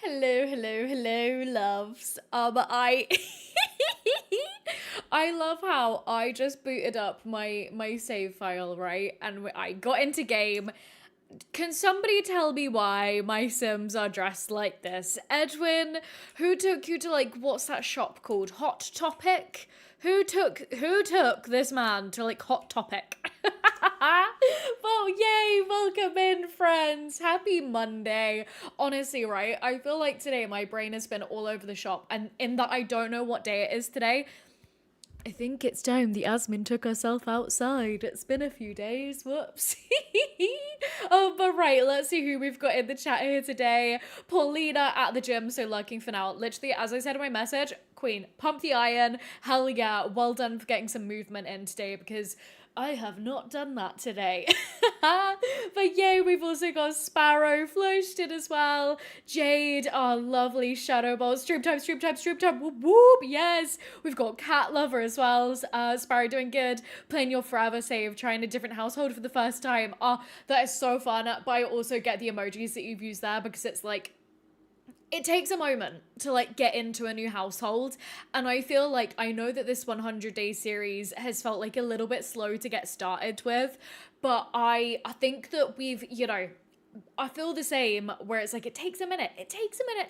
Hello, hello, hello, loves. I I love how I just booted up my save file, right? And I got into game. Can somebody tell me why my Sims are dressed like this? Edwin, who took you to like what's that shop called? Hot Topic? Who took this man to like Hot Topic? Well, yay, welcome in, friends. Happy Monday. Honestly, right? I feel like today my brain has been all over the shop, and in that I don't know what day it is today. I think it's time the Asmin took herself outside. It's been a few days. Whoops. Oh, but right, let's see who we've got in the chat here today. Paulina at the gym, so lurking for now. Literally, as I said in my message, Queen, pump the iron. Hell yeah, well done for getting some movement in today because I have not done that today. But yay, we've also got Sparrow flushed in as well. Jade, our lovely Shadow Ball. Stream time, stream time, stream time. Whoop, whoop. Yes. We've got Cat Lover as well. Sparrow doing good. Playing your forever save. Trying a different household for the first time. That is so fun. But I also get the emojis that you've used there because it's like, it takes a moment to like get into a new household, and I feel like I know that this 100-day series has felt like a little bit slow to get started with, but I think that I feel the same where it's like it takes a minute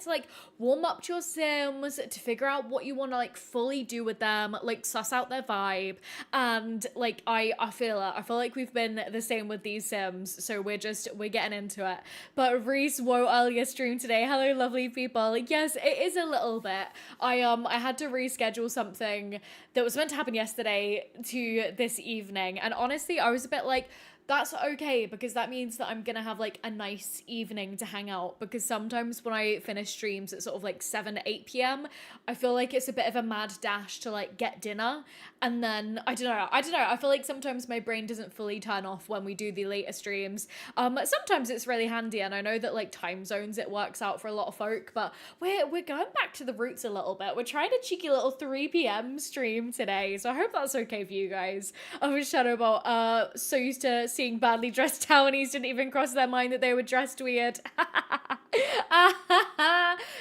to like warm up to your Sims, to figure out what you want to like fully do with them, like suss out their vibe, and like I feel like we've been the same with these Sims, so we're getting into it. But Reese woe earlier stream today. Hello lovely people. Yes, it is a little bit. I had to reschedule something that was meant to happen yesterday to this evening, and honestly I was a bit like, that's okay, because that means that I'm gonna have like a nice evening to hang out, because sometimes when I finish streams at sort of like 7 to 8 p.m. I feel like it's a bit of a mad dash to like get dinner, and then I don't know, I feel like sometimes my brain doesn't fully turn off when we do the later streams. Sometimes it's really handy, and I know that like time zones it works out for a lot of folk, but we're going back to the roots a little bit. We're trying a cheeky little 3 p.m. stream today, so I hope that's okay for you guys. I was Shadowbot, so used to seeing badly dressed townies, didn't even cross their mind that they were dressed weird.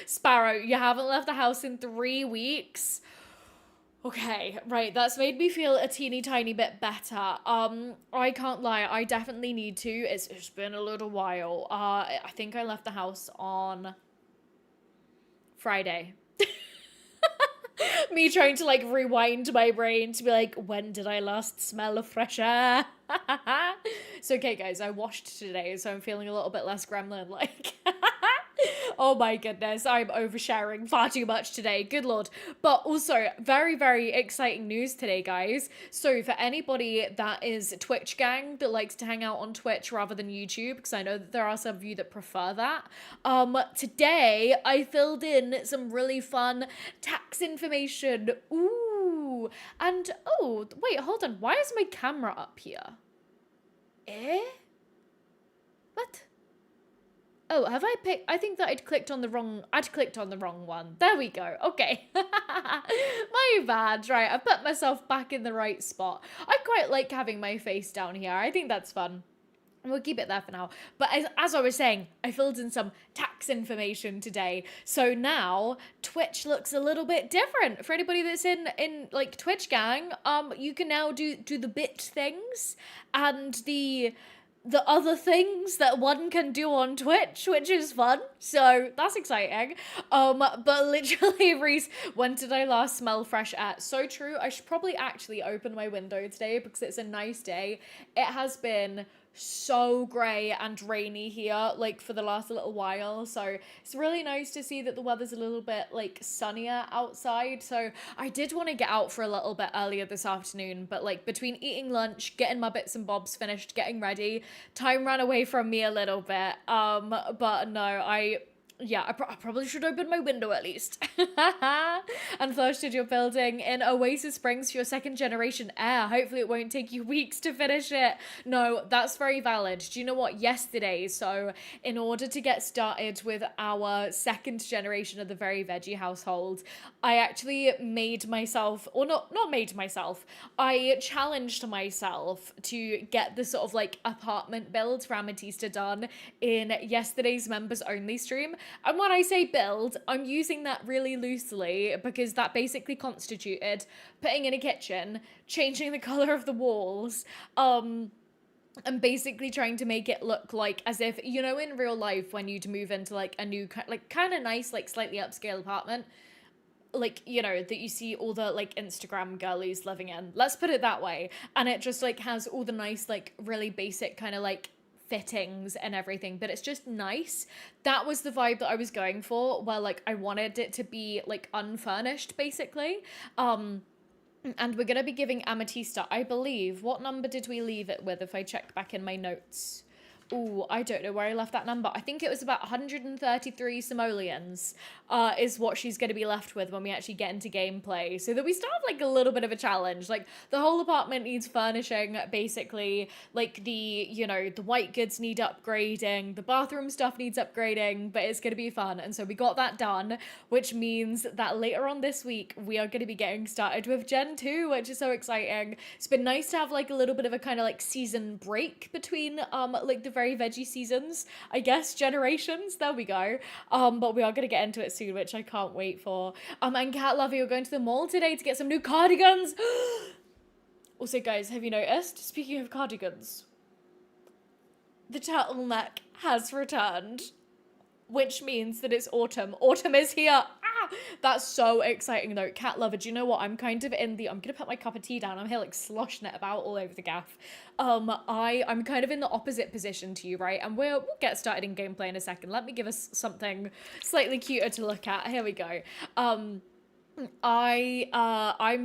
Sparrow, you haven't left the house in 3 weeks. Okay, right, that's made me feel a teeny tiny bit better. I can't lie, I definitely need to. It's been a little while. I think I left the house on Friday. Me trying to like rewind my brain to be like, when did I last smell a fresh air? It's okay, guys, I washed today, so I'm feeling a little bit less gremlin-like. Oh my goodness, I'm oversharing far too much today, good lord. But also, very, very exciting news today, guys. So for anybody that is Twitch gang that likes to hang out on Twitch rather than YouTube, because I know that there are some of you that prefer that, today I filled in some really fun tax information. Ooh, and oh, wait, hold on, why is my camera up here? What? Oh, have I picked? I think that I'd clicked on the wrong one. There we go. Okay. My bad. Right, I put myself back in the right spot. I quite like having my face down here. I think that's fun. And we'll keep it there for now. But as I was saying, I filled in some tax information today. So now Twitch looks a little bit different. For anybody that's in like Twitch gang, you can now do the bit things and the other things that one can do on Twitch, which is fun. So that's exciting. But literally, Reese, when did I last smell fresh air? So true. I should probably actually open my window today because it's a nice day. It has been so grey and rainy here like for the last little while, so it's really nice to see that the weather's a little bit like sunnier outside. So I did want to get out for a little bit earlier this afternoon, but like between eating lunch, getting my bits and bobs finished, getting ready, time ran away from me a little bit. But no, I probably should open my window at least. And flushed your building in Oasis Springs for your second generation air. Hopefully it won't take you weeks to finish it. No, that's very valid. Do you know what? Yesterday, so in order to get started with our second generation of the Very Veggie household, I actually made myself, or not made myself, I challenged myself to get the sort of like apartment build for Ametista done in yesterday's members only stream. And when I say build, I'm using that really loosely because that basically constituted putting in a kitchen, changing the color of the walls, and basically trying to make it look like as if, you know, in real life when you'd move into like a new like kind of nice like slightly upscale apartment, like, you know, that you see all the like Instagram girlies living in, let's put it that way, and it just like has all the nice like really basic kind of like fittings and everything, but it's just nice. That was the vibe that I was going for, where like I wanted it to be like unfurnished basically. And we're going to be giving Ametista, I believe, what number did we leave it with if I check back in my notes? Ooh, I don't know where I left that number. I think it was about 133 simoleons is what she's going to be left with when we actually get into gameplay. So that we still have like a little bit of a challenge. Like the whole apartment needs furnishing, basically. Like the, you know, the white goods need upgrading. The bathroom stuff needs upgrading, but it's going to be fun. And so we got that done, which means that later on this week, we are going to be getting started with Gen 2, which is so exciting. It's been nice to have like a little bit of a kind of like season break between like the very veggie seasons, I guess, generations. There we go. But we are going to get into it soon, which I can't wait for. And Cat Lovey, we're going to the mall today to get some new cardigans. Also, guys, have you noticed? Speaking of cardigans, the turtleneck has returned, which means that it's autumn. Autumn is here. That's so exciting though. Cat Lover, do you know what? I'm kind of in the, I'm gonna put my cup of tea down. I'm here like sloshing it about all over the gaff. I'm kind of in the opposite position to you, right? And we'll get started in gameplay in a second. Let me give us something slightly cuter to look at. Here we go. I'm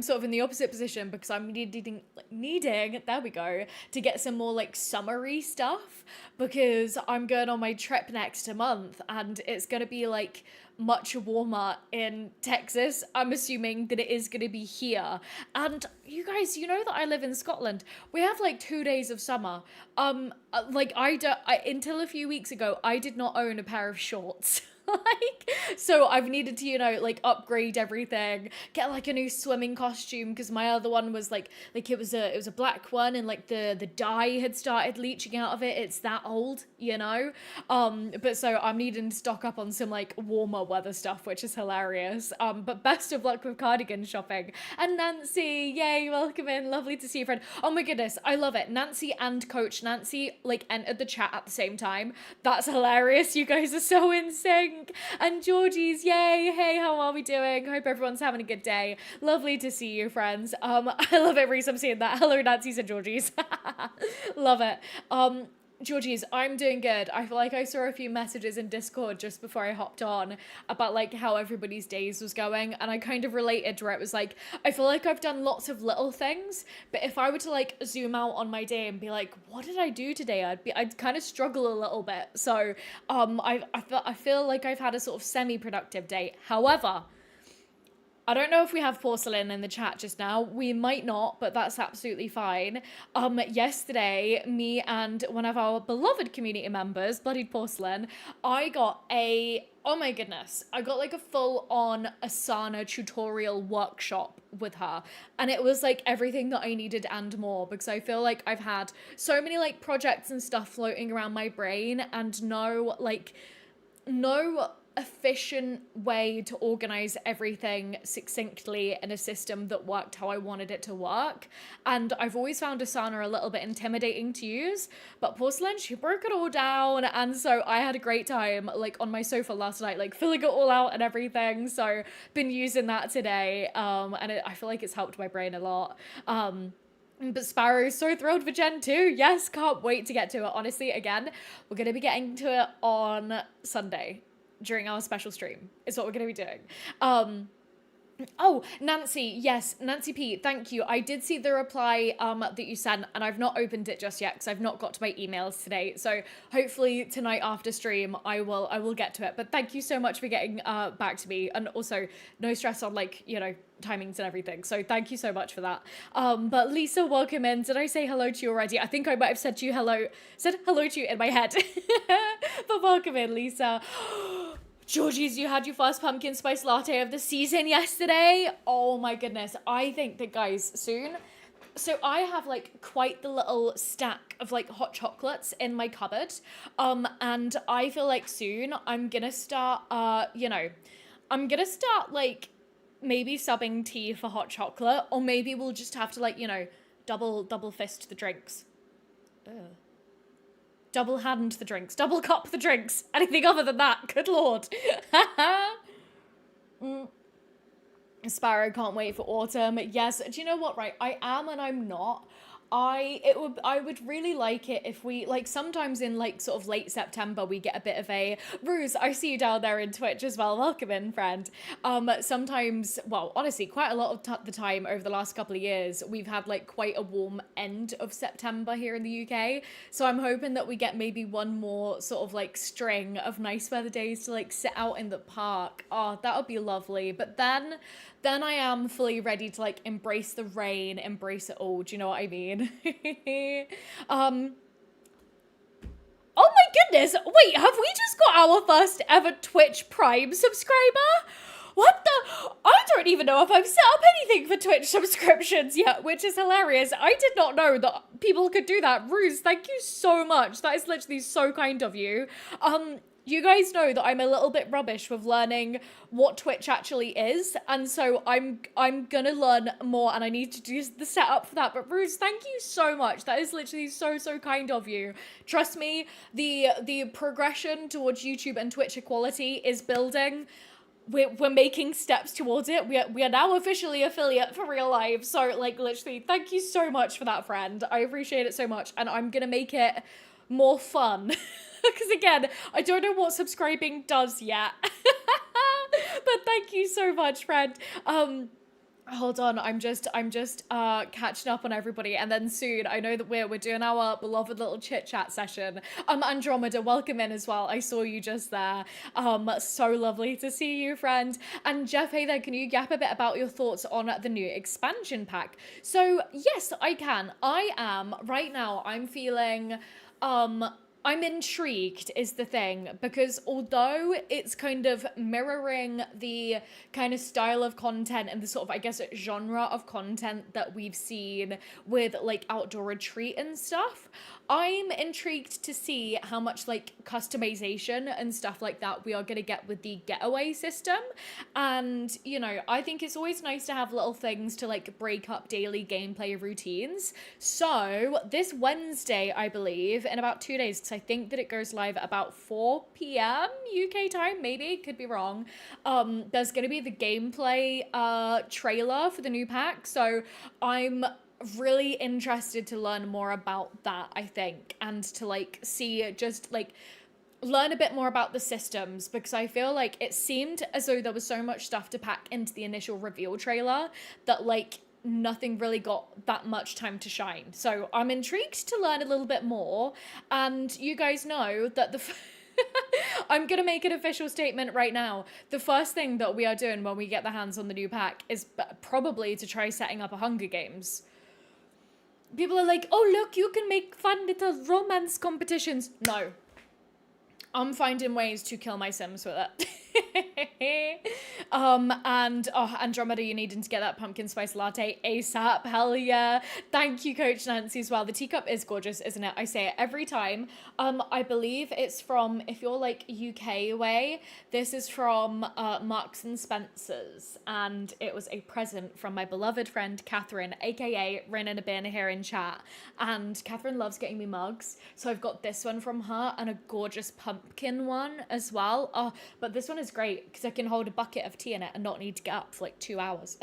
sort of in the opposite position because I'm needing, there we go, to get some more like summery stuff, because I'm going on my trip next month and it's gonna be like much warmer in Texas. I'm assuming that it is going to be here. And you guys, you know that I live in Scotland. We have like 2 days of summer. Like until a few weeks ago, I did not own a pair of shorts. Like, so I've needed to, you know, like upgrade everything, get like a new swimming costume, because my other one was like it was a black one, and like the dye had started leaching out of it. It's that old, you know. But so I'm needing to stock up on some like warmer weather stuff, which is hilarious. But best of luck with cardigan shopping. And Nancy, yay, welcome in, lovely to see you, friend. Oh my goodness, I love it. Nancy and Coach Nancy like entered the chat at the same time. That's hilarious. You guys are so in sync. And Georgie's, yay, hey, how are we doing? Hope everyone's having a good day. Lovely to see you, friends. I love it, Reese, I'm seeing that. Hello, Nancy's and Georgie's. Love it. Georgie's, I'm doing good. I feel like I saw a few messages in Discord just before I hopped on about like how everybody's days was going, and I kind of related to where it was like, I feel like I've done lots of little things, but if I were to like zoom out on my day and be like, what did I do today? I'd kind of struggle a little bit. So I feel like I've had a sort of semi-productive day. However, I don't know if we have Porcelain in the chat just now. We might not, but that's absolutely fine. Yesterday, me and one of our beloved community members, Bloodied Porcelain, I got oh my goodness, I got like a full-on Asana tutorial workshop with her. And it was like everything that I needed and more, because I feel like I've had so many like projects and stuff floating around my brain and no efficient way to organize everything succinctly in a system that worked how I wanted it to work. And I've always found Asana a little bit intimidating to use, but Porcelain, she broke it all down, and so I had a great time like on my sofa last night, like filling it all out and everything. So been using that today, and I feel like it's helped my brain a lot. But Sparrow's so thrilled for Gen 2. Yes, can't wait to get to it. Honestly, again, we're going to be getting to it on Sunday during our special stream is what we're going to be doing. Oh, Nancy, yes, Nancy P, thank you. I did see the reply that you sent, and I've not opened it just yet because I've not got to my emails today. So hopefully tonight after stream, I will get to it. But thank you so much for getting back to me, and also no stress on like, you know, timings and everything. So thank you so much for that. But Lisa, welcome in. Did I say hello to you already? I think I might have said hello to you in my head. But welcome in, Lisa. Georgie's, you had your first pumpkin spice latte of the season yesterday. Oh my goodness. I think that, guys, soon So I have like quite the little stack of like hot chocolates in my cupboard. And I feel like soon I'm gonna start I'm gonna start like maybe subbing tea for hot chocolate, or maybe we'll just have to like, double fist the drinks. Ugh. Double hand the drinks, double cup the drinks. Anything other than that, good lord. mm. Sparrow can't wait for autumn. Yes, do you know what, right? I am and I'm not. I would really like it if we, like, sometimes in like sort of late September we get a bit of a Ruse. I see you down there in Twitch as well. Welcome in, friend. Sometimes, well, honestly, quite a lot of the time over the last couple of years, we've had like quite a warm end of September here in the UK. So I'm hoping that we get maybe one more sort of like string of nice weather days to like sit out in the park. Oh, that would be lovely. But then I am fully ready to like embrace the rain, embrace it all. Do you know what I mean? Oh my goodness, wait, have we just got our first ever Twitch Prime subscriber? What the? I don't even know if I've set up anything for Twitch subscriptions yet, which is hilarious. I did not know that people could do that. Ruse, thank you so much. That is literally so kind of you. You guys know that I'm a little bit rubbish with learning what Twitch actually is, and so I'm gonna learn more, and I need to do the setup for that. But Bruce, thank you so much. That is literally so kind of you. Trust me, the progression towards YouTube and Twitch equality is building. We're making steps towards it. We are now officially affiliate for real life. So like literally, thank you so much for that, friend. I appreciate it so much, and I'm gonna make it more fun. Because again, I don't know what subscribing does yet. But thank you so much, friend. Hold on, I'm just catching up on everybody, and then soon I know that we're doing our beloved little chit chat session. Andromeda, welcome in as well. I saw you just there. So lovely to see you, friend. And Jeff, hey there, can you yap a bit about your thoughts on the new expansion pack? So yes, I can. I am right now. I'm feeling I'm intrigued is the thing, because although it's kind of mirroring the kind of style of content and the sort of, I guess, genre of content that we've seen with like Outdoor Retreat and stuff, I'm intrigued to see how much like customization and stuff like that we are going to get with the getaway system. And, I think it's always nice to have little things to like break up daily gameplay routines. So this Wednesday, I believe, in about 2 days, because I think that it goes live at about 4 p.m. UK time, maybe, could be wrong. There's going to be the gameplay trailer for the new pack. So I'm really interested to learn more about that, I think, and to like see, just like learn a bit more about the systems, because I feel like it seemed as though there was so much stuff to pack into the initial reveal trailer that like nothing really got that much time to shine. So I'm intrigued to learn a little bit more, and you guys know that I'm gonna make an official statement right now. The first thing that we are doing when we get the hands on the new pack is probably to try setting up a Hunger Games. People are like, oh look, you can make fun little romance competitions. No. I'm finding ways to kill my Sims with it. Andromeda, you needing to get that pumpkin spice latte ASAP. Hell yeah. Thank you, Coach Nancy, as well. The teacup is gorgeous, isn't it? I say it every time. I believe it's from, if you're like UK way, this is from Marks and Spencer's, and it was a present from my beloved friend Catherine, aka Rin in a Bin, here in chat. And Catherine loves getting me mugs, so I've got this one from her and a gorgeous pumpkin one as well. Oh, but this one is great because I can hold a bucket of tea in it and not need to get up for like 2 hours.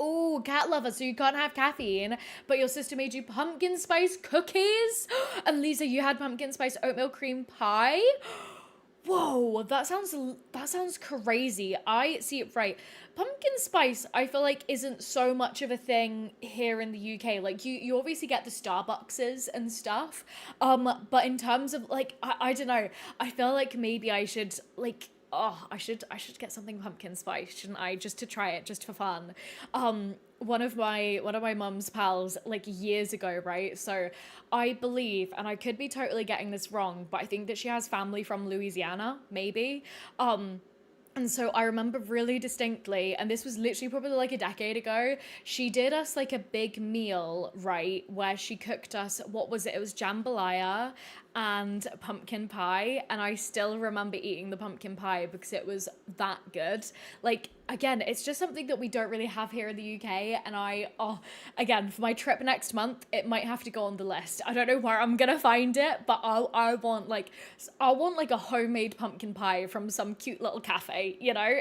Oh, cat lover, so you can't have caffeine, but your sister made you pumpkin spice cookies? And Lisa, you had pumpkin spice oatmeal cream pie? Whoa, that sounds crazy. I see it right. Pumpkin spice, I feel like, isn't so much of a thing here in the UK. Like, you obviously get the Starbuckses and stuff. But in terms of, like, I don't know. I feel like maybe I should, like, I should get something pumpkin spice, shouldn't I? Just to try it, just for fun. One of my mum's pals, like years ago, right? So I believe, and I could be totally getting this wrong, but I think that she has family from Louisiana, maybe. And so I remember really distinctly, and this was literally probably like a decade ago, she did us like a big meal, right? Where she cooked us, what was it? It was jambalaya and pumpkin pie. And I still remember eating the pumpkin pie because it was that good. Like, again, it's just something that we don't really have here in the UK. And again, for my trip next month, it might have to go on the list. I don't know where I'm gonna find it, but I want like a homemade pumpkin pie from some cute little cafe, you know?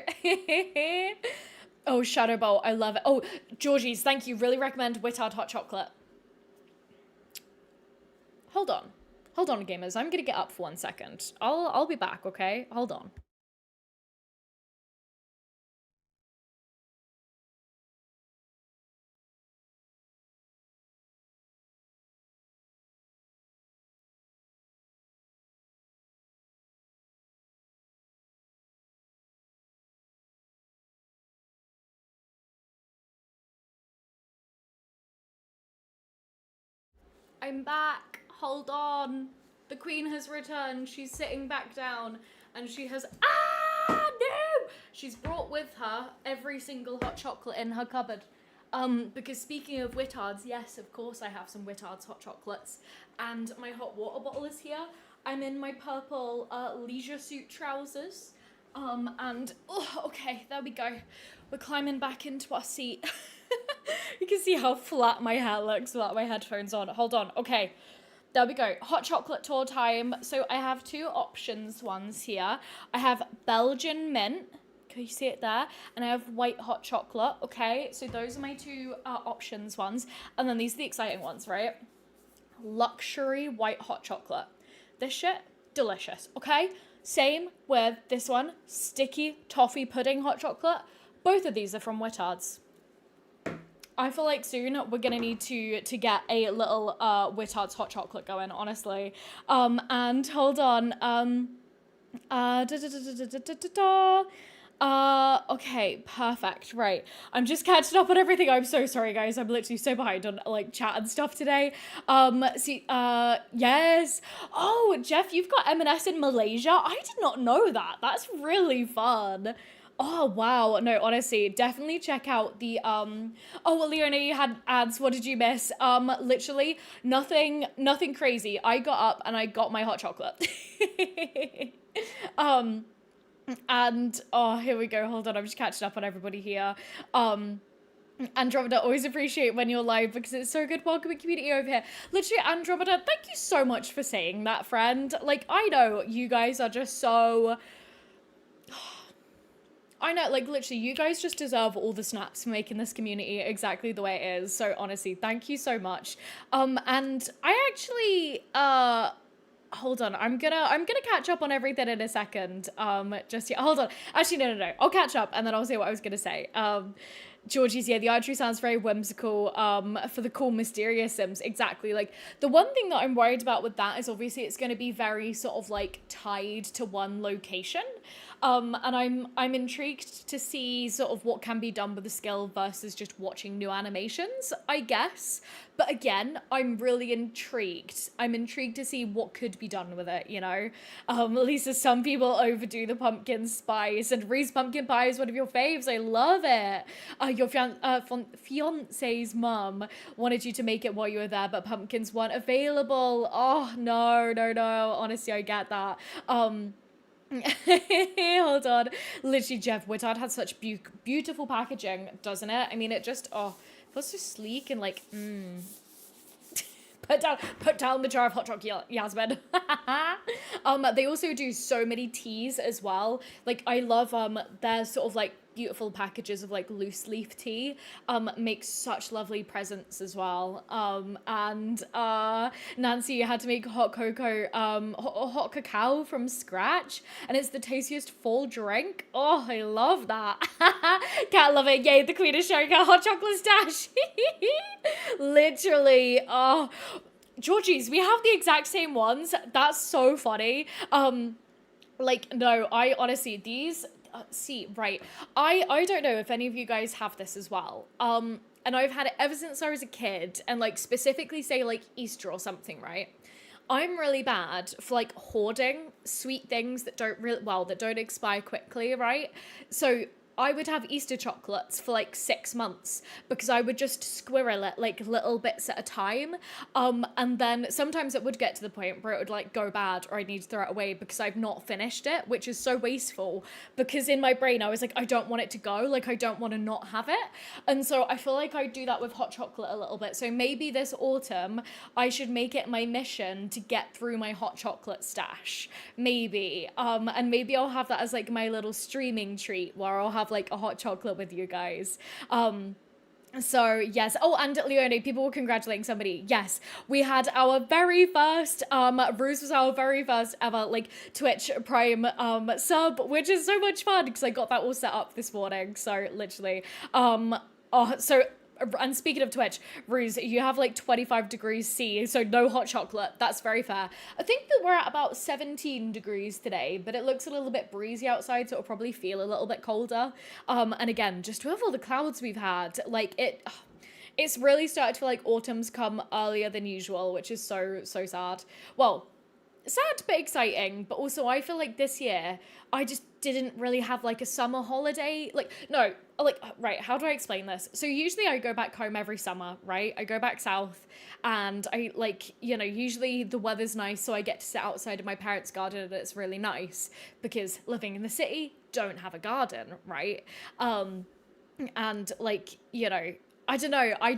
Oh, Shadow Bowl, I love it. Oh, Georgie's, thank you. Really recommend Wittard hot chocolate. Hold on. Hold on, gamers. I'm gonna get up for 1 second. I'll be back, okay? Hold on. I'm back. Hold on. The queen has returned. She's sitting back down and she has... Ah, no! She's brought with her every single hot chocolate in her cupboard. Because speaking of Wittards, yes, of course I have some Wittards hot chocolates. And my hot water bottle is here. I'm in my purple leisure suit trousers. Okay, there we go. We're climbing back into our seat. You can see how flat my hair looks without my headphones on. Hold on. Okay. There we go. Hot chocolate tour time. So I have two options ones here. I have Belgian mint. Can you see it there? And I have white hot chocolate. Okay. So those are my two options ones. And then these are the exciting ones, right? Luxury white hot chocolate. This shit, delicious. Okay. Same with this one. Sticky toffee pudding hot chocolate. Both of these are from Wittards. I feel like soon we're gonna need to get a little Wittards hot chocolate going, honestly. And hold on. Okay, perfect. Right. I'm just catching up on everything. I'm so sorry, guys. I'm literally so behind on like chat and stuff today. Yes. Oh, Jeff, you've got M&S in Malaysia. I did not know that. That's really fun. Oh, wow. No, honestly, definitely check out the, oh, well, Leona, you had ads. What did you miss? Literally nothing crazy. I got up and I got my hot chocolate. And, oh, here we go. Hold on. I'm just catching up on everybody here. Andromeda, always appreciate when you're live because it's so good welcoming community over here. Literally, Andromeda, thank you so much for saying that, friend. Like, I know you guys are just so... I know, like, literally, you guys just deserve all the snaps for making this community exactly the way it is. So, honestly, thank you so much. And I actually, hold on, I'm gonna catch up on everything in a second. Hold on. Actually, no. I'll catch up, and then I'll say what I was gonna say. Georgie's, yeah, the archery sounds very whimsical, for the cool, mysterious Sims. Exactly. Like, the one thing that I'm worried about with that is obviously it's going to be very sort of, like, tied to one location. And I'm intrigued to see sort of what can be done with the skill versus just watching new animations, I guess. But again, I'm really intrigued. I'm intrigued to see what could be done with it, you know? Lisa, some people overdo the pumpkin spice, and Reese pumpkin pie is one of your faves. I love it. Your fiance's mum wanted you to make it while you were there, but pumpkins weren't available. Oh, no. Honestly, I get that. Hold on. Literally, Jeff, Wittard had such beautiful packaging, doesn't it? I mean, it just, feels so sleek and like, Put down the jar of hot chocolate, Yasmin. They also do so many teas as well. Like, I love, their sort of, like, beautiful packages of, like, loose leaf tea. Make such lovely presents as well. Nancy, you had to make hot cacao from scratch, and it's the tastiest fall drink. Oh, I love that. Can't love it. Yay, the queen is sharing her hot chocolate stash. Literally. Oh, Georgie's, we have the exact same ones. That's so funny. Like, no, I honestly, these, right. I don't know if any of you guys have this as well. And I've had it ever since I was a kid, and like specifically say like Easter or something, right? I'm really bad for like hoarding sweet things that that don't expire quickly, right? So I would have Easter chocolates for like 6 months because I would just squirrel it like little bits at a time. And then sometimes it would get to the point where it would like go bad or I need to throw it away because I've not finished it, which is so wasteful because in my brain I was like, I don't want it to go, like I don't want to not have it. And so I feel like I do that with hot chocolate a little bit. So maybe this autumn I should make it my mission to get through my hot chocolate stash. Maybe. And maybe I'll have that as like my little streaming treat where I'll have like a hot chocolate with you guys. So yes. Oh, and Leone, people were congratulating somebody. Yes, we had our very first Bruce was our very first ever like Twitch Prime sub, which is so much fun because I got that all set up this morning. So literally and speaking of Twitch, Ruse, you have like 25 degrees C, so no hot chocolate. That's very fair. I think that we're at about 17 degrees today, but it looks a little bit breezy outside, so it'll probably feel a little bit colder. And again, just with all the clouds we've had, like it's really started to feel like autumn's come earlier than usual, which is so sad. Well, sad but exciting, but also I feel like this year I just didn't really have like a summer holiday. Right, how do I explain this? So usually I go back home every summer, right? I go back south and I like, usually the weather's nice, so I get to sit outside of my parents' garden and it's really nice because living in the city, don't have a garden, right? And like, I don't know, I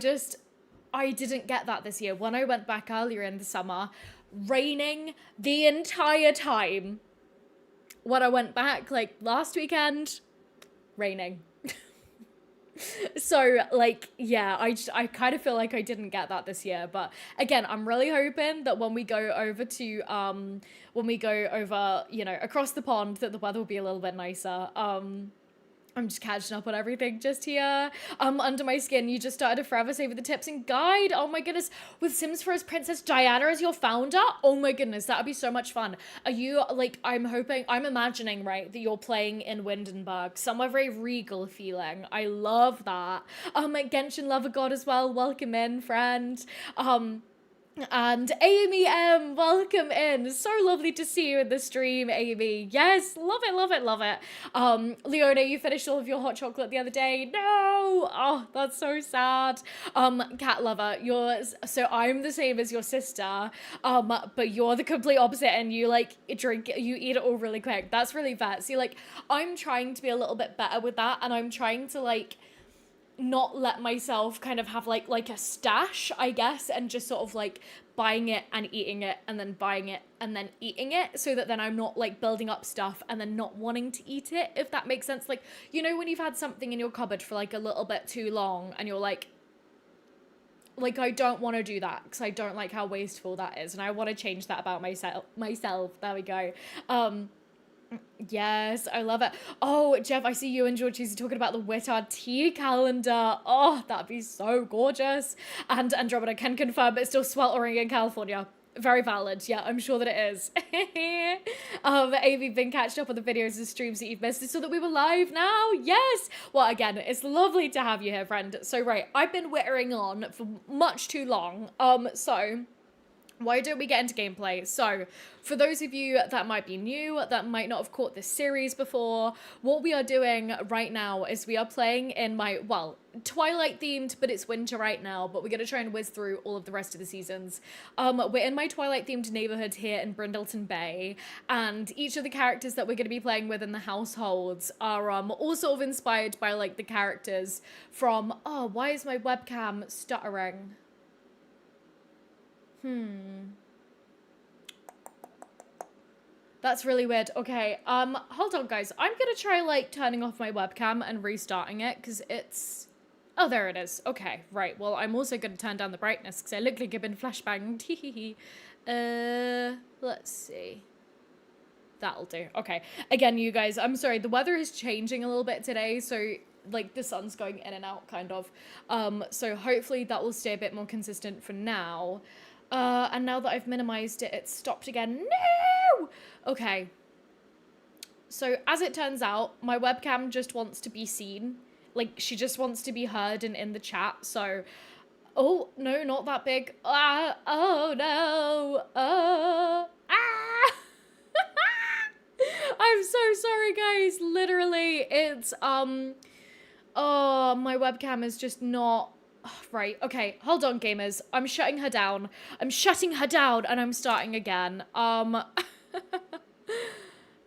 didn't get that this year. When I went back earlier in the summer, raining the entire time. When I went back like last weekend, raining. So like, yeah, I kind of feel like I didn't get that this year, but again, I'm really hoping that when we go over across the pond, that the weather will be a little bit nicer. I'm just catching up on everything just here. Under my skin, you just started a Forever Save with the tips and guide. Oh my goodness. With Sims for as Princess Diana as your founder? Oh my goodness, that would be so much fun. Are you, like, I'm imagining, right, that you're playing in Windenburg. Somewhere very regal feeling. I love that. Genshin Lover God as well. Welcome in, friend. And Amy M, welcome in. So lovely to see you in the stream, Amy. Yes, love it, love it, love it. Leona, you finished all of your hot chocolate the other day. No! Oh, that's so sad. Cat Lover, so I'm the same as your sister, but you're the complete opposite and you you eat it all really quick. That's really fair. See, like, I'm trying to be a little bit better with that and I'm trying to, like, not let myself kind of have like a stash, I guess, and just sort of like buying it and eating it and then buying it and then eating it so that then I'm not like building up stuff and then not wanting to eat it, if that makes sense. Like, when you've had something in your cupboard for like a little bit too long and you're like I don't want to do that because I don't like how wasteful that is and I want to change that about myself. There we go. Yes, I love it. Oh, Jeff, I see you and Georgie's talking about the Wittard tea calendar. Oh, that'd be so gorgeous. And Andromeda can confirm it's still sweltering in California. Very valid. Yeah, I'm sure that it is. You've been catching up on the videos and streams that you've missed so that we were live now. Yes. Well, again, it's lovely to have you here, friend. So, right, I've been wittering on for much too long. So why don't we get into gameplay? So, for those of you that might be new, that might not have caught this series before, what we are doing right now is we are playing in my, Twilight-themed, but it's winter right now, but we're going to try and whiz through all of the rest of the seasons. We're in my Twilight-themed neighborhood here in Brindleton Bay, and each of the characters that we're going to be playing with in the households are all sort of inspired by, like, the characters from, why is my webcam stuttering? That's really weird. Okay, hold on, guys. I'm gonna try, like, turning off my webcam and restarting it, because it's... Oh, there it is. Okay, right. Well, I'm also gonna turn down the brightness, because I look like I've been flashbanged. Let's see. That'll do. Okay. Again, you guys, I'm sorry. The weather is changing a little bit today, so... like the sun's going in and out kind of, so hopefully that will stay a bit more consistent for now. And now that I've minimized it, it's stopped again. No! Okay. So as it turns out, my webcam just wants to be seen. Like, she just wants to be heard and in the chat. So, oh, no, not that big. Oh, no. guys, literally, it's, oh, my webcam is just not, right, okay, hold on, gamers, I'm shutting her down, and I'm starting again,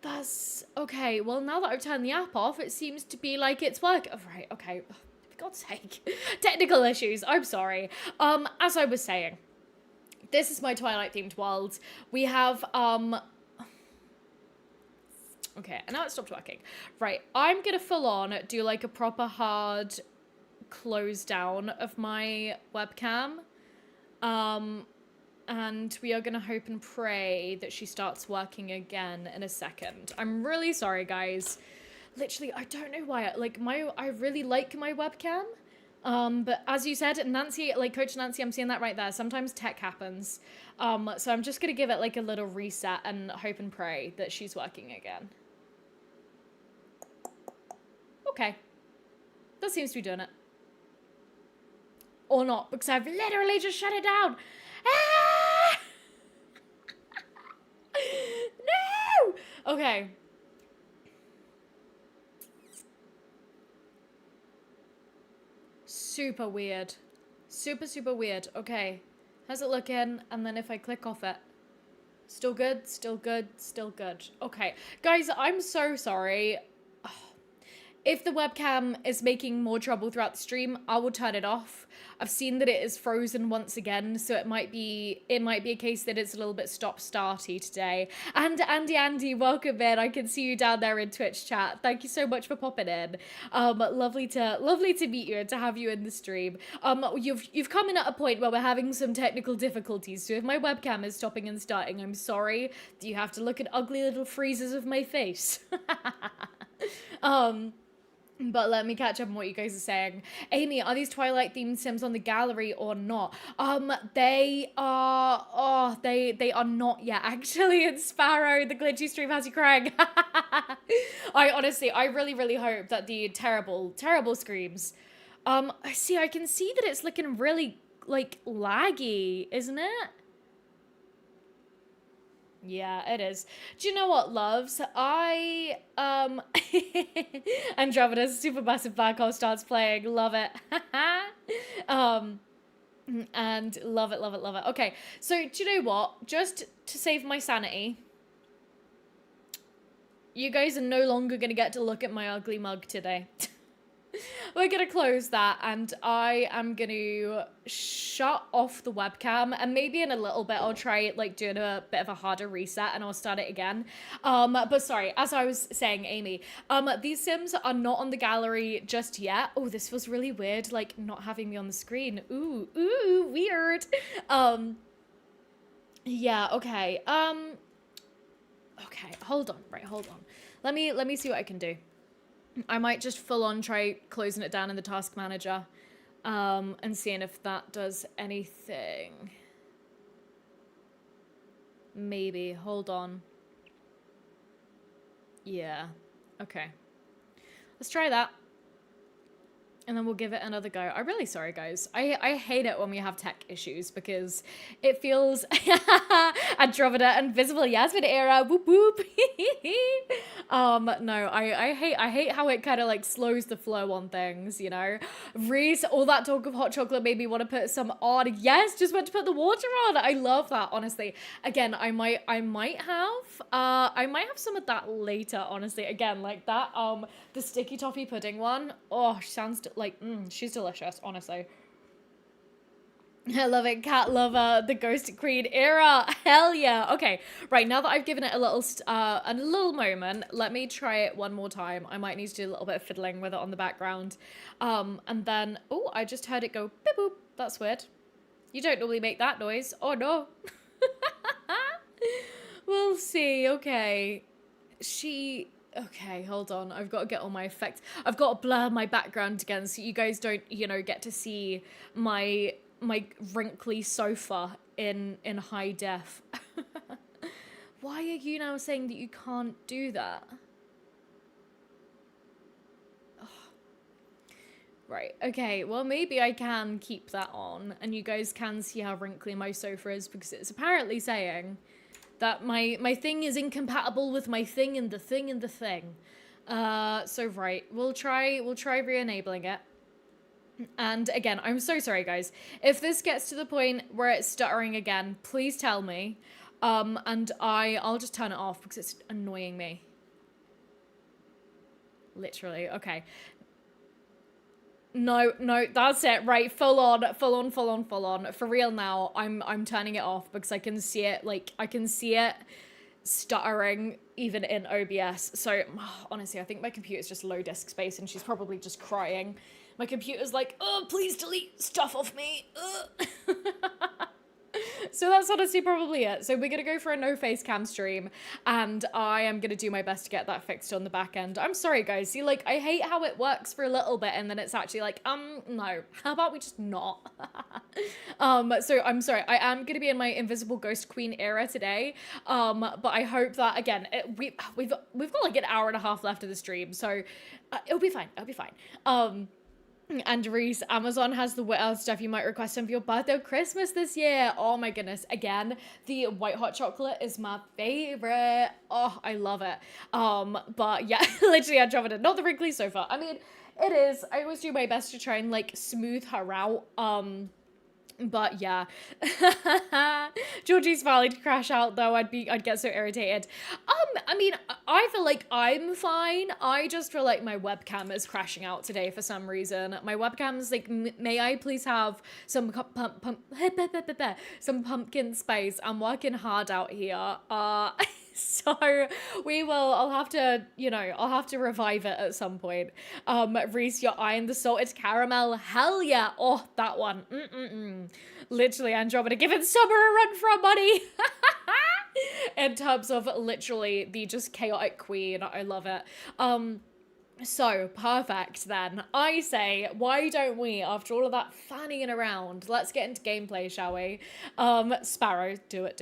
that's, okay, well, now that I've turned the app off, it seems to be like it's working, oh, right, okay, for God's sake, technical issues, I'm sorry, as I was saying, this is my Twilight-themed world, we have, okay, and now it stopped working. Right, I'm gonna full on do like a proper hard close down of my webcam. And we are gonna hope and pray that she starts working again in a second. I'm really sorry, guys. Literally, I don't know why. I really like my webcam. But as you said, Nancy, like Coach Nancy, I'm seeing that right there. Sometimes tech happens. So I'm just gonna give it like a little reset and hope and pray that she's working again. Okay. That seems to be doing it. Or not, because I've literally just shut it down. Ah! No! Okay. Super weird. Super weird. Okay. How's it looking? And then if I click off it. Still good, still good, still good. Okay. Guys, I'm so sorry. If the webcam is making more trouble throughout the stream, I will turn it off. I've seen that it is frozen once again, so it might be a case that it's a little bit stop-starty today. And Andy, welcome in. I can see you down there in Twitch chat. Thank you so much for popping in. Lovely to meet you and to have you in the stream. You've come in at a point where we're having some technical difficulties, so if my webcam is stopping and starting, I'm sorry. Do you have to look at ugly little freezes of my face? But let me catch up on what you guys are saying. Amy, are these Twilight-themed Sims on the gallery or not? They are not yet. Actually, it's Sparrow, the glitchy stream has you crying. I really hope that the terrible screams. See, I can see that it's looking really, like, laggy, isn't it? Yeah, it is. Do you know what, loves? Andromeda's supermassive black hole starts playing. Love it. And love it. Okay, so do you know what? Just to save my sanity, you guys are no longer gonna get to look at my ugly mug today. We're gonna close that, and I am gonna shut off the webcam, and maybe in a little bit I'll try like doing a bit of a harder reset and I'll start it again. But sorry, as I was saying, Amy, these Sims are not on the gallery just yet. Oh, this feels really weird, like not having me on the screen. Ooh, weird. Yeah, okay. Okay, hold on. Let me see what I can do. I might just full on try closing it down in the task manager, and seeing if that does anything. Maybe, hold on. Yeah, okay. Let's try that. And then we'll give it another go. I'm really sorry, guys. I hate it when we have tech issues because it feels Andromeda invisible Yasmin era. Whoop whoop. No, I hate how it kind of like slows the flow on things, you know. Reese, all that talk of hot chocolate made me want to put some on. Yes, just went to put the water on. I love that, honestly. Again, I might have some of that later, honestly. Again, like that the sticky toffee pudding one. Oh, sounds like, she's delicious, honestly. I love it. Cat lover, the Ghost Queen era. Hell yeah. Okay, right, now that I've given it a little moment, let me try it one more time. I might need to do a little bit of fiddling with it on the background. And then, oh, I just heard it go beep boop. That's weird. You don't normally make that noise. Oh no. We'll see. Okay. Okay, hold on. I've got to get all my effects. I've got to blur my background again so you guys don't, get to see my wrinkly sofa in high def. Why are you now saying that you can't do that? Oh. Right, okay, well maybe I can keep that on and you guys can see how wrinkly my sofa is because it's apparently saying that my thing is incompatible with my thing and the thing and the thing. So right, we'll try re-enabling it. And again, I'm so sorry, guys. If this gets to the point where it's stuttering again, please tell me. And I'll just turn it off because it's annoying me. Literally. Okay. No, that's it. Right, full on. For real now, I'm turning it off because I can see it, I can see it stuttering even in OBS. So, honestly, I think my computer's just low disk space and she's probably just crying. My computer's like, oh, please delete stuff off me. So that's honestly probably it. So we're going to go for a no face cam stream and I am going to do my best to get that fixed on the back end. I'm sorry, guys. See, I hate how it works for a little bit and then it's actually no, how about we just not? So I'm sorry. I am going to be in my Invisible Ghost Queen era today. But I hope that, again, we've got an hour and a half left of the stream. So it'll be fine. And Reese, Amazon has the what stuff you might request them for your birthday or Christmas this year. Oh my goodness. Again, the white hot chocolate is my favorite. Oh, I love it. But yeah, literally Andromeda, not the wrinkly sofa. I mean, it is. I always do my best to try and smooth her out. But yeah, Georgie's valid crash out though. I'd get so irritated. I mean, I feel like I'm fine. I just feel like my webcam is crashing out today for some reason. My webcam's may I please have some some pumpkin spice? I'm working hard out here. So I'll have to revive it at some point. Reese, your eye and the salted caramel. Hell yeah. Oh, that one. Literally, Andromeda giving Summer a run for our money. In terms of literally the just chaotic queen. I love it. So, perfect then. I say, why don't we, after all of that fanning around, let's get into gameplay, shall we? Sparrow, do it.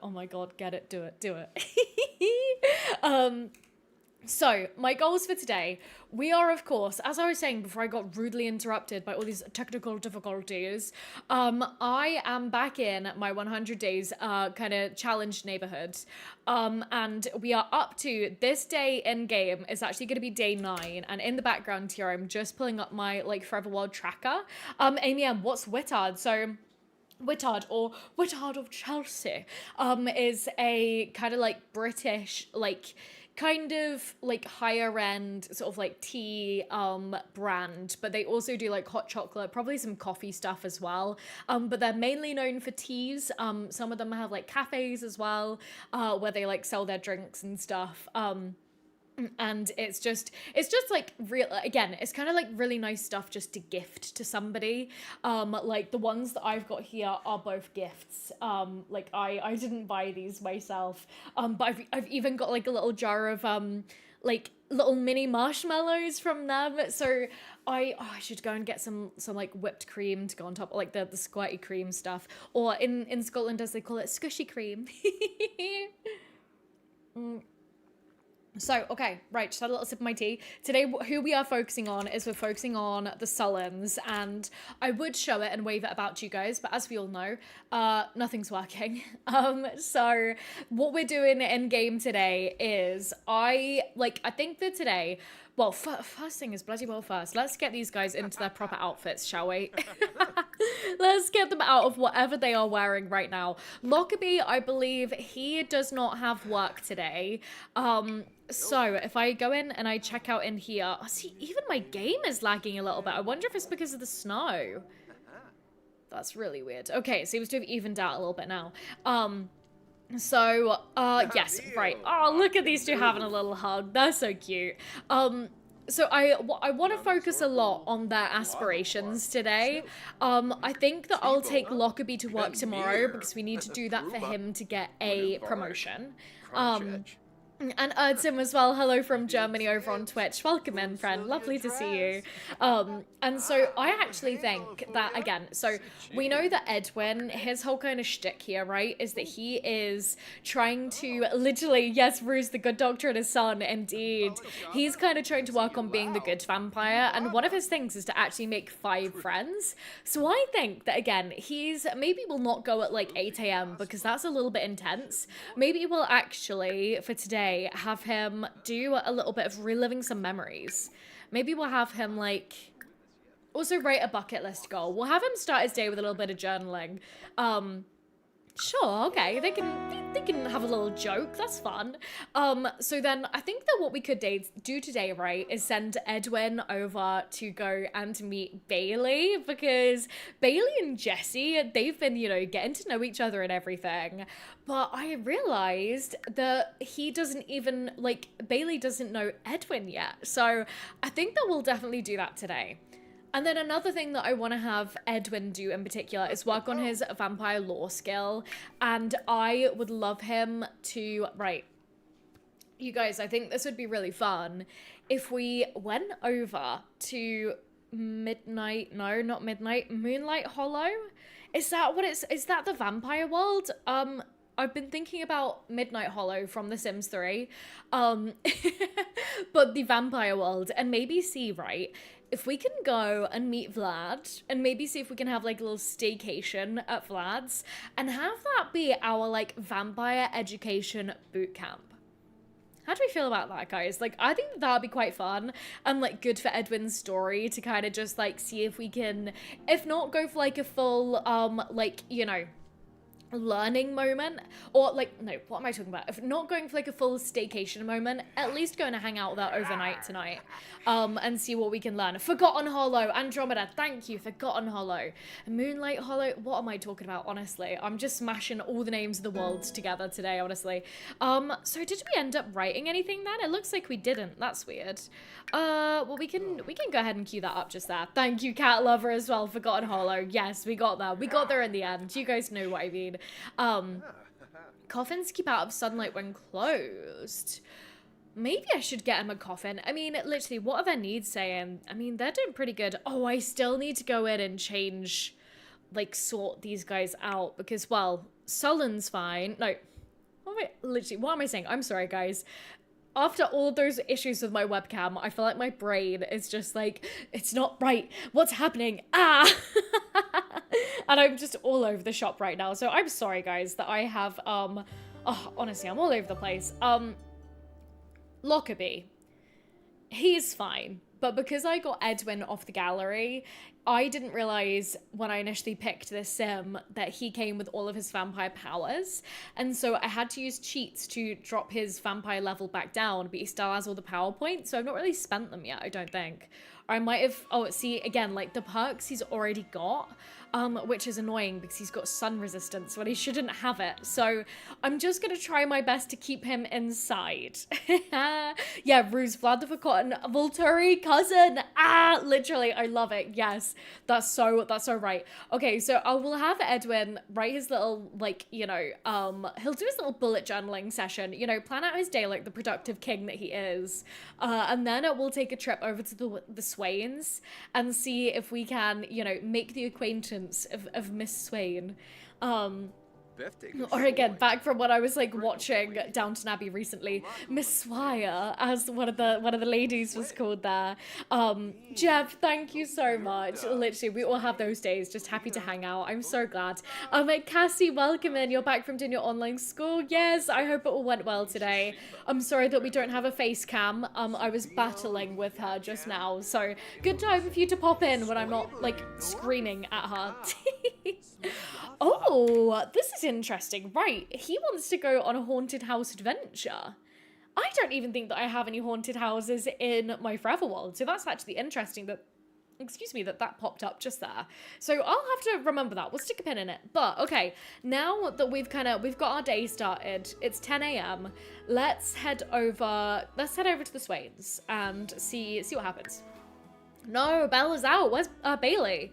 Oh my god, get it, do it. So, my goals for today, we are, of course, as I was saying before I got rudely interrupted by all these technical difficulties, I am back in my 100 days kind of challenge neighborhood, and we are up to this day in game is actually going to be day 9, and in the background here, I'm just pulling up my, Forever World tracker. Amy M, what's Wittard? So, Wittard, or Wittard of Chelsea, is a kind of British, kind of higher end sort of tea brand, but they also do hot chocolate, probably some coffee stuff as well, but they're mainly known for teas. Some of them have cafes as well, where they sell their drinks and stuff. And it's just real, again, it's kind of really nice stuff just to gift to somebody. The ones that I've got here are both gifts. I didn't buy these myself, but I've even got a little jar of little mini marshmallows from them. So I should go and get some whipped cream to go on top, the squirty cream stuff, or in Scotland as they call it, squishy cream. So, okay, right, just had a little sip of my tea. Today, who we are focusing on is we're focusing on the Sullens, and I would show it and wave it about to you guys, but as we all know, nothing's working. So what we're doing in game today is I think that today, well, first thing is bloody well first, let's get these guys into their proper outfits, shall we? Let's get them out of whatever they are wearing right now. Lockerbie, I believe he does not have work today. So if I go in and I check out in here, see, even my game is lagging a little bit. I wonder if it's because of the snow. That's really weird. Okay, it seems to have evened out a little bit now. Yes, right. Oh, look at these two having a little hug. They're so cute. So I want to focus a lot on their aspirations today. I think that I'll take Lockerbie to work tomorrow because we need to do that for him to get a promotion. And Erdsim as well, hello from Germany over on Twitch. Welcome in, friend. Lovely to see you. And so I actually think that, again, so we know that Edwin, his whole kind of shtick here, right, is that he is trying to literally, yes, Ruse, the good doctor and his son, indeed. He's kind of trying to work on being the good vampire, and one of his things is to actually make 5 friends. So I think that, again, maybe will not go at 8 a.m. because that's a little bit intense. Maybe we'll actually, for today, today have him do a little bit of reliving some memories. Maybe we'll have him, like, also write a bucket list goal. We'll have him start his day with a little bit of journaling. Sure, okay, they can have a little joke, that's fun. So then I think that what we could do today, right, is send Edwin over to go and meet Bailey, because Bailey and Jesse, they've been, you know, getting to know each other and everything, but I realized that he doesn't even, like, Bailey doesn't know Edwin yet, so I think that we'll definitely do that today. And then another thing that I want to have Edwin do in particular is work on his vampire lore skill. And I would love him to, right, you guys, I think this would be really fun if we went over to Moonlight Hollow? Is that what is that the vampire world? I've been thinking about Midnight Hollow from The Sims 3, but the vampire world, and maybe see, right, if we can go and meet Vlad, and maybe see if we can have, like, a little staycation at Vlad's, and have that be our, like, vampire education boot camp. How do we feel about that, guys? Like, I think that'd be quite fun, and, like, good for Edwin's story to kind of just, like, see if we can, if not go for, like, a full, like, you know, learning moment, or like, no, what am I talking about? If not going for like a full staycation moment, at least going to hang out there overnight tonight, and see what we can learn. Forgotten Hollow, Andromeda, thank you, Forgotten Hollow, Moonlight Hollow, what am I talking about, honestly? I'm just smashing all the names of the worlds together today, honestly. So did we end up writing anything then? It looks like we didn't, that's weird. Well, we can go ahead and cue that up just there. Thank you, Cat Lover, as well, Forgotten Hollow, yes, we got there in the end, you guys know what I mean. Coffins keep out of sunlight when closed. Maybe I should get him a coffin. I mean, literally, what are their needs saying? I mean, they're doing pretty good. Oh, I still need to go in and change, like, sort these guys out because, well, Sullen's fine. No, what am I saying? I'm sorry, guys. After all those issues with my webcam, I feel like my brain is just like, it's not right. What's happening? Ah! And I'm just all over the shop right now. So I'm sorry, guys, that I have, oh, honestly, I'm all over the place. Lockerbie. He's fine. But because I got Edwin off the gallery, I didn't realize when I initially picked this sim that he came with all of his vampire powers. And so I had to use cheats to drop his vampire level back down, but he still has all the power points. So I've not really spent them yet, I don't think. Or I might have, oh, see, again, like the perks he's already got, which is annoying because he's got sun resistance when he shouldn't have it. So I'm just going to try my best to keep him inside. Yeah, Ruse, Vlad the Forgotten, Volturi, cousin. Ah, literally, I love it. Yes, that's so right. Okay, so I will have Edwin write his little, like, you know, he'll do his little bullet journaling session, you know, plan out his day like the productive king that he is. And then we'll take a trip over to the Swains and see if we can, you know, make the acquaintance of Miss Swain. Or again, back from what I was like watching Downton Abbey recently, Miss Swire, as one of the ladies was called there. Jeff, thank you so much. Literally, we all have those days. Just happy to hang out. I'm so glad. Cassie, welcome in. You're back from doing your online school. Yes, I hope it all went well today. I'm sorry that we don't have a face cam. I was battling with her just now, so good time for you to pop in when I'm not like screaming at her. Oh, this is interesting. Right, he wants to go on a haunted house adventure. I don't even think that I have any haunted houses in my Forever world, so that's actually interesting that, excuse me, that popped up just there. So I'll have to remember that. We'll stick a pin in it. But okay, now that we've got our day started, it's 10 a.m. Let's head over to the Swains and see what happens. No, Bella's out. Where's Bailey?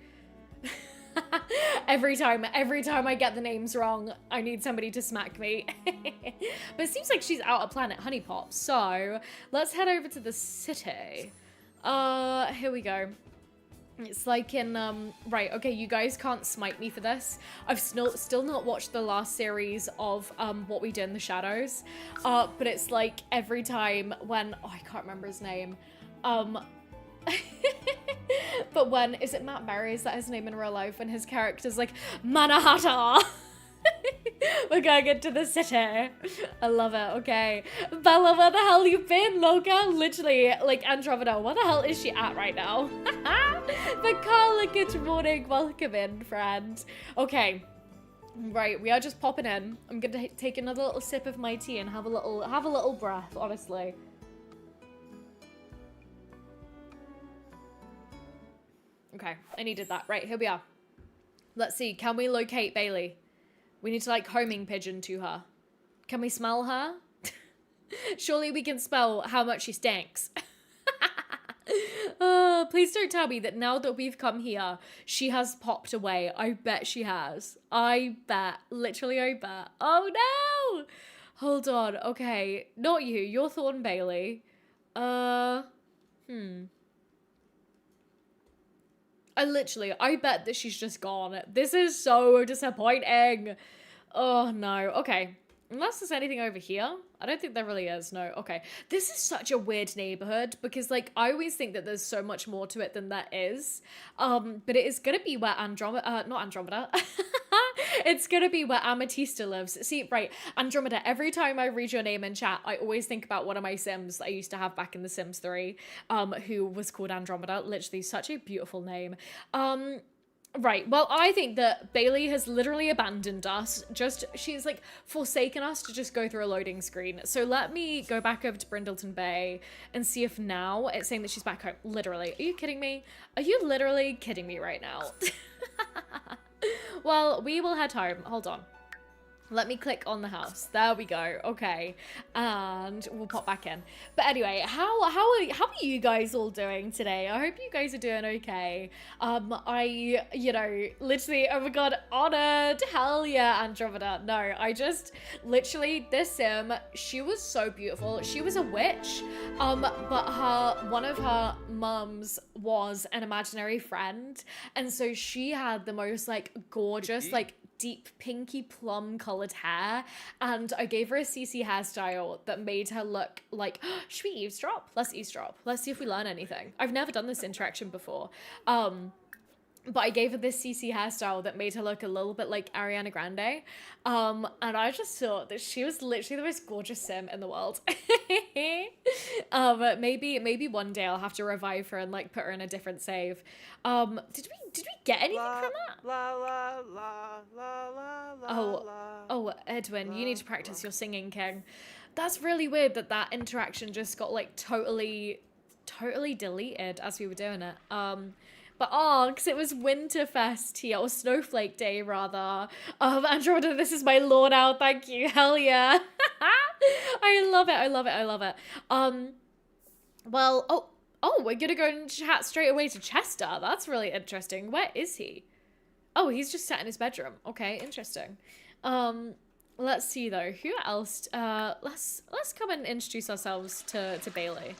Every time I get the names wrong, I need somebody to smack me. But it seems like she's out at Planet Honeypop, so let's head over to the city. Here we go. It's like in, right, okay, you guys can't smite me for this. I've still not watched the last series of, What We Did in the Shadows. But it's like every time when, oh, I can't remember his name. But when, is it Matt Berry? Is that his name in real life? When his character's like, Manahata! We're going into the city. I love it. Okay. Bella, where the hell you been, Loga? Literally, like, Andromeda, where the hell is she at right now? But Carla, good morning. Welcome in, friend. Okay. Right, we are just popping in. I'm gonna take another little sip of my tea and have a little breath, honestly. Okay, I needed that. Right, here we are. Let's see, can we locate Bailey? We need to, like, homing pigeon to her. Can we smell her? Surely we can smell how much she stinks. Please don't tell me that now that we've come here, she has popped away. I bet she has. I bet. Literally, I bet. Oh, no! Hold on. Okay. Not you. You're Thorn Bailey. I bet that she's just gone. This is so disappointing. Oh, no. Okay. Unless there's anything over here. I don't think there really is. No. Okay. This is such a weird neighborhood because, like, I always think that there's so much more to it than there is. But it is going to be where not Andromeda. It's going to be where Amethysta lives. See, right, Andromeda, every time I read your name in chat, I always think about one of my Sims I used to have back in The Sims 3, who was called Andromeda. Literally such a beautiful name. Right, well, I think that Bailey has literally abandoned us. She's, like, forsaken us to just go through a loading screen. So let me go back over to Brindleton Bay and see if now it's saying that she's back home. Literally. Are you kidding me? Are you literally kidding me right now? Well, we will head home. Hold on. Let me click on the house. There we go. Okay. And we'll pop back in. But anyway, how are you guys all doing today? I hope you guys are doing okay. Literally, oh my god, honored. Hell yeah, Andromeda. No, literally, this sim, she was so beautiful. She was a witch. But one of her mums was an imaginary friend. And so she had the most, like, gorgeous, like, deep pinky plum colored hair, and I gave her a CC hairstyle that made her look like should we eavesdrop? Let's eavesdrop. Let's see if we learn anything. I've never done this interaction before. But I gave her this CC hairstyle that made her look a little bit like Ariana Grande. And I just thought that she was literally the most gorgeous sim in the world. Maybe one day I'll have to revive her and, like, put her in a different save. Did we get anything from that? Oh, Edwin, you need to practice your singing, King. That's really weird that interaction just got, like, totally deleted as we were doing it. But because it was Winterfest here, or Snowflake Day rather. Andromeda, this is my law now, thank you, hell yeah. I love it. Well, we're gonna go and chat straight away to Chester. That's really interesting. Where is he? Oh, he's just sat in his bedroom. Okay, interesting. Let's see though, who else? Let's come and introduce ourselves to Bailey.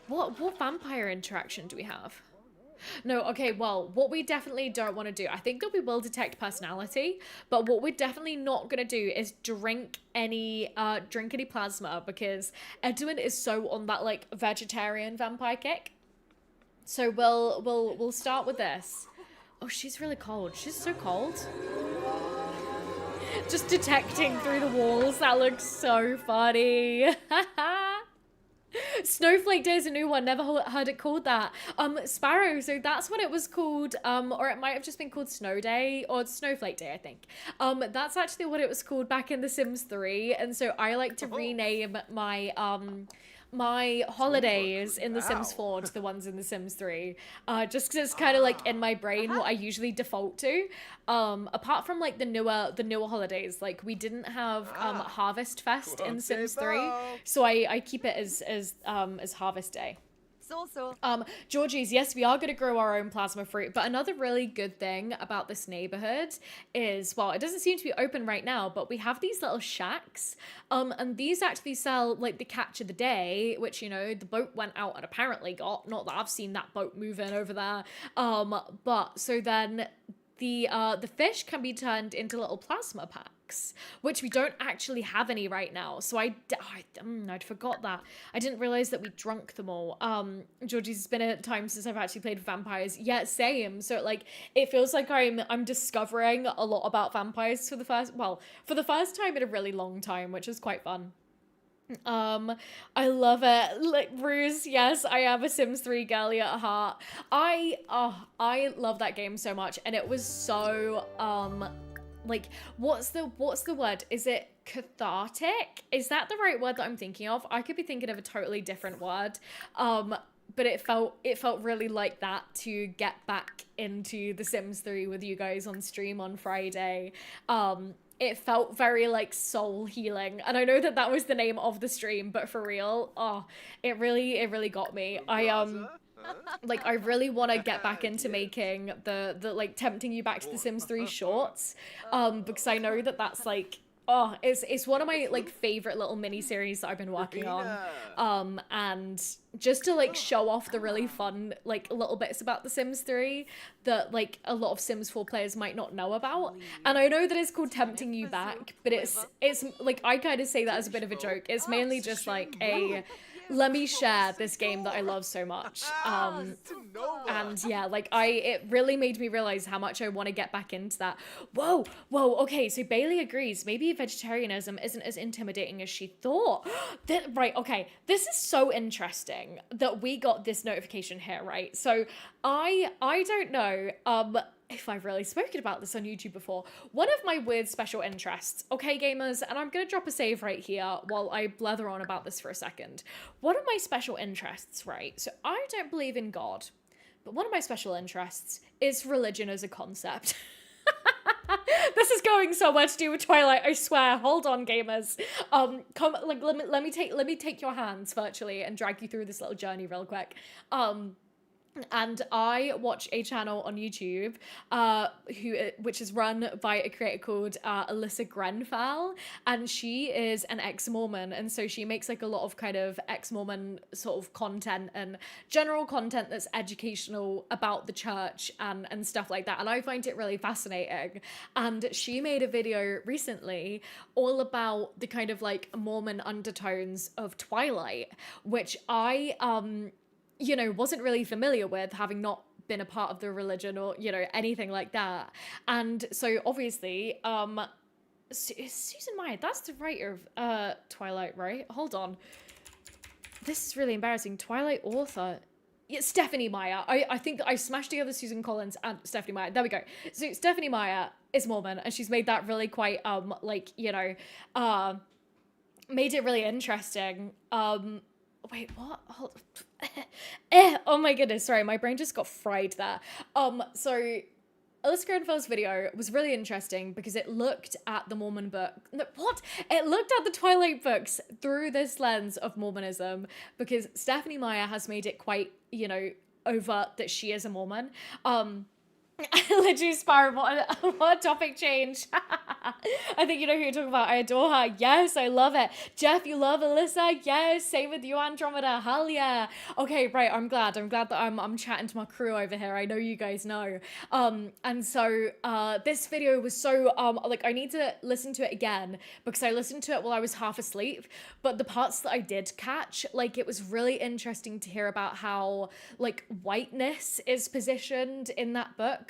What vampire interaction do we have? No, okay, well, what we definitely don't want to do, I think that we will detect personality, but what we're definitely not going to do is drink any plasma, because Edwin is so on that, like, vegetarian vampire kick. So we'll start with this. Oh, she's really cold. She's so cold. Just detecting through the walls. That looks so funny. Snowflake Day is a new one. Never heard it called that. Sparrow. So that's what it was called. Or it might have just been called Snow Day or Snowflake Day, I think. That's actually what it was called back in The Sims 3. And so I like to rename my holidays in The Sims 4 to the ones in The Sims 3. Just because it's kind of like in my brain what I usually default to. Apart from, like, the newer holidays, like we didn't have Harvest Fest in The Sims 3, so I keep it as Harvest Day. Georgie's, yes, we are going to grow our own plasma fruit, but another really good thing about this neighborhood is, well, it doesn't seem to be open right now, but we have these little shacks, and these actually sell, like, the catch of the day, which, you know, the boat went out and apparently got, not that I've seen that boat moving over there, but so then the fish can be turned into little plasma packs, which we don't actually have any right now. So I'd forgot that. I didn't realize that we drunk them all. Georgie's, it's been a time since I've actually played vampires. Yeah, same. So like it feels like I'm discovering a lot about vampires for the first time in a really long time, which is quite fun. I love it. Like Ruse, yes, I am a Sims 3 girly at heart. I love that game so much, and it was so like what's the word? Is it cathartic? Is that the right word that I'm thinking of? I could be thinking of a totally different word. But it felt really like that to get back into The Sims 3 with you guys on stream on Friday. It felt very like soul healing, and I know that that was the name of the stream, but for real, it really got me. Like I really want to get back into making the like tempting you back to The Sims 3 shorts, because I know that that's like, it's one of my like favorite little mini series that I've been working on. And just to like show off the really fun like little bits about The Sims 3 that like a lot of Sims 4 players might not know about. And I know that it's called Tempting You Back, but it's like I kind of say that as a bit of a joke. It's mainly just like a let me share this game that I love so much. And yeah, like it really made me realize how much I want to get back into that. Whoa, okay, so Bailey agrees. Maybe vegetarianism isn't as intimidating as she thought. Right, okay, this is so interesting that we got this notification here, right? So I don't know, if I've really spoken about this on YouTube before. One of my weird special interests, okay, gamers, and I'm gonna drop a save right here while I blather on about this for a second. One of my special interests, right? So I don't believe in God, but one of my special interests is religion as a concept. This is going somewhere to do with Twilight, I swear. Hold on, gamers. Come, like, let me take your hands virtually and drag you through this little journey real quick. And I watch a channel on YouTube, which is run by a creator called Alyssa Grenfell, and she is an ex-Mormon, and so she makes like a lot of kind of ex-Mormon sort of content and general content that's educational about the church and stuff like that, and I find it really fascinating. And she made a video recently all about the kind of like Mormon undertones of Twilight, which I wasn't really familiar with, having not been a part of the religion or, anything like that. And so obviously, Susan Meyer, that's the writer of Twilight, right? Hold on. This is really embarrassing. Twilight author. Yeah, Stephanie Meyer. I think that I smashed together Susan Collins and Stephanie Meyer. There we go. So Stephanie Meyer is Mormon, and she's made that really quite, made it really interesting. Wait, what? Hold oh my goodness, sorry, my brain just got fried there. So Alyssa Grenfell's video was really interesting because it looked at the Mormon book. No, what? It looked at the Twilight books through this lens of Mormonism, because Stephanie Meyer has made it quite, overt that she is a Mormon. Literally, Sparrow, what a topic change. I think you know who you're talking about. I adore her. Yes, I love it. Jeff, you love Alyssa? Yes, same with you, Andromeda. Hell yeah. Okay, right, I'm glad that I'm chatting to my crew over here. I know you guys know. And so this video was so, I need to listen to it again, because I listened to it while I was half asleep, but the parts that I did catch, it was really interesting to hear about how, whiteness is positioned in that book.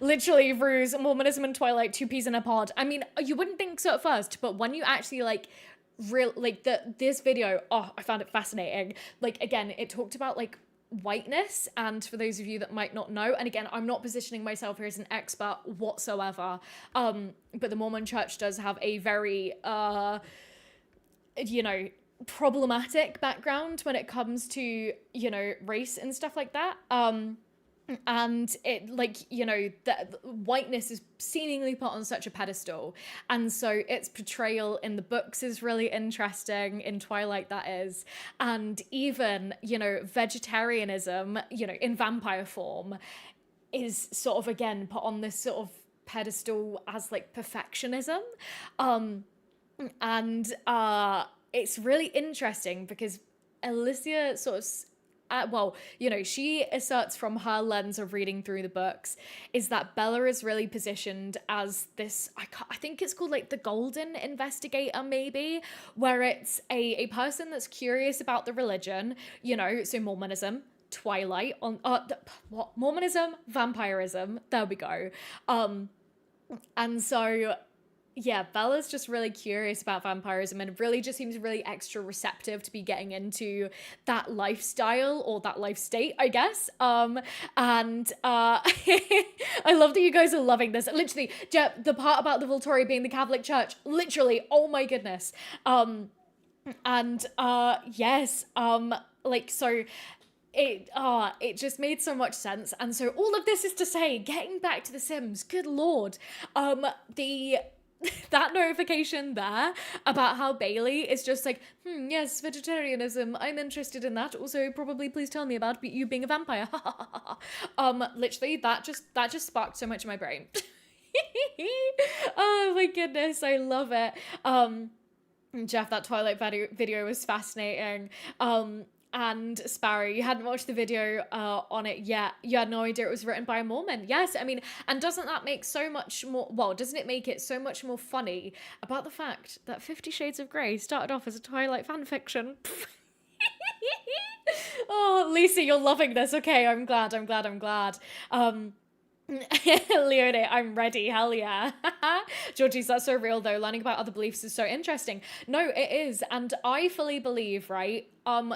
Literally, Ruse, Mormonism and Twilight, two peas in a pod. I mean, you wouldn't think so at first, but when you actually this video, I found it fascinating. Again, it talked about whiteness, and for those of you that might not know, and again, I'm not positioning myself here as an expert whatsoever, but the Mormon church does have a very problematic background when it comes to race and stuff like that. And it that whiteness is seemingly put on such a pedestal, and so its portrayal in the books is really interesting, in Twilight that is, and even vegetarianism in vampire form is sort of again put on this sort of pedestal as perfectionism, and it's really interesting because Alicia sort of well, she asserts from her lens of reading through the books is that Bella is really positioned as this, I think it's called like the golden investigator maybe, where it's a person that's curious about the religion, so Mormonism, Twilight, Mormonism, vampirism, there we go. And so yeah, Bella's just really curious about vampirism and really just seems really extra receptive to be getting into that lifestyle or that life state, I guess. And I love that you guys are loving this. Literally, the part about the Volturi being the Catholic Church, literally, oh my goodness. Yes, so it just made so much sense. And so all of this is to say, getting back to The Sims, good lord, that notification there about how Bailey is just like, yes, vegetarianism, I'm interested in that. Also, probably please tell me about you being a vampire. Literally, that just sparked so much in my brain. Oh my goodness, I love it. Jeff, that Twilight video was fascinating. And Sparrow, you hadn't watched the video on it yet. You had no idea it was written by a Mormon. Yes, I mean, and doesn't that make so much more, doesn't it make it so much more funny about the fact that 50 Shades of Grey started off as a Twilight fanfiction? Oh, Lisa, you're loving this. Okay, I'm glad. Leone, I'm ready, hell yeah. Georgie's, that's so real though. Learning about other beliefs is so interesting. No, it is, and I fully believe, right?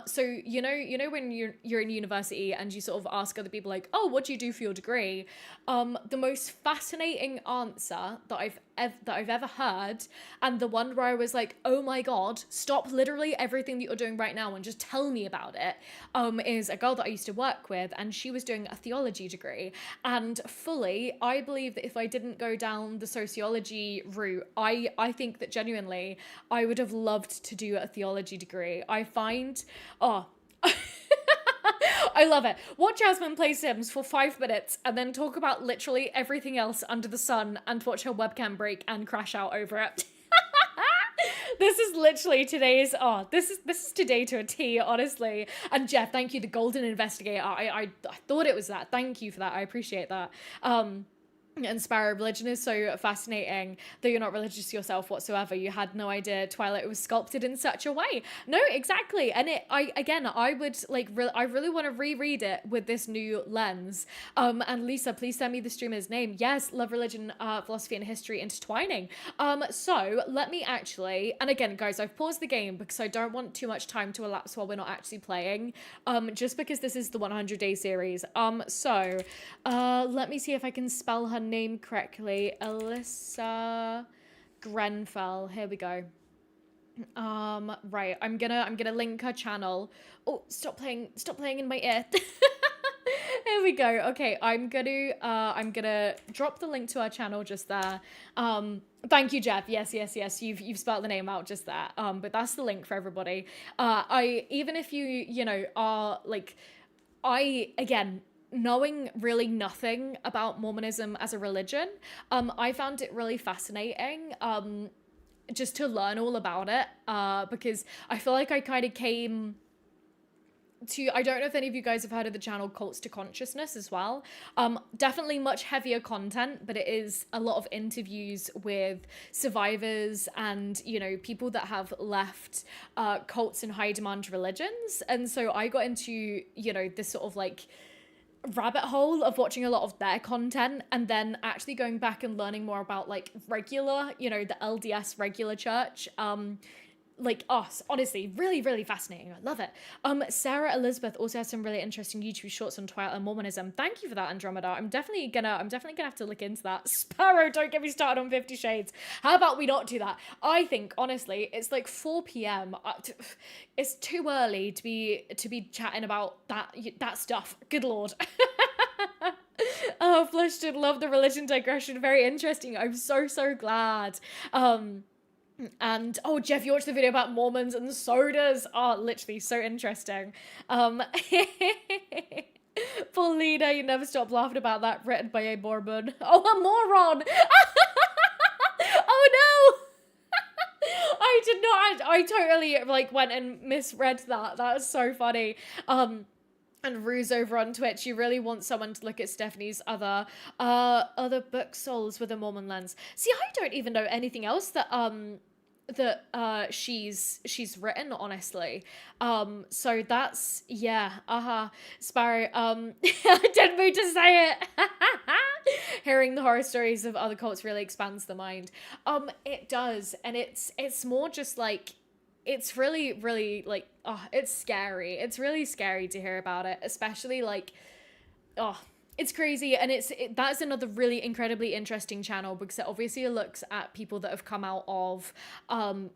So when you're in university and you sort of ask other people like, oh, what do you do for your degree? The most fascinating answer that I've ever heard, and the one where I was like, oh my god, stop literally everything that you're doing right now and just tell me about it, is a girl that I used to work with, and she was doing a theology degree. And fully, I believe that if I didn't go down the sociology route, I think that genuinely I would have loved to do a theology degree. I find, I love it. Watch Jasmine play Sims for 5 minutes and then talk about literally everything else under the sun and watch her webcam break and crash out over it. This is literally today's, this is today to a T, honestly. And Jeff, thank you, the golden investigator. I thought it was that. Thank you for that. I appreciate that. And Sparrow, religion is so fascinating, though you're not religious yourself whatsoever. You had no idea Twilight was sculpted in such a way. No, exactly. And I really want to reread it with this new lens. And Lisa, please send me the streamer's name. Yes, love religion, philosophy and history intertwining. So let me actually, and again, guys, I've paused the game because I don't want too much time to elapse while we're not actually playing. Just because this is the 100-day series. So let me see if I can spell her name correctly. Alyssa Grenfell. Here we go. Right, I'm gonna link her channel. Oh, stop playing in my ear. Here we go. Okay, I'm gonna drop the link to our channel just there. Thank you, Jeff. Yes. You've spelled the name out just there. But that's the link for everybody. Even if you are like, again, knowing really nothing about Mormonism as a religion, I found it really fascinating, just to learn all about it, because I feel like I kind of came to, I don't know if any of you guys have heard of the channel Cults to Consciousness as well. Definitely much heavier content, but it is a lot of interviews with survivors and, people that have left cults and high demand religions. And so I got into, this sort of like rabbit hole of watching a lot of their content and then actually going back and learning more about like regular, the LDS regular church. Like us, honestly, really, really fascinating. I love it. Sarah Elizabeth also has some really interesting YouTube shorts on Twilight and Mormonism. Thank you for that, Andromeda. I'm definitely gonna have to look into that. Sparrow, don't get me started on 50 Shades. How about we not do that? I think honestly, it's like 4 p.m. It's too early to be chatting about that stuff. Good lord. Oh, Flush did love the religion digression. Very interesting. I'm so glad. And Jeff, you watched the video about Mormons and sodas. Literally so interesting. Paulina, you never stop laughing about that, written by a Mormon. Oh, a moron. Oh no. I did not, I totally went and misread that. That was so funny. And Ruse over on Twitch, you really want someone to look at Stephanie's other book souls with a Mormon lens. See, I don't even know anything else that she's written, honestly. So that's, yeah, Sparrow, I didn't mean to say it. Hearing the horror stories of other cults really expands the mind. It does, and it's more just like, it's really, really, like, oh, it's scary. It's really scary to hear about it, especially, like, oh, it's crazy. And that's another really incredibly interesting channel, because it obviously looks at people that have come out of,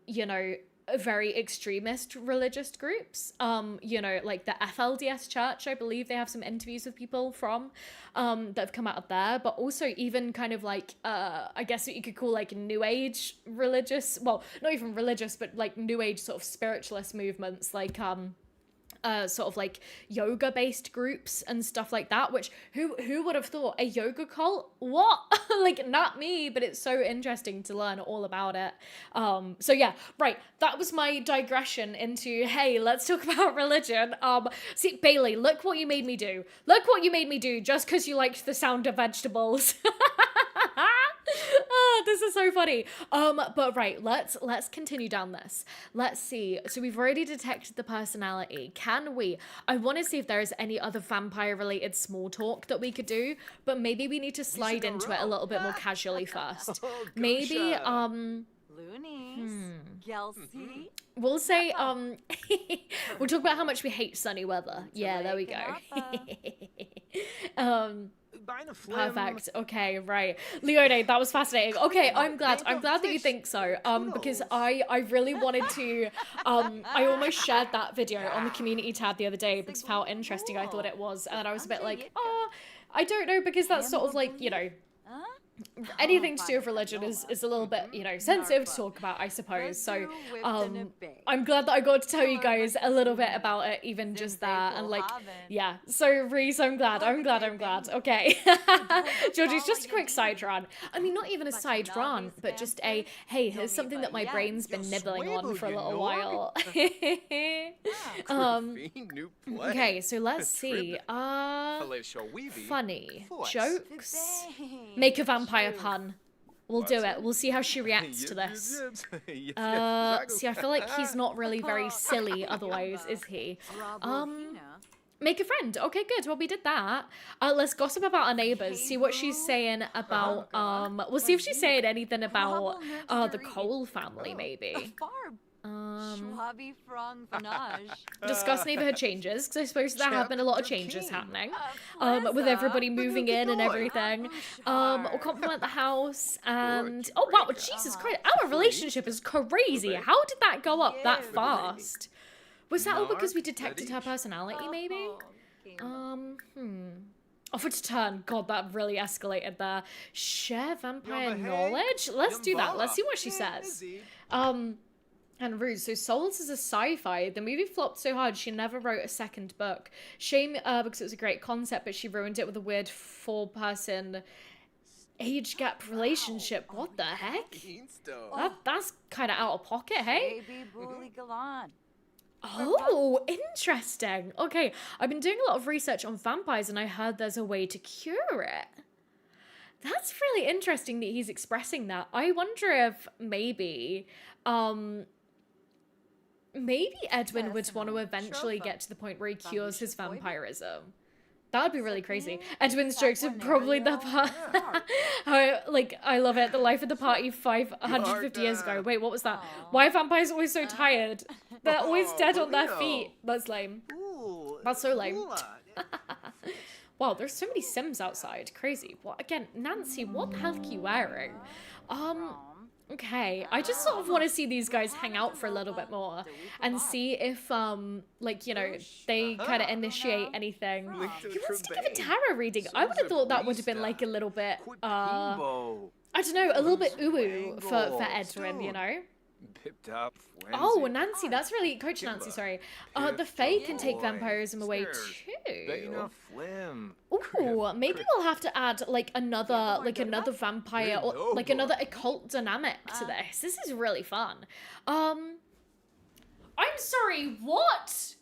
you know, very extremist religious groups, you know, like the FLDS church. I believe they have some interviews with people from that have come out of there, but also even kind of like I guess what you could call like new age religious, well, not even religious, but like new age sort of spiritualist movements, like sort of like yoga based groups and stuff like that, which who would have thought a yoga cult? What? Like, not me, but it's so interesting to learn all about it. So yeah, right, that was my digression into, hey, let's talk about religion. See, Bailey, look what you made me do just because you liked the sound of vegetables. Oh, this is so funny. But right, let's continue down this. Let's see. So we've already detected the personality. Can we? I want to see if there is any other vampire related small talk that we could do, but maybe we need to slide into it a little bit more casually first. Maybe Looney, Gelsey. we'll say we'll talk about how much we hate sunny weather. Yeah, there we go. Perfect. Okay, right. Leone, that was fascinating. Okay, I'm glad that you think so. Because I really wanted to I almost shared that video on the community tab the other day because of how interesting I thought it was, and I was a bit like, oh, I don't know, because that's sort of like, you know, anything to do with religion is a little bit, you know, sensitive to talk about, I suppose. So I'm glad that I got to tell you guys a little bit about it, even just there, and like, yeah. So Reese, I'm glad. Okay. Georgie's just a quick side rant. I mean, not even a side rant, but just a, hey, here's something that my brain's been nibbling on for a little while. Okay, so let's see. Funny jokes. Make a vampire pun. We'll do it. We'll see how she reacts to this. See, I feel like he's not really very silly otherwise, is he? Make a friend. Okay, good. Well, we did that. Let's gossip about our neighbors. See what she's saying about, we'll see if she's saying anything about, the Cole family, maybe. Discuss neighborhood changes, because I suppose there have been a lot of changes happening, with everybody moving in and everything. We'll compliment the house, and oh wow, Jesus Christ, our relationship is crazy. How did that go up that fast? Was that all because we detected her personality, maybe? Offer to turn. God, that really escalated there. Share vampire knowledge? Let's do that. Let's see what she says. And Rude, so Souls is a sci-fi. The movie flopped so hard she never wrote a second book. Shame, because it was a great concept, but she ruined it with a weird 4-person age gap relationship. What the heck? That's kind of out of pocket, hey? Oh, interesting. Okay, I've been doing a lot of research on vampires, and I heard there's a way to cure it. That's really interesting that he's expressing that. I wonder if maybe Edwin would want to eventually get to the point where he cures his vampirism. That would be really crazy. Edwin's jokes are probably the part. I love it. The life of the party 550 years ago. Wait, what was that? Why are vampires always so tired? They're always dead on their feet. That's lame. That's so lame. Wow, there's so many Sims outside. Crazy. What again? Nancy, what the hell are you wearing? Okay, I just sort of want to see these guys hang out for a little bit more and see if, like, you know, they kind of initiate anything. He wants to give a tarot reading. I would have thought that would have been, like, a little bit, I don't know, a little bit ooh for Edwin, you know? Oh, Nancy, that's really, Coach Nancy, sorry. The Fae can take vampirism away too. Ooh, maybe we'll have to add like another vampire or like another occult dynamic to this. This is really fun. I'm sorry, what?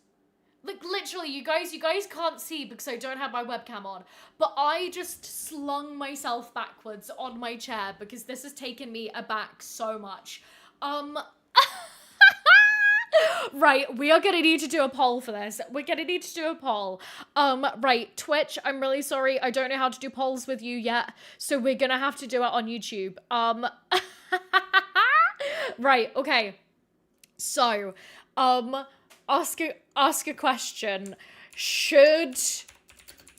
Like, literally, you guys can't see because I don't have my webcam on, but I just slung myself backwards on my chair because this has taken me aback so much. Right, we are gonna need to do a poll for this. We're gonna need to do a poll. Right, Twitch, I'm really sorry. I don't know how to do polls with you yet, so we're gonna have to do it on YouTube. Right, okay. So, ask a question. Should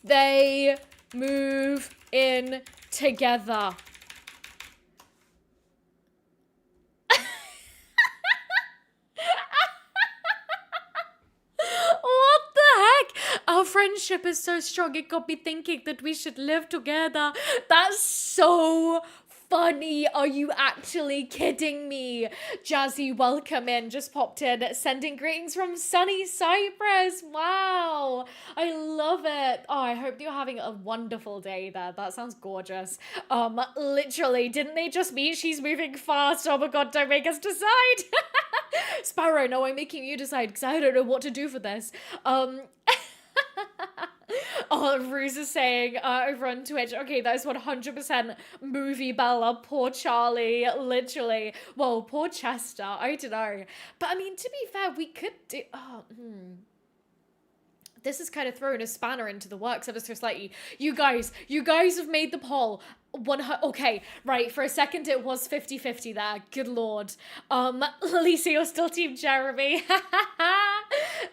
they move in together? What the heck? Our friendship is so strong, it got me thinking that we should live together. That's so funny. Are you actually kidding me? Jazzy, welcome in. Just popped in. Sending greetings from sunny Cyprus. Wow. I love it. Oh, I hope you're having a wonderful day there. That sounds gorgeous. Literally, didn't they just meet? She's moving fast. Oh my god, don't make us decide. Sparrow, no, I'm making you decide because I don't know what to do for this. Oh, Ruse is saying over on Twitch, okay, that is 100% movie Bella. Poor Charlie, literally. Well, poor Chester, I don't know. But I mean, to be fair, we could do... This is kind of throwing a spanner into the works ever so slightly. You guys have made the poll. Okay, right, for a second it was 50-50 there. Good lord. Lisa, you're still Team Jeremy.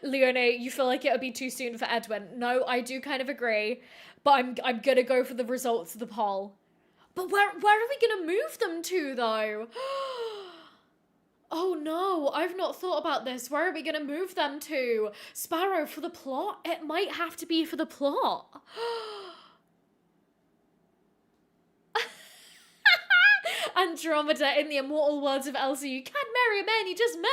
Leone, you feel like it would be too soon for Edwin. No, I do kind of agree, but I'm gonna go for the results of the poll. But where are we gonna move them to, though? Oh no, I've not thought about this. Where are we gonna move them to? Sparrow, for the plot? It might have to be for the plot. Andromeda, in the immortal words of Elsa, you can't marry a man you just met.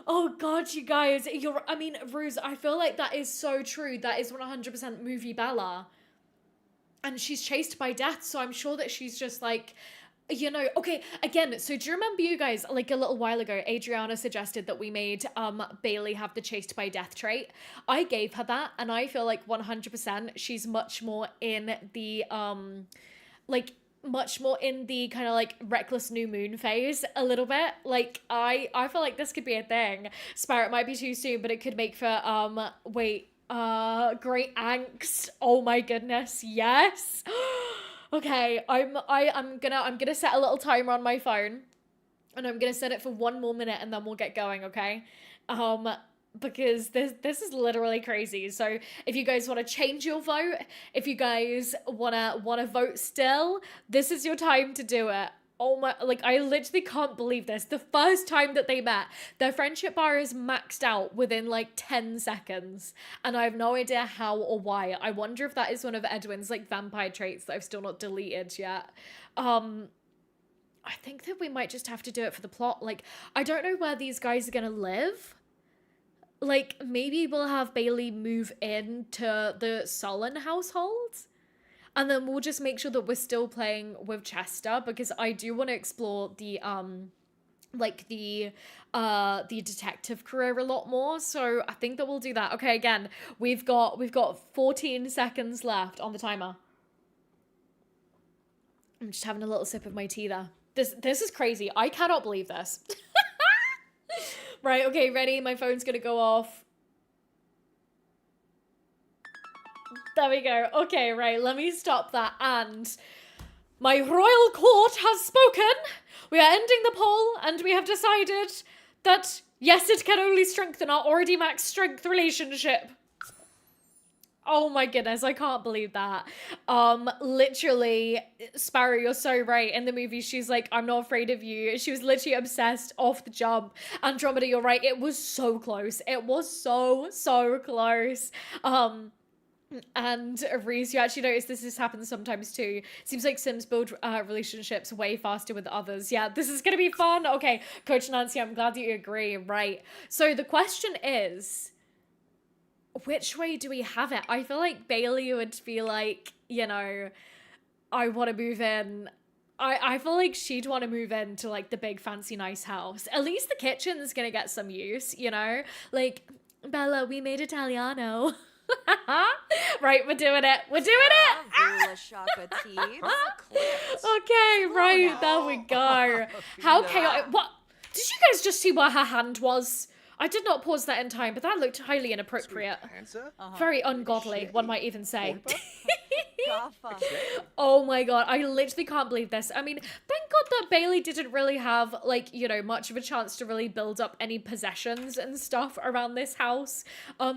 Oh god, you guys, I mean, Ruse, I feel like that is so true. That is 100% movie Bella. And she's chased by death, so I'm sure that she's just like, you know, okay, again, so do you remember, you guys, like a little while ago, Adriana suggested that we made Bailey have the chased by death trait. I gave her that, and I feel like 100% she's much more in the, much more in the kind of like reckless new moon phase a little bit. Like, I feel like this could be a thing. Spirit might be too soon, but it could make for, great angst. Oh my goodness, yes. Okay, I'm gonna set a little timer on my phone, and I'm gonna set it for 1 more minute, and then we'll get going, okay? Because this is literally crazy. So if you guys want to change your vote, if you guys wanna vote still, this is your time to do it. Oh my, like, I literally can't believe this. The first time that they met, their friendship bar is maxed out within like 10 seconds. And I have no idea how or why. I wonder if that is one of Edwin's like vampire traits that I've still not deleted yet. I think that we might just have to do it for the plot. Like, I don't know where these guys are gonna live. Like, maybe we'll have Bailey move into the Sullen household. And then we'll just make sure that we're still playing with Chester, because I do want to explore the detective career a lot more. So I think that we'll do that. Okay, again, we've got 14 seconds left on the timer. I'm just having a little sip of my tea there. This is crazy. I cannot believe this. Right, okay, ready? My phone's gonna go off. There we go. Okay, right, let me stop that. And my royal court has spoken. We are ending the poll, and we have decided that, yes, it can only strengthen our already max strength relationship. Oh my goodness, I can't believe that. Literally, Sparrow, you're so right. In the movie, she's like, I'm not afraid of you. She was literally obsessed off the jump. Andromeda, you're right. It was so close. It was so close. And Reese, you actually notice this happens sometimes too. Seems like Sims build relationships way faster with others. Yeah, this is gonna be fun. Okay, Coach Nancy, I'm glad that you agree. Right. So the question is, which way do we have it? I feel like Bailey would be like, you know, I want to move in. I feel like she'd want to move into like the big fancy nice house. At least the kitchen's gonna get some use, you know? Like, Bella, we made Italiano. Right, we're doing it. We're doing it. Okay, right, there we go. How chaotic. What? Did you guys just see where her hand was? I did not pause that in time, but that looked highly inappropriate. Very ungodly, one might even say. Oh my god, I literally can't believe this. I mean, thank god that Bailey didn't really have, like, you know, much of a chance to really build up any possessions and stuff around this house.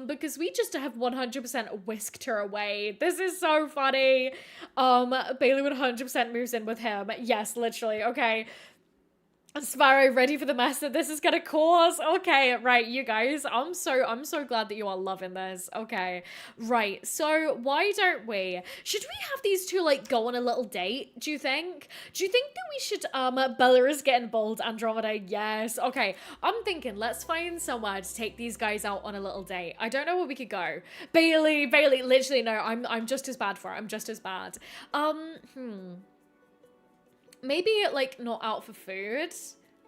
Because we just have 100% whisked her away. This is so funny. Bailey 100% moves in with him. Yes, literally, okay. Sparrow, ready for the mess that this is gonna cause? Okay, right, you guys, I'm so glad that you are loving this. Okay, right, so why don't we, should we have these two, like, go on a little date, do you think? Do you think that we should, Bella is getting bold, Andromeda, yes. Okay, I'm thinking, let's find somewhere to take these guys out on a little date. I don't know where we could go. Bailey, literally, no, I'm just as bad for it, I'm just as bad. Maybe, like, not out for food.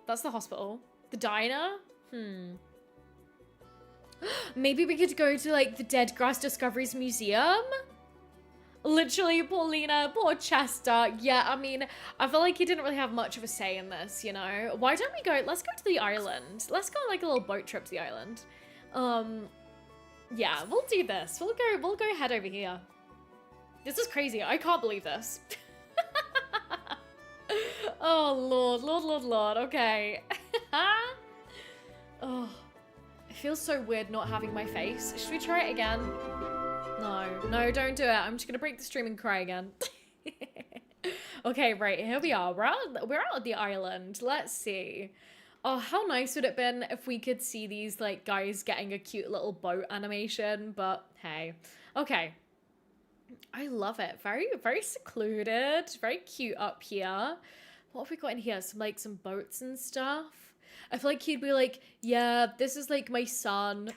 That's the hospital. The diner? Maybe we could go to, like, the Dead Grass Discoveries Museum? Literally, Paulina, poor Chester. Yeah, I mean, I feel like he didn't really have much of a say in this, you know? Why don't we go, let's go to the island. Let's go on, like, a little boat trip to the island. Yeah, we'll do this. We'll go head over here. This is crazy. I can't believe this. Oh, Lord, okay. Oh, it feels so weird not having my face. Should we try it again? No, don't do it. I'm just gonna break the stream and cry again. Okay, right, here we are. We're out of the island. Let's see. Oh, how nice would it been if we could see these, like, guys getting a cute little boat animation, but hey. Okay. I love it. Very, very secluded. Very cute up here. What have we got in here? Some boats and stuff. I feel like he'd be like, yeah, this is like my son.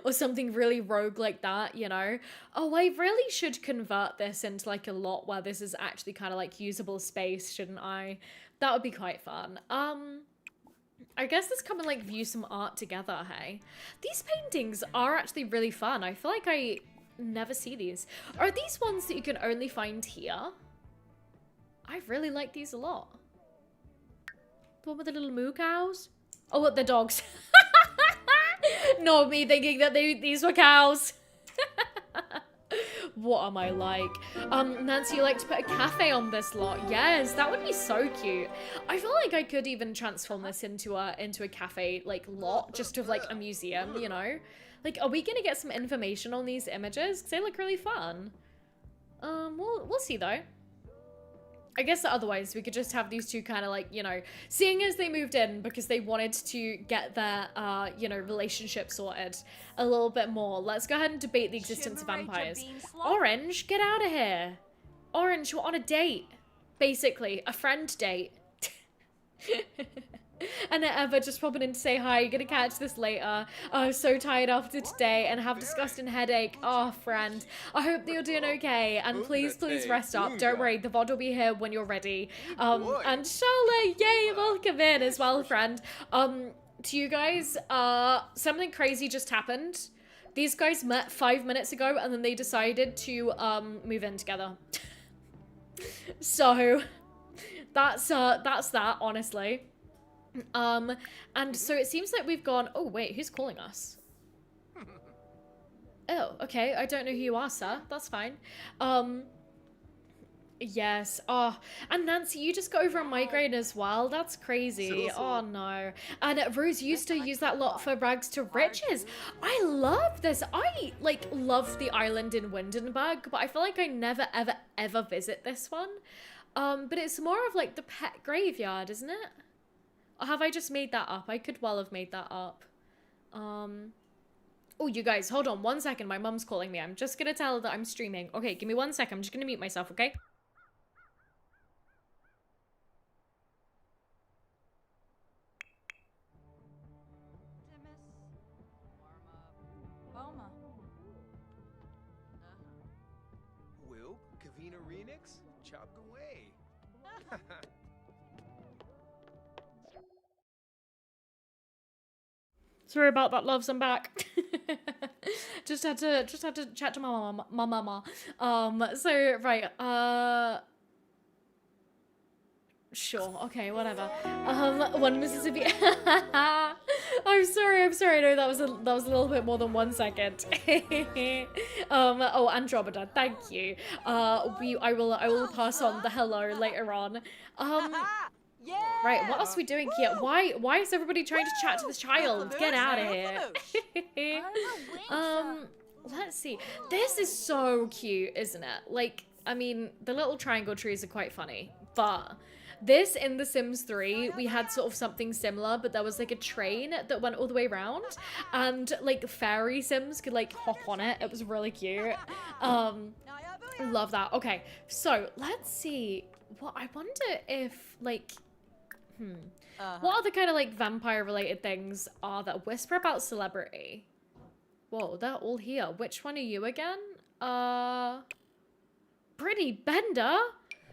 Or something really rogue like that, you know? Oh, I really should convert this into like a lot where this is actually kind of like usable space, shouldn't I? That would be quite fun. I guess let's come and like view some art together, hey? These paintings are actually really fun. I feel like I never see these. Are these ones that you can only find here? I really like these a lot. The one with the little moo cows? Oh, what, the dogs. Not me thinking that these were cows. What am I like? Nancy, you like to put a cafe on this lot? Yes, that would be so cute. I feel like I could even transform this into a cafe, like, lot, just of like a museum, you know? Like, are we gonna get some information on these images? Because they look really fun. We'll see though. I guess that otherwise we could just have these two kind of like, you know, seeing as they moved in because they wanted to get their, you know, relationship sorted a little bit more. Let's go ahead and debate the existence of vampires. Orange, get out of here. Orange, we're on a date. Basically, a friend date. And Eva just popping in to say hi. You're gonna catch this later. Oh, I'm so tired after today and have a disgusting headache. Oh, friend. I hope that you're doing okay. And please rest up. Don't worry, the VOD will be here when you're ready. And Charlotte, yay, welcome in as well, friend. To you guys, something crazy just happened. These guys met 5 minutes ago and then they decided to move in together. So that's that, honestly. And so it seems like we've gone, oh wait, who's calling us? Oh, okay, I don't know who you are, sir. That's fine. Yes. Oh, and Nancy, you just got over a migraine as well. That's crazy. Oh no. And Rose used to use that lot for rags to riches. I love this. I like love the island in Windenburg, but I feel like I never ever visit this one. But it's more of like the pet graveyard, isn't it? Or have I just made that up? I could well have made that up. Oh, you guys, hold on 1 second. My mum's calling me. I'm just gonna tell her that I'm streaming. Okay, give me 1 second. I'm just gonna mute myself, okay? Will, Kavina Renix, chopped away. Sorry about that, loves. I'm back. just had to chat to my mama. So right. Sure. Okay. Whatever. One Mississippi. I'm sorry. No, that was a little bit more than 1 second. Oh, Andromeda. Thank you. I will pass on the hello later on. Yeah. Right. What else are we doing here? Why is everybody trying to chat to this child? Get out of here. Let's see. This is so cute, isn't it? Like, I mean, the little triangle trees are quite funny, but this in The Sims 3, we had sort of something similar, but there was like a train that went all the way around, and like fairy Sims could like hop on it. It was really cute. Love that. Okay, so let's see. What I wonder if like, what other kind of like vampire related things are there? Whisper about celebrity. Whoa, they're all here. Which one are you again? Brittany Bender?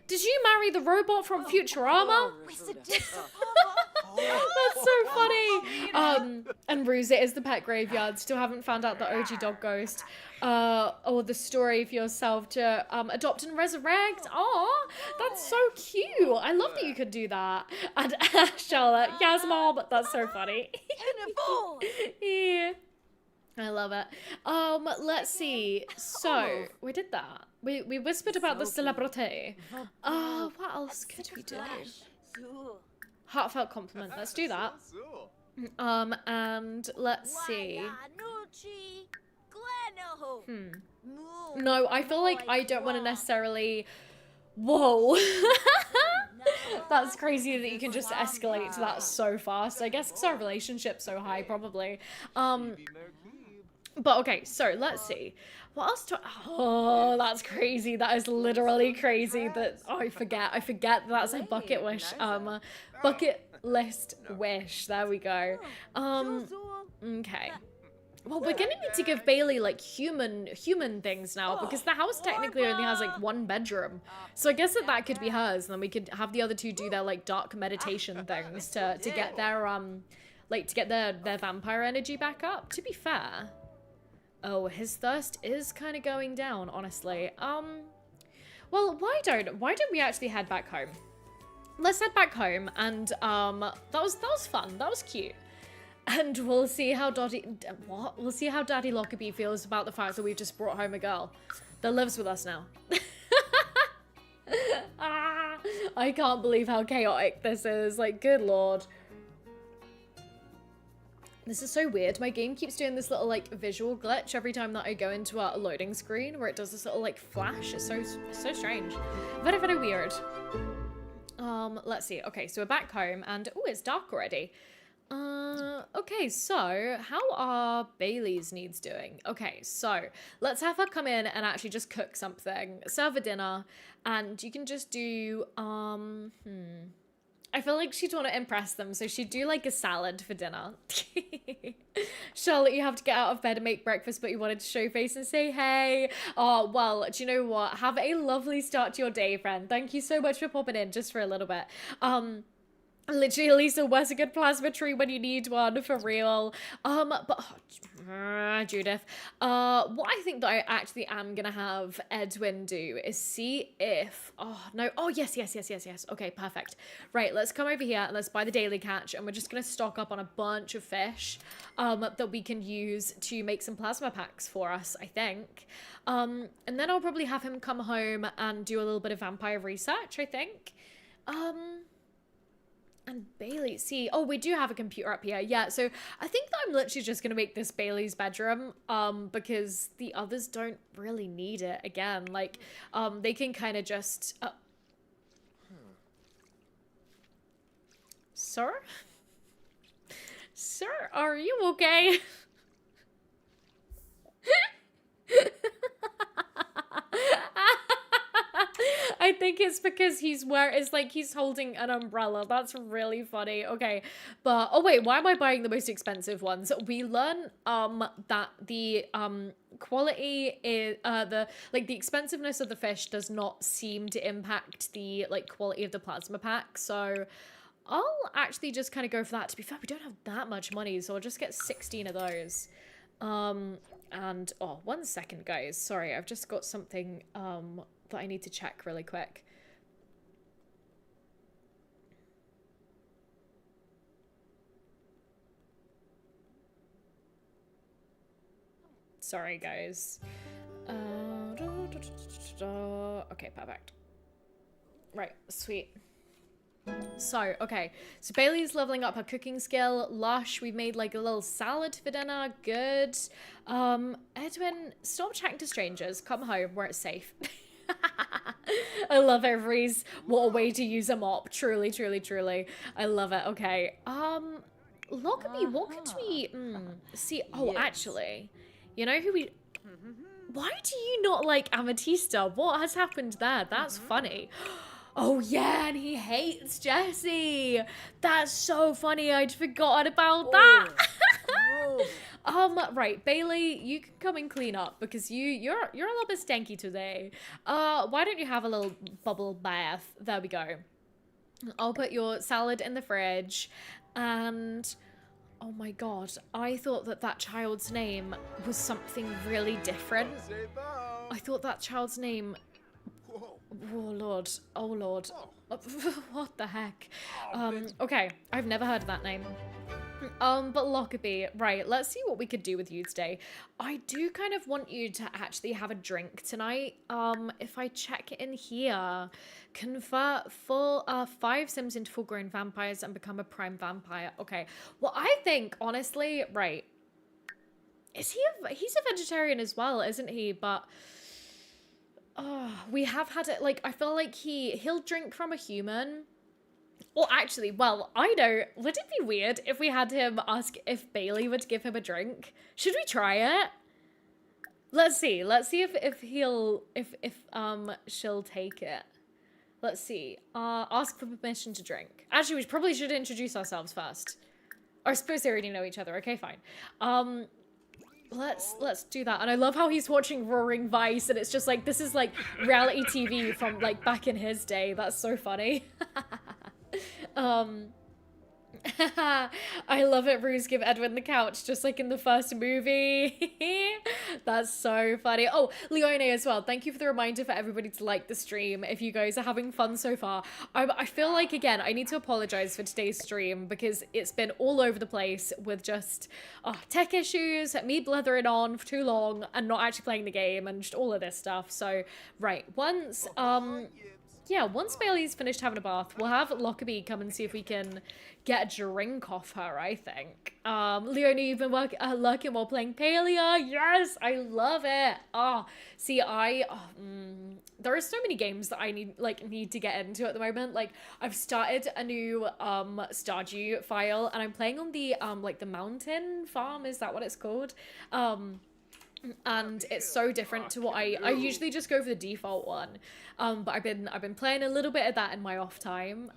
Did you marry the robot from Futurama? That's so funny. And Ruse, it is the pet graveyard. Still haven't found out the OG dog ghost. Or the story for yourself to adopt and resurrect. Aw, that's so cute. I love that you could do that. And Charlotte, yes, mom. That's so funny. Yeah. I love it. Let's see. So, we did that. We whispered about the celebrity. What else could we do? Heartfelt compliment. Let's do that. And let's see. No, I feel like I don't want to necessarily... Whoa. That's crazy that you can just escalate to that so fast. I guess because our relationship's so high, probably. But okay, so let's see. What else do Oh, that's crazy. That is literally crazy that I forget that's a bucket wish. Bucket list wish. There we go. Okay. Well, we're gonna need to give Bailey like human things now, because the house technically only has like 1 bedroom. So I guess that could be hers, and then we could have the other two do their like dark meditation things to get their their vampire energy back up. To be fair. Oh, his thirst is kind of going down, honestly. Well, why don't we actually head back home? Let's head back home, and that was fun. That was cute. And we'll see how Daddy Lockerbie feels about the fact that we've just brought home a girl that lives with us now. I can't believe how chaotic this is. Like, good lord. This is so weird. My game keeps doing this little like visual glitch every time that I go into a loading screen where it does this little like flash. It's so strange. Very, very weird. Let's see. Okay, so we're back home, and oh, it's dark already. Okay, so how are Bailey's needs doing? Okay, so let's have her come in and actually just cook something, serve a dinner, and you can just do, I feel like she'd want to impress them, so she'd do like a salad for dinner. Charlotte, you have to get out of bed and make breakfast, but you wanted to show face and say hey. Oh, well, do you know what? Have a lovely start to your day, friend. Thank you so much for popping in just for a little bit. Literally, Elisa, where's a good plasma tree when you need one, for real? Judith. What I think that I actually am gonna have Edwin do is see if, yes. Okay, perfect. Right, let's come over here and let's buy the daily catch, and we're just gonna stock up on a bunch of fish, that we can use to make some plasma packs for us, I think. And then I'll probably have him come home and do a little bit of vampire research, I think. And Bailey, see, oh, we do have a computer up here. Yeah, so I think that I'm literally just going to make this Bailey's bedroom, because the others don't really need it. Again, like, they can kind of just... Sir? Sir, are you okay? I think it's because he's holding an umbrella. That's really funny. Okay, but oh wait, why am I buying the most expensive ones? We learn that the quality is the expensiveness of the fish does not seem to impact the like quality of the plasma pack. So I'll actually just kind of go for that. To be fair, we don't have that much money, so I'll just get 16 of those. And, oh, 1 second, guys. Sorry, I've just got something, that I need to check really quick. Sorry, guys. Okay, perfect. Right, sweet. So, okay. So Bailey's leveling up her cooking skill. Lush, we've made like a little salad for dinner. Good. Edwin, stop chatting to strangers. Come home where it's safe. I love it, Reese. What a way to use a mop. Truly, truly, truly. I love it. Okay. Lockerbie, what could we see? Oh, Yes. actually, you know who we... Why do you not like Amethysta? What has happened there? That's funny. Oh yeah, and he hates Jessie. That's so funny. I'd forgotten about that. Right, Bailey, you can come and clean up because you're a little bit stanky today. Why don't you have a little bubble bath? There we go. I'll put your salad in the fridge, and oh my god, I thought that child's name was something really different. I thought that child's name... Oh lord, oh lord. What the heck? Okay, I've never heard of that name. But Lockerbie, right, let's see what we could do with you today. I do kind of want you to actually have a drink tonight. If I check in here, convert 5 Sims into full-grown vampires and become a prime vampire. Okay, well, I think, honestly, right, he's a vegetarian as well, isn't he? But... oh, we have had it, like, I feel like he'll drink from a human. Well, actually, well, I know. Would it be weird if we had him ask if Bailey would give him a drink? Should we try it? Let's see if she'll take it. Let's see. Ask for permission to drink. Actually, we probably should introduce ourselves first. Or I suppose they already know each other. Okay, fine. Let's do that. And I love how he's watching Roaring Vice and it's just like, this is like reality TV from like back in his day. That's so funny. I love it, Ruse, give Edwin the couch, just like in the first movie. That's so funny. Oh, Leone as well. Thank you for the reminder for everybody to like the stream if you guys are having fun so far. I feel like, again, I need to apologize for today's stream because it's been all over the place with just tech issues, me blithering on for too long and not actually playing the game and just all of this stuff. So, right, once Bailey's finished having a bath, we'll have Lockerbie come and see if we can get a drink off her, I think. Leonie, you've been lurking while playing Palia. Yes, I love it. See, there are so many games that I need to get into at the moment. Like, I've started a new Stardew file, and I'm playing on the the mountain farm. Is that what it's called? And it's so different to what I usually just go for the default one. But I've been playing a little bit of that in my off time.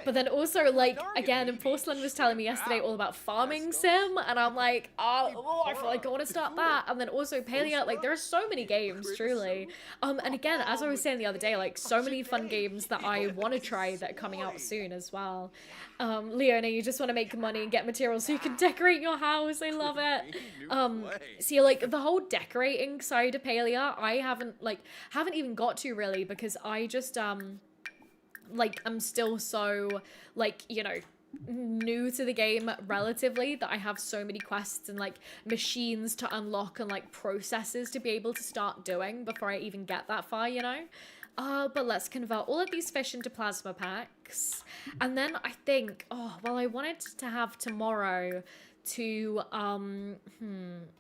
But then also, like, again, Porcelain was telling me yesterday all about farming sim, and I'm like, I feel like I want to start that. And then also Palia, like, there are so many games, truly. And again, as I was saying the other day, like, so many fun games that I want to try that are coming out soon as well. Leona, you just want to make money and get materials so you can decorate your house. I love it. See, like, the whole decorating side of Palia, I haven't even got to really, because I just, I'm still so, new to the game relatively that I have so many quests and, machines to unlock and, processes to be able to start doing before I even get that far, you know? But let's convert all of these fish into plasma packs. And then I think, I wanted to have tomorrow to,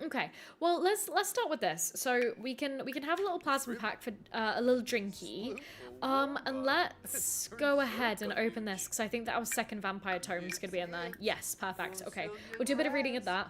okay. Well, let's start with this. So we can have a little plasma pack for a little drinky. And let's go ahead and open this because I think that our second vampire tome is going to be in there. Yes, perfect. Okay, we'll do a bit of reading of that.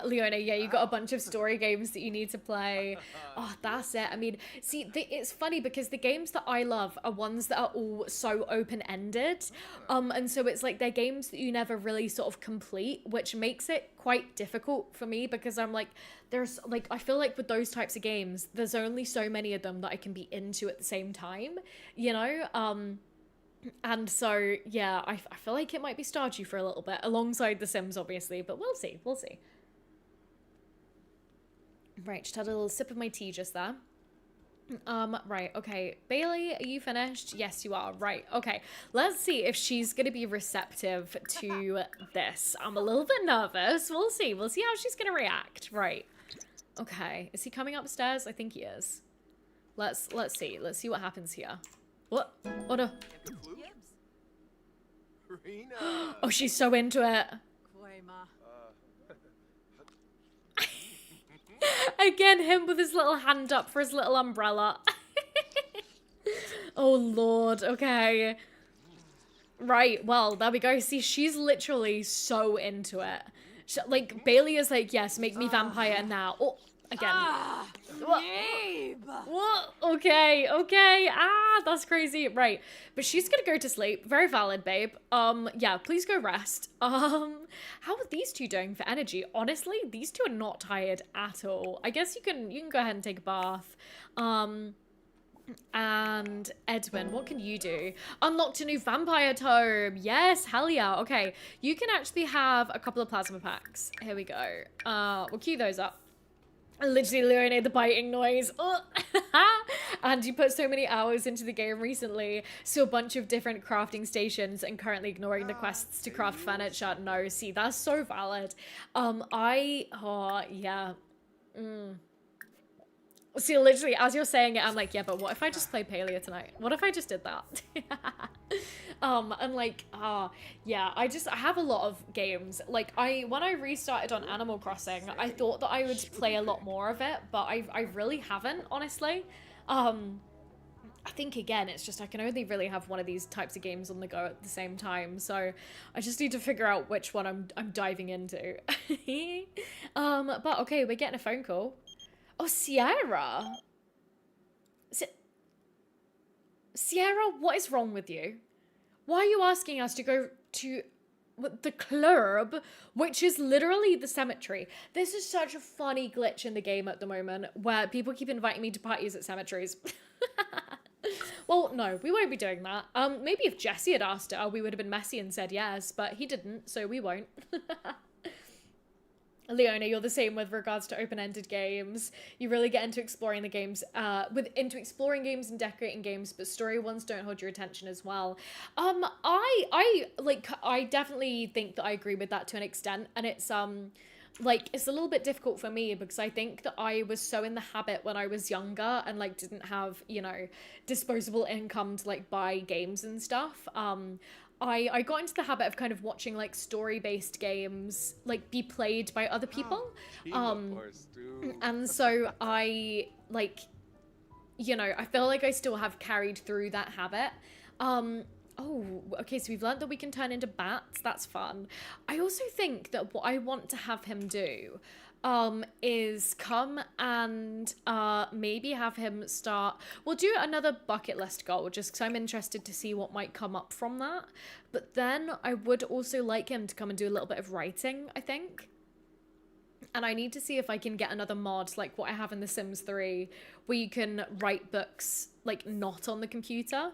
Leona, yeah, you got a bunch of story games that you need to play. Oh, that's it. I mean, see, it's funny because the games that I love are ones that are all so open-ended. And so it's like they're games that you never really sort of complete, which makes it quite difficult for me because I'm like, there's like, I feel like with those types of games, there's only so many of them that I can be into at the same time, you know? And so, yeah, I feel like it might be Stardew for a little bit, alongside The Sims, obviously, but we'll see, we'll see. Right, just had a little sip of my tea just there. Right, okay. Bailey, are you finished? Yes, you are. Right, okay. Let's see if she's gonna be receptive to this. I'm a little bit nervous. We'll see. We'll see how she's gonna react. Right. Okay. Is he coming upstairs? I think he is. Let's see. Let's see what happens here. What? Oh no. Oh, she's so into it. Again, him with his little hand up for his little umbrella. Oh, Lord. Okay. Right. Well, there we go. See, she's literally so into it. Like, Bailey is like, yes, make me vampire now. Oh, again. What? Okay, okay. Ah, that's crazy. Right. But she's gonna go to sleep. Very valid, babe. Yeah, please go rest. How are these two doing for energy? Honestly, these two are not tired at all. I guess you can go ahead and take a bath. And Edwin, what can you do? Unlocked a new vampire tome. Yes, hell yeah. Okay, you can actually have a couple of plasma packs. Here we go. We'll queue those up. Literally Leone the biting noise. Oh. And you put so many hours into the game recently, so a bunch of different crafting stations and currently ignoring the quests to craft furniture. No, see, that's so valid. Oh yeah. See, literally, as you're saying it, I'm like, yeah, but what if I just play Paleo tonight? What if I just did that? And like, yeah, I have a lot of games. Like, when I restarted on Animal Crossing, I thought that I would play a lot more of it, but I really haven't, honestly. I think, again, it's just I can only really have one of these types of games on the go at the same time, so I just need to figure out which one I'm diving into. But, okay, we're getting a phone call. Oh, Sierra. Sierra, what is wrong with you? Why are you asking us to go to the club, which is literally the cemetery? This is such a funny glitch in the game at the moment, where people keep inviting me to parties at cemeteries. Well, no, we won't be doing that. Maybe if Jesse had asked her, we would have been messy and said yes, but he didn't, so we won't. Leona, you're the same with regards to open-ended games. You really get into exploring the games, into exploring games and decorating games, but story ones don't hold your attention as well. I definitely think that I agree with that to an extent, and it's like, it's a little bit difficult for me because I think that I was so in the habit when I was younger and like didn't have, you know, disposable income to like buy games and stuff. I got into the habit of kind of watching like story-based games like be played by other people. And so I like, you know, I feel like I still have carried through that habit. Oh, okay, so we've learned that we can turn into bats. That's fun. I also think that what I want to have him do is come and maybe have him start, we'll do another bucket list goal just because I'm interested to see what might come up from that. But then I would also like him to come and do a little bit of writing, I think. And I need to see if I can get another mod like what I have in The Sims 3 where you can write books like not on the computer.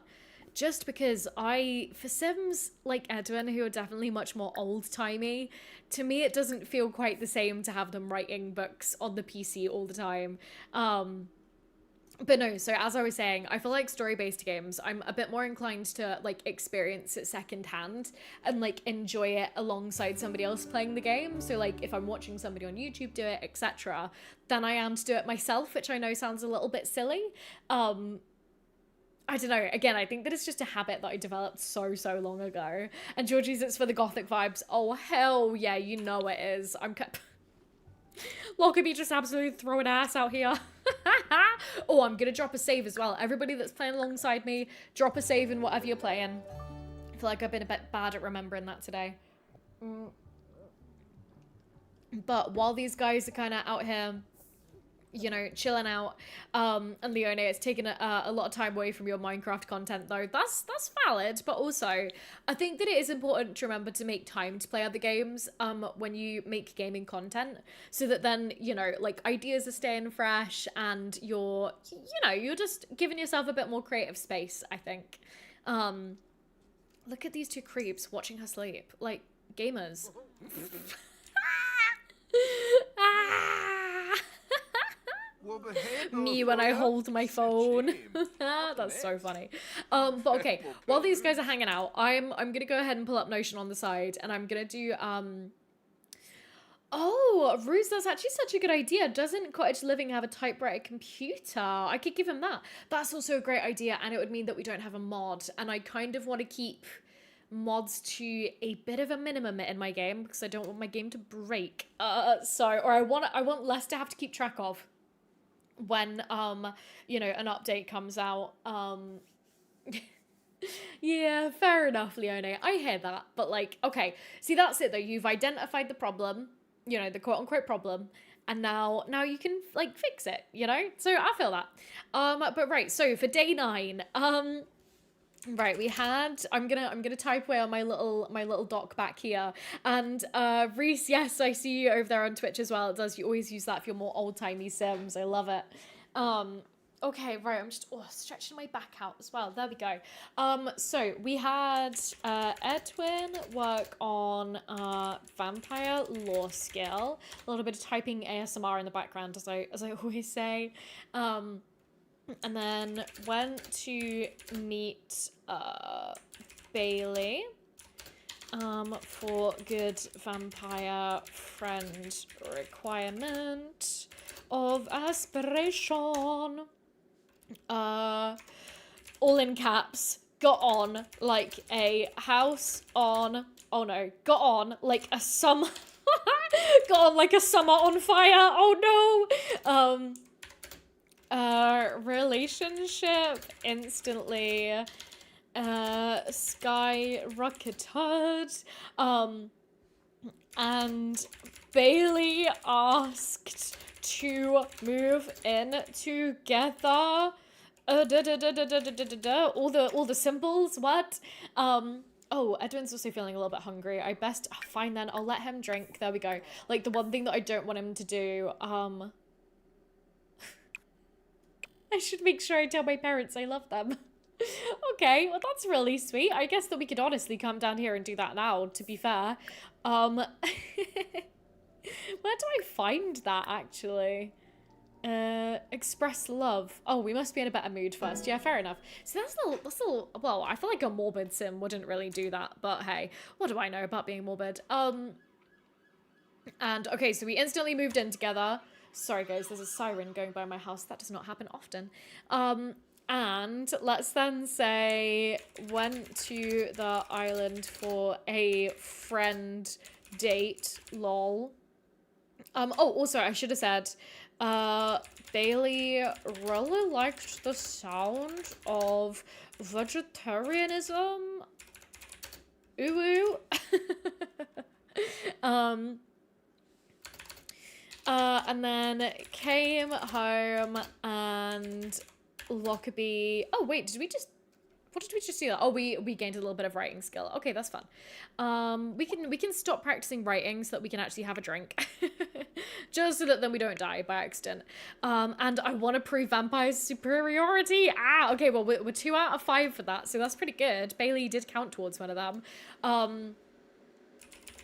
Just because for Sims like Edwin, who are definitely much more old-timey, to me it doesn't feel quite the same to have them writing books on the PC all the time. But no, so as I was saying, I feel like story-based games, I'm a bit more inclined to like experience it secondhand and like enjoy it alongside somebody else playing the game. So like if I'm watching somebody on YouTube do it, etc., than I am to do it myself, which I know sounds a little bit silly. I don't know. Again, I think that it's just a habit that I developed so long ago. And Georgie's, it's for the gothic vibes. Oh, hell yeah, you know it is. Lockerbie just absolutely throwing ass out here. Oh, I'm gonna drop a save as well. Everybody that's playing alongside me, drop a save in whatever you're playing. I feel like I've been a bit bad at remembering that today. But while these guys are kind of out here, you know, chilling out, and Leone, it's taken a lot of time away from your Minecraft content, though. That's valid, but also, I think that it is important to remember to make time to play other games, when you make gaming content, so that then, you know, like, ideas are staying fresh, and you're just giving yourself a bit more creative space, I think. Look at these two creeps watching her sleep, like, gamers. Me when I hold my phone. That's so funny. But okay, while these guys are hanging out, I'm gonna go ahead and pull up Notion on the side, and I'm gonna do oh, Ruse, that's actually such a good idea. Doesn't Cottage Living have a typewriter computer? I could give him that. That's also a great idea, and it would mean that we don't have a mod, and I kind of want to keep mods to a bit of a minimum in my game because I don't want my game to break. Or I want less to have to keep track of when you know, an update comes out. Yeah, fair enough, Leone. I hear that, but like, okay, see, that's it though. You've identified the problem, you know, the quote unquote problem, and now you can like fix it, you know. So I feel that. But right, so for day 9, right, we had, I'm gonna type away on my little doc back here, and Reese, yes, I see you over there on Twitch as well. It does, you always use that for your more old-timey sims. I love it. Okay, right, I'm just stretching my back out as well. There we go. So we had Edwin work on vampire lore skill, a little bit of typing ASMR in the background, as I always say. And then went to meet Bailey for good vampire friend requirement of aspiration. All in caps, got on like a house on, oh no, got on like a summer, got on like a summer on fire, oh no. Relationship instantly skyrocketed, and Bailey asked to move in together. All the symbols, what? Oh, Edwin's also feeling a little bit hungry. I best, fine then, I'll let him drink. There we go. Like, the one thing that I don't want him to do, I should make sure I tell my parents I love them. Okay, well, that's really sweet. I guess that we could honestly come down here and do that now, to be fair. Where do I find that, actually? Express love. Oh, we must be in a better mood first. Yeah, fair enough. So that's a little, well, I feel like a morbid sim wouldn't really do that, but hey, what do I know about being morbid? And, okay, so we instantly moved in together. Sorry, guys, there's a siren going by my house. That does not happen often. And let's then say went to the island for a friend date, lol. Oh, also, I should have said, Bailey really liked the sound of vegetarianism. Ooh, ooh. And then came home and Lockerbie. Oh wait, what did we just do? Oh, we gained a little bit of writing skill. Okay, that's fun. We can stop practicing writing so that we can actually have a drink. Just so that then we don't die by accident. And I want to prove vampires' superiority. Okay, well, we're 2 out of 5 for that, so that's pretty good. Bailey did count towards one of them.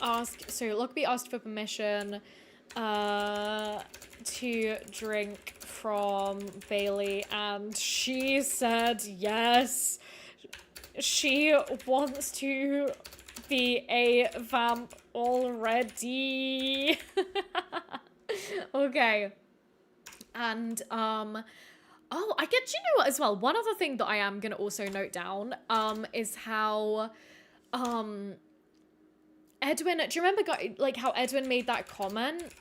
Lockerbie asked for permission to drink from Bailey, and she said yes. She wants to be a vamp already. Okay. And oh, I get, you know what, as well, one other thing that I am gonna also note down is how Edwin, do you remember like how Edwin made that comment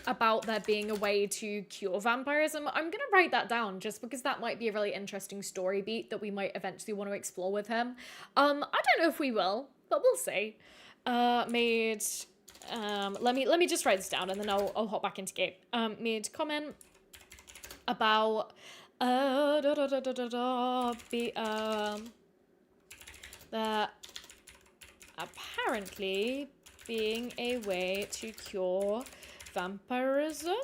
about there being a way to cure vampirism? I'm gonna write that down just because that might be a really interesting story beat that we might eventually want to explore with him. I don't know if we will, but we'll see. Made Let me just write this down and then I'll hop back into game. Made comment about that apparently being a way to cure vampirism.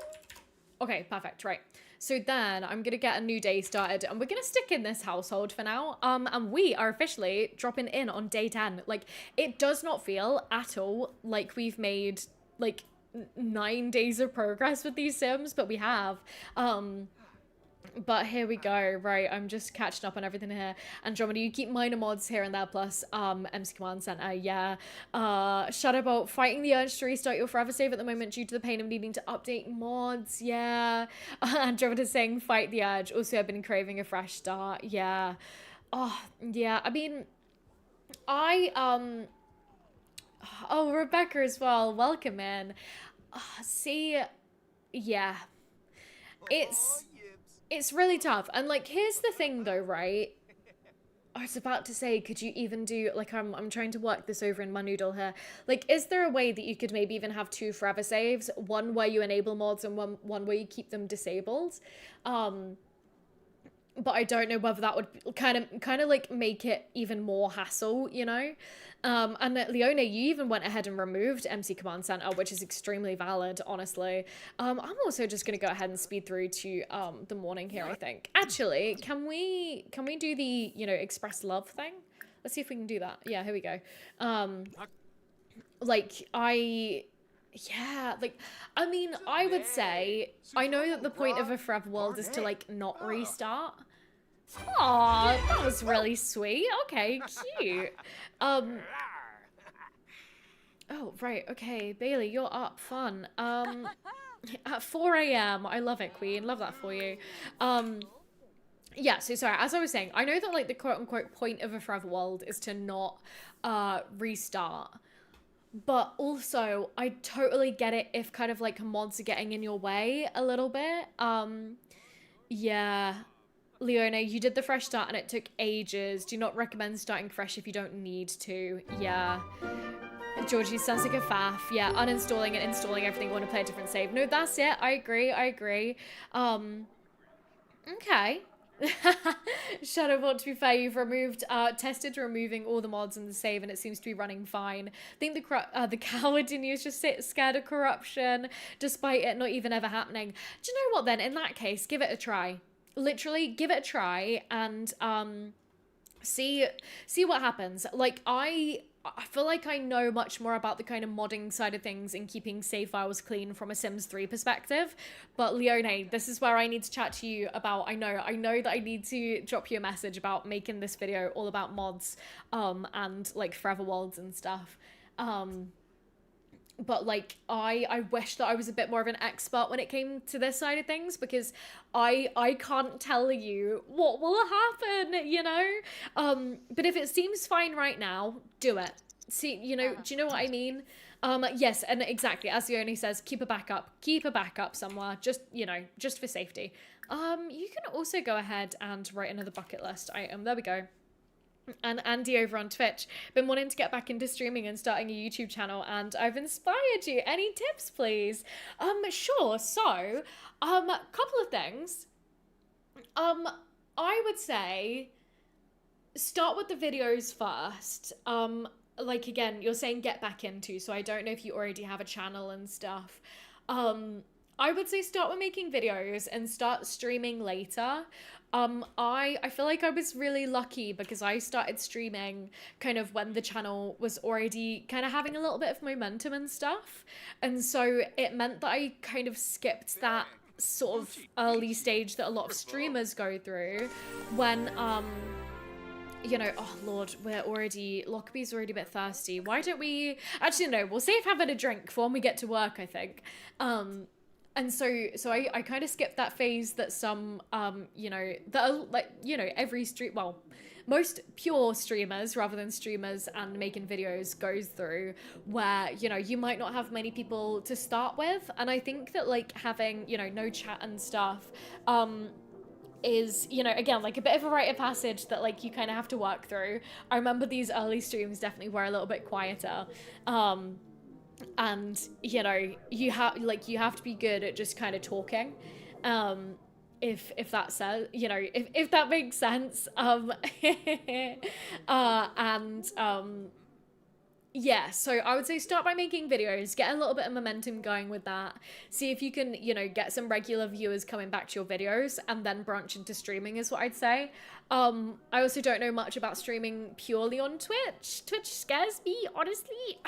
Okay, perfect, right. So then I'm gonna get a new day started and we're gonna stick in this household for now. And we are officially dropping in on day 10. Like, it does not feel at all like we've made like 9 days of progress with these Sims, but we have. But here we go, right, I'm just catching up on everything here. Andromeda, you keep minor mods here and there, plus MC Command Center, yeah. Shadowbolt, fighting the urge to restart your forever save at the moment due to the pain of needing to update mods, yeah. Andromeda saying fight the urge, also I've been craving a fresh start, yeah. Oh, yeah, I mean, oh, Rebecca as well, welcome in. See, yeah. It's really tough. And like, here's the thing though, right? I was about to say, could you even do, like, I'm trying to work this over in my noodle here. Like, is there a way that you could maybe even have 2 forever saves? One where you enable mods and one where you keep them disabled? But I don't know whether that would kind of like make it even more hassle, you know? And Leona, you even went ahead and removed MC Command Center, which is extremely valid, honestly. I'm also just gonna go ahead and speed through to the morning here, I think. Actually, can we do the, you know, express love thing? Let's see if we can do that. Yeah, here we go. Like, yeah, like, I mean, I would say, I know that the point of a forever world is to, like, not restart. Aw, that was really sweet. Okay, cute. Oh, right, okay, Bailey, you're up, fun. At 4 a.m, I love it, Queen, love that for you. Yeah, so sorry, as I was saying, I know that, like, the quote-unquote point of a forever world is to not, restart. But also, I totally get it if kind of like mods are getting in your way a little bit. Yeah. Leona, you did the fresh start and it took ages. Do not recommend starting fresh if you don't need to. Yeah. Georgie sounds like a faff. Yeah, uninstalling and installing everything. Want to play a different save. No, that's it. I agree. Okay. Shadowbot, to be fair, you've tested removing all the mods in the save and it seems to be running fine. I think the coward in you is just scared of corruption, despite it not even ever happening. Do you know what then? In that case, give it a try. Literally, give it a try and see what happens. Like, I feel like I know much more about the kind of modding side of things and keeping save files clean from a Sims 3 perspective. But Leone, this is where I need to chat to you about, I know that I need to drop you a message about making this video all about mods and like forever worlds and stuff. But like, I wish that I was a bit more of an expert when it came to this side of things, because I can't tell you what will happen, you know? But if it seems fine right now, do it. See, you know, do you know what I mean? Yes, and exactly, as Leonie says, keep a backup somewhere, just, you know, just for safety. You can also go ahead and write another bucket list item. There we go. And Andy over on Twitch, been wanting to get back into streaming and starting a YouTube channel, and I've inspired you. Any tips, please? Sure. So, couple of things. I would say start with the videos first. Like, again, you're saying get back into, so I don't know if you already have a channel and stuff. I would say start with making videos and start streaming later. I feel like I was really lucky because I started streaming kind of when the channel was already kind of having a little bit of momentum and stuff. And so it meant that I kind of skipped that sort of early stage that a lot of streamers go through when, you know, oh lord, Lockerbie's already a bit thirsty. Why don't we, actually no, we'll save having a drink for when we get to work, I think. And so I kind of skipped that phase that some, you know, that are like, you know, most pure streamers rather than streamers and making videos goes through, where, you know, you might not have many people to start with. And I think that like having, you know, no chat and stuff, is, you know, again, like a bit of a rite of passage that like you kind of have to work through. I remember these early streams definitely were a little bit quieter. and you know, you have to be good at just kind of talking, um if that says, you know, if that makes sense. And yeah, so I would say start by making videos, get a little bit of momentum going with that. See if you can, you know, get some regular viewers coming back to your videos, and then branch into streaming is what I'd say. I also don't know much about streaming purely on Twitch. Twitch scares me, honestly.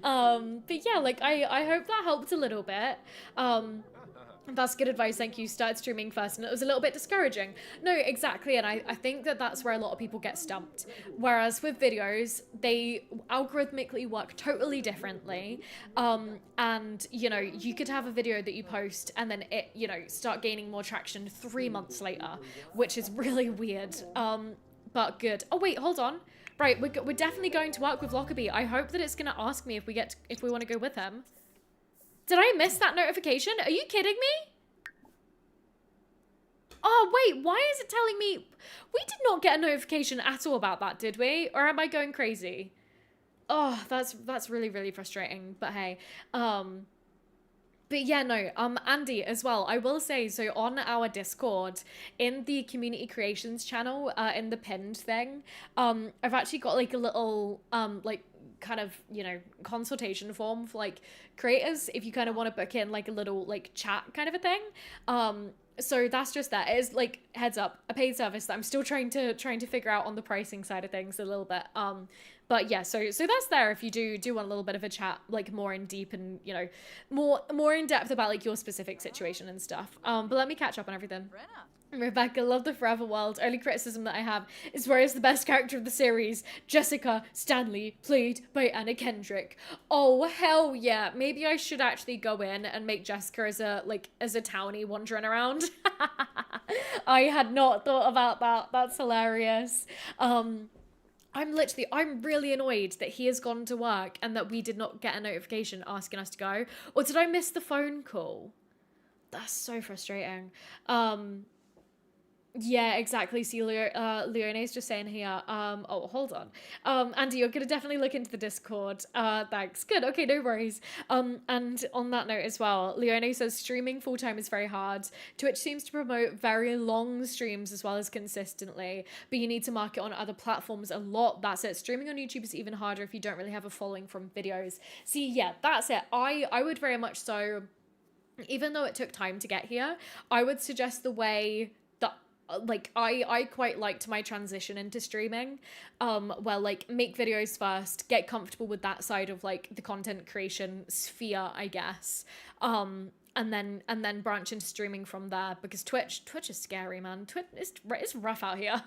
But yeah, like I hope that helped a little bit. That's good advice, thank you. Start streaming first, and it was a little bit discouraging. No, exactly, and I think that that's where a lot of people get stumped. Whereas with videos, they algorithmically work totally differently. And, you know, you could have a video that you post and then it, you know, start gaining more traction 3 months later, which is really weird, but good. Oh, wait, hold on. Right, we're definitely going to work with Lockerbie. I hope that it's going to ask me if we want to go with him. Did I miss that notification? Are you kidding me? Oh, wait, why is it telling me? We did not get a notification at all about that, did we? Or am I going crazy? Oh, that's really, really frustrating, but hey. But yeah, no, Andy, as well, I will say, so on our Discord, in the community creations channel, in the pinned thing, I've actually got like a little, like, kind of, you know, consultation form for like creators if you kind of want to book in like a little like chat kind of a thing. So that's just that. It is, like, heads up, a paid service that I'm still trying to figure out on the pricing side of things a little bit. But yeah, so that's there if you do want a little bit of a chat, like more in deep and, you know, more in depth about like your specific situation and stuff. But let me catch up on everything. Rebecca, love the Forever World. Only criticism that I have is where is the best character of the series? Jessica Stanley, played by Anna Kendrick. Oh, hell yeah. Maybe I should actually go in and make Jessica as a townie wandering around. I had not thought about that. That's hilarious. I'm really annoyed that he has gone to work and that we did not get a notification asking us to go. Or did I miss the phone call? That's so frustrating. Yeah, exactly. See, Leone's just saying here, oh, hold on. Andy, you're gonna definitely look into the Discord. Thanks. Good, okay, no worries. And on that note as well, Leone says streaming full-time is very hard. Twitch seems to promote very long streams as well as consistently, but you need to market on other platforms a lot. That's it. Streaming on YouTube is even harder if you don't really have a following from videos. See, yeah, that's it. I would very much so, even though it took time to get here, I would suggest the way that, like, I quite liked my transition into streaming, where, like, make videos first, get comfortable with that side of, like, the content creation sphere, I guess, and then branch into streaming from there, because Twitch is scary, man. It's rough out here.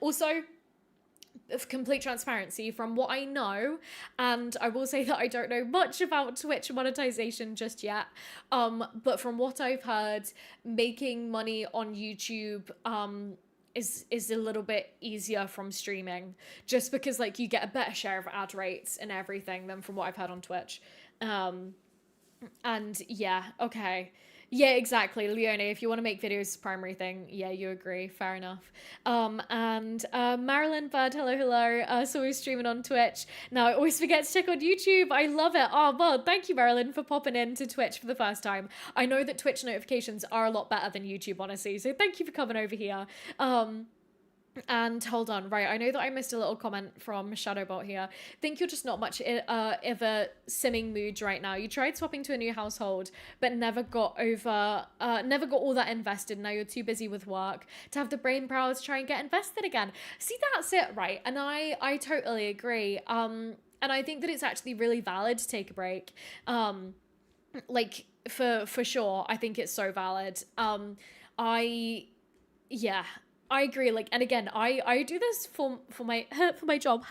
Also, of complete transparency, from what I know, and I will say that I don't know much about Twitch monetization just yet, but from what I've heard, making money on YouTube is a little bit easier from streaming, just because, like, you get a better share of ad rates and everything than from what I've heard on Twitch. And yeah, okay. Yeah, exactly, Leone, if you want to make videos primary thing, yeah, you agree, fair enough. And Marilyn Bird, hello, so we're streaming on Twitch. Now, I always forget to check on YouTube, I love it. Oh, well, thank you, Marilyn, for popping in to Twitch for the first time. I know that Twitch notifications are a lot better than YouTube, honestly, so thank you for coming over here. And hold on, right, I know that I missed a little comment from Shadowbolt here. Think you're just not much of a simming mood right now. You tried swapping to a new household, but never got all that invested. Now you're too busy with work to have the brain power to try and get invested again. See, that's it, right? And I totally agree. And I think that it's actually really valid to take a break. Like, for sure, I think it's so valid. Yeah, I agree. Like, and again, I do this for my for my job.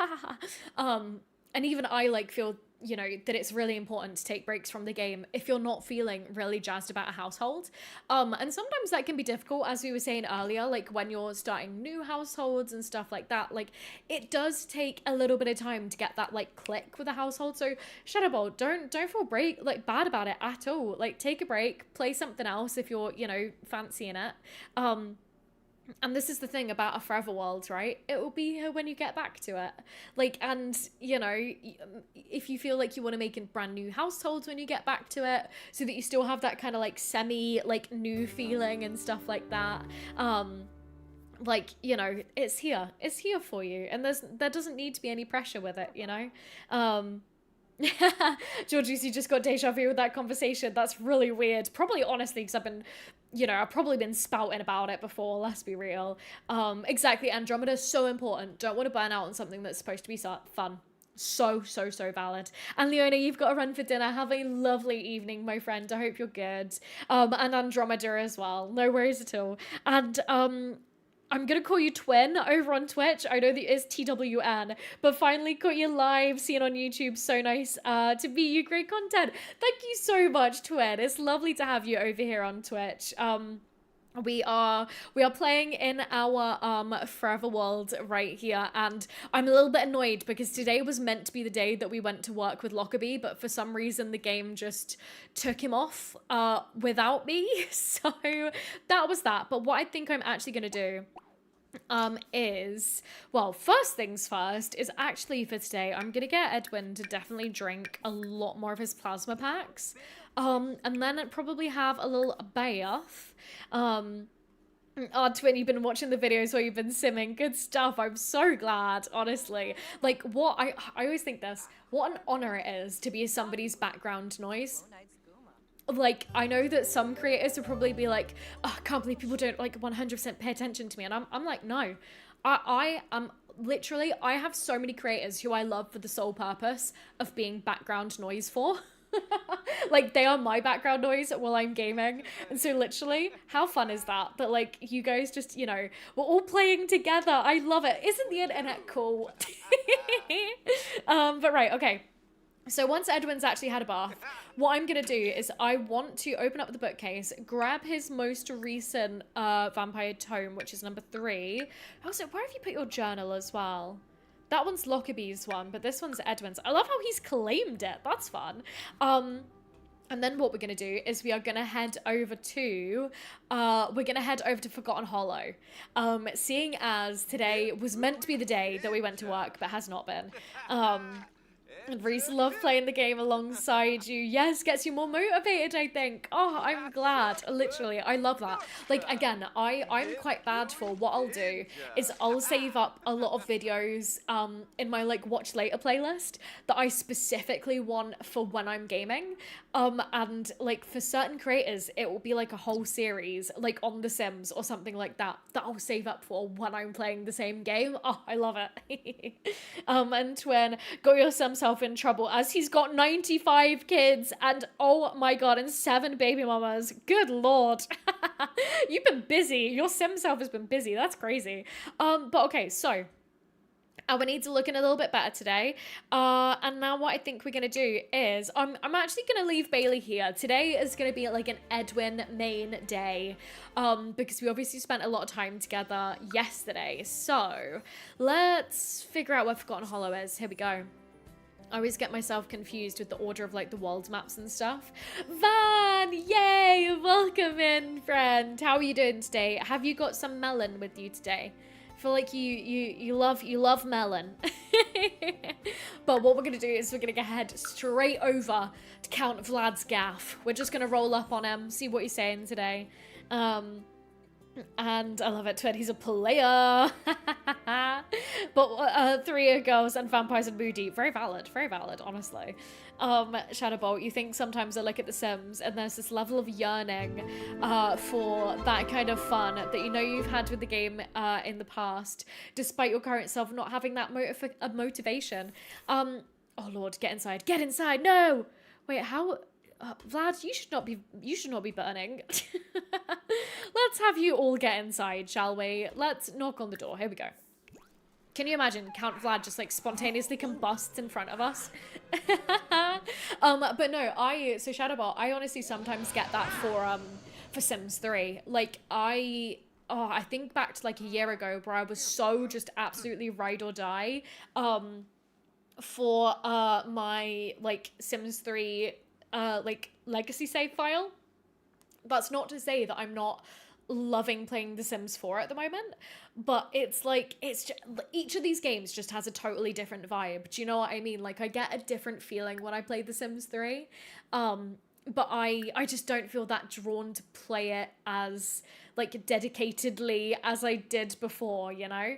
And even I, like, feel, you know, that it's really important to take breaks from the game if you're not feeling really jazzed about a household. And sometimes that can be difficult, as we were saying earlier, like when you're starting new households and stuff like that. Like, it does take a little bit of time to get that, like, click with a household. So Shadowball, don't feel bad about it at all. Like, take a break, play something else if you're, you know, fancying it. And this is the thing about a forever world, right? It will be here when you get back to it. Like, and, you know, if you feel like you want to make a brand new household when you get back to it, so that you still have that kind of like semi, like, new feeling and stuff like that. Like, you know, it's here. It's here for you. And there doesn't need to be any pressure with it, you know? Georgie, you just got deja vu with that conversation. That's really weird. Probably, honestly, because I've probably been spouting about it before. Let's be real. Exactly. Andromeda is so important. Don't want to burn out on something that's supposed to be fun. So valid. And Leona, you've got to run for dinner. Have a lovely evening, my friend. I hope you're good. And Andromeda as well. No worries at all. And I'm gonna call you Twin over on Twitch. I know that it's TWN, but finally caught you live, seen on YouTube. So nice to meet you. Great content. Thank you so much, Twin. It's lovely to have you over here on Twitch. We are playing in our forever world right here, and I'm a little bit annoyed because today was meant to be the day that we went to work with Lockerbie, but for some reason the game just took him off without me. So that was that. But what I think I'm actually gonna do is, well, first things first is actually for today I'm gonna get Edwin to definitely drink a lot more of his plasma packs, and then I'd probably have a little bath. Twin, you've been watching the videos where you've been simming. Good stuff. I'm so glad, honestly. Like, what I always think this, what an honor it is to be somebody's background noise. Like, I know that some creators would probably be like, oh, I can't believe people don't like 100% pay attention to me. And I'm like, no, I am literally, I have so many creators who I love for the sole purpose of being background noise for. Like, they are my background noise while I'm gaming. And so literally, how fun is that? That like, you guys just, you know, we're all playing together. I love it. Isn't the internet cool? But right, okay. So once Edwin's actually had a bath, what I'm going to do is I want to open up the bookcase, grab his most recent vampire tome, which is number 3. Also, where have you put your journal as well? That one's Lockerbie's one, but this one's Edwin's. I love how he's claimed it. That's fun. And then what we're going to do is we are going to head over to, Forgotten Hollow. Seeing as today was meant to be the day that we went to work, but has not been. And Reese loved playing the game alongside you. Yes, gets you more motivated, I think. Oh, I'm glad. Literally, I love that. Like, again, I'm quite bad for what I'll do is I'll save up a lot of videos in my, like, watch later playlist that I specifically want for when I'm gaming. And, like, for certain creators, it will be, like, a whole series, like, on The Sims or something like that, that I'll save up for when I'm playing the same game. Oh, I love it. And Twin got yourself in trouble as he's got 95 kids and oh my god, and 7 baby mamas. Good lord. You've been busy. Your sim self has been busy. That's crazy. But okay, so our needs are looking a little bit better today. And now what I think we're going to do is I'm actually going to leave Bailey here. Today is going to be like an Edwin main day because we obviously spent a lot of time together yesterday. So let's figure out where Forgotten Hollow is. Here we go. I always get myself confused with the order of like the world maps and stuff. Van, yay, welcome in, friend. How are you doing today? Have you got some melon with you today? I feel like you love melon. But what we're gonna do is we're gonna head straight over to Count Vlad's gaff. We're just gonna roll up on him, see what he's saying today. And I love it, Twin, he's a player. But 3 are girls and vampires and moody. Very valid, honestly. Shadowbolt, you think sometimes I look at The Sims and there's this level of yearning for that kind of fun that you know you've had with the game in the past, despite your current self not having that motivation. Oh lord, get inside, no! Wait, how... Vlad, you should not be burning. Let's have you all get inside, shall we? Let's knock on the door. Here we go. Can you imagine Count Vlad just like spontaneously combusts in front of us? But no, so Shadowbot, I honestly sometimes get that for Sims 3. Like I think back to like a year ago where I was so just absolutely ride or die for my like Sims 3 like legacy save file. That's not to say that I'm not loving playing The Sims 4 at the moment, but it's like each of these games just has a totally different vibe. Do you know what I mean? Like I get a different feeling when I play The Sims 3. But I just don't feel that drawn to play it as like dedicatedly as I did before, you know?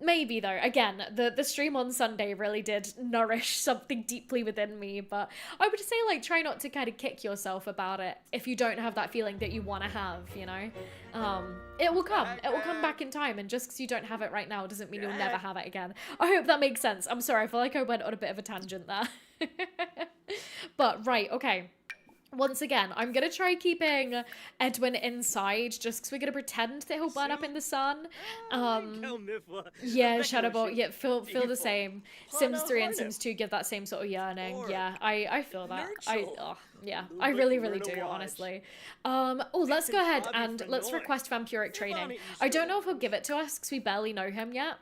Maybe though, again, the stream on Sunday really did nourish something deeply within me, but I would say like try not to kind of kick yourself about it if you don't have that feeling that you want to have, you know? It will come back in time, and just because you don't have it right now doesn't mean you'll never have it again. I hope that makes sense. I'm sorry, I feel like I went on a bit of a tangent there. But right, okay. Once again, I'm gonna try keeping Edwin inside just because we're gonna pretend that he'll burn up in the sun. Yeah, Shadowbolt, yeah, feel the same. Sims 3 and Sims 2 give that same sort of yearning. Yeah, I feel that. Yeah, I really do, honestly. Oh, let's go ahead and let's request vampiric training. I don't know if he'll give it to us because we barely know him yet.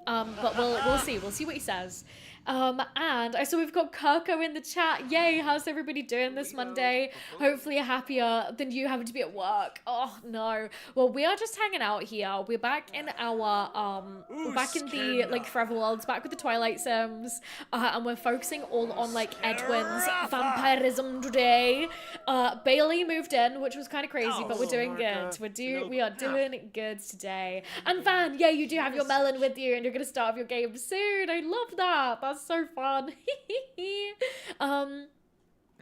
But we'll see what he says. And I saw we've got Kirko in the chat. Yay, how's everybody doing this Monday? Hopefully you're happier than you having to be at work. Oh no. Well, we are just hanging out here. We're back in our we're back in the like Forever Worlds, back with the Twilight Sims. And we're focusing all on like Edwin's vampirism today. Bailey moved in, which was kind of crazy, but we're doing good. We are doing good today. And Van, yeah, you do have your melon with you and you're gonna start your game soon. I love that. That's so fun.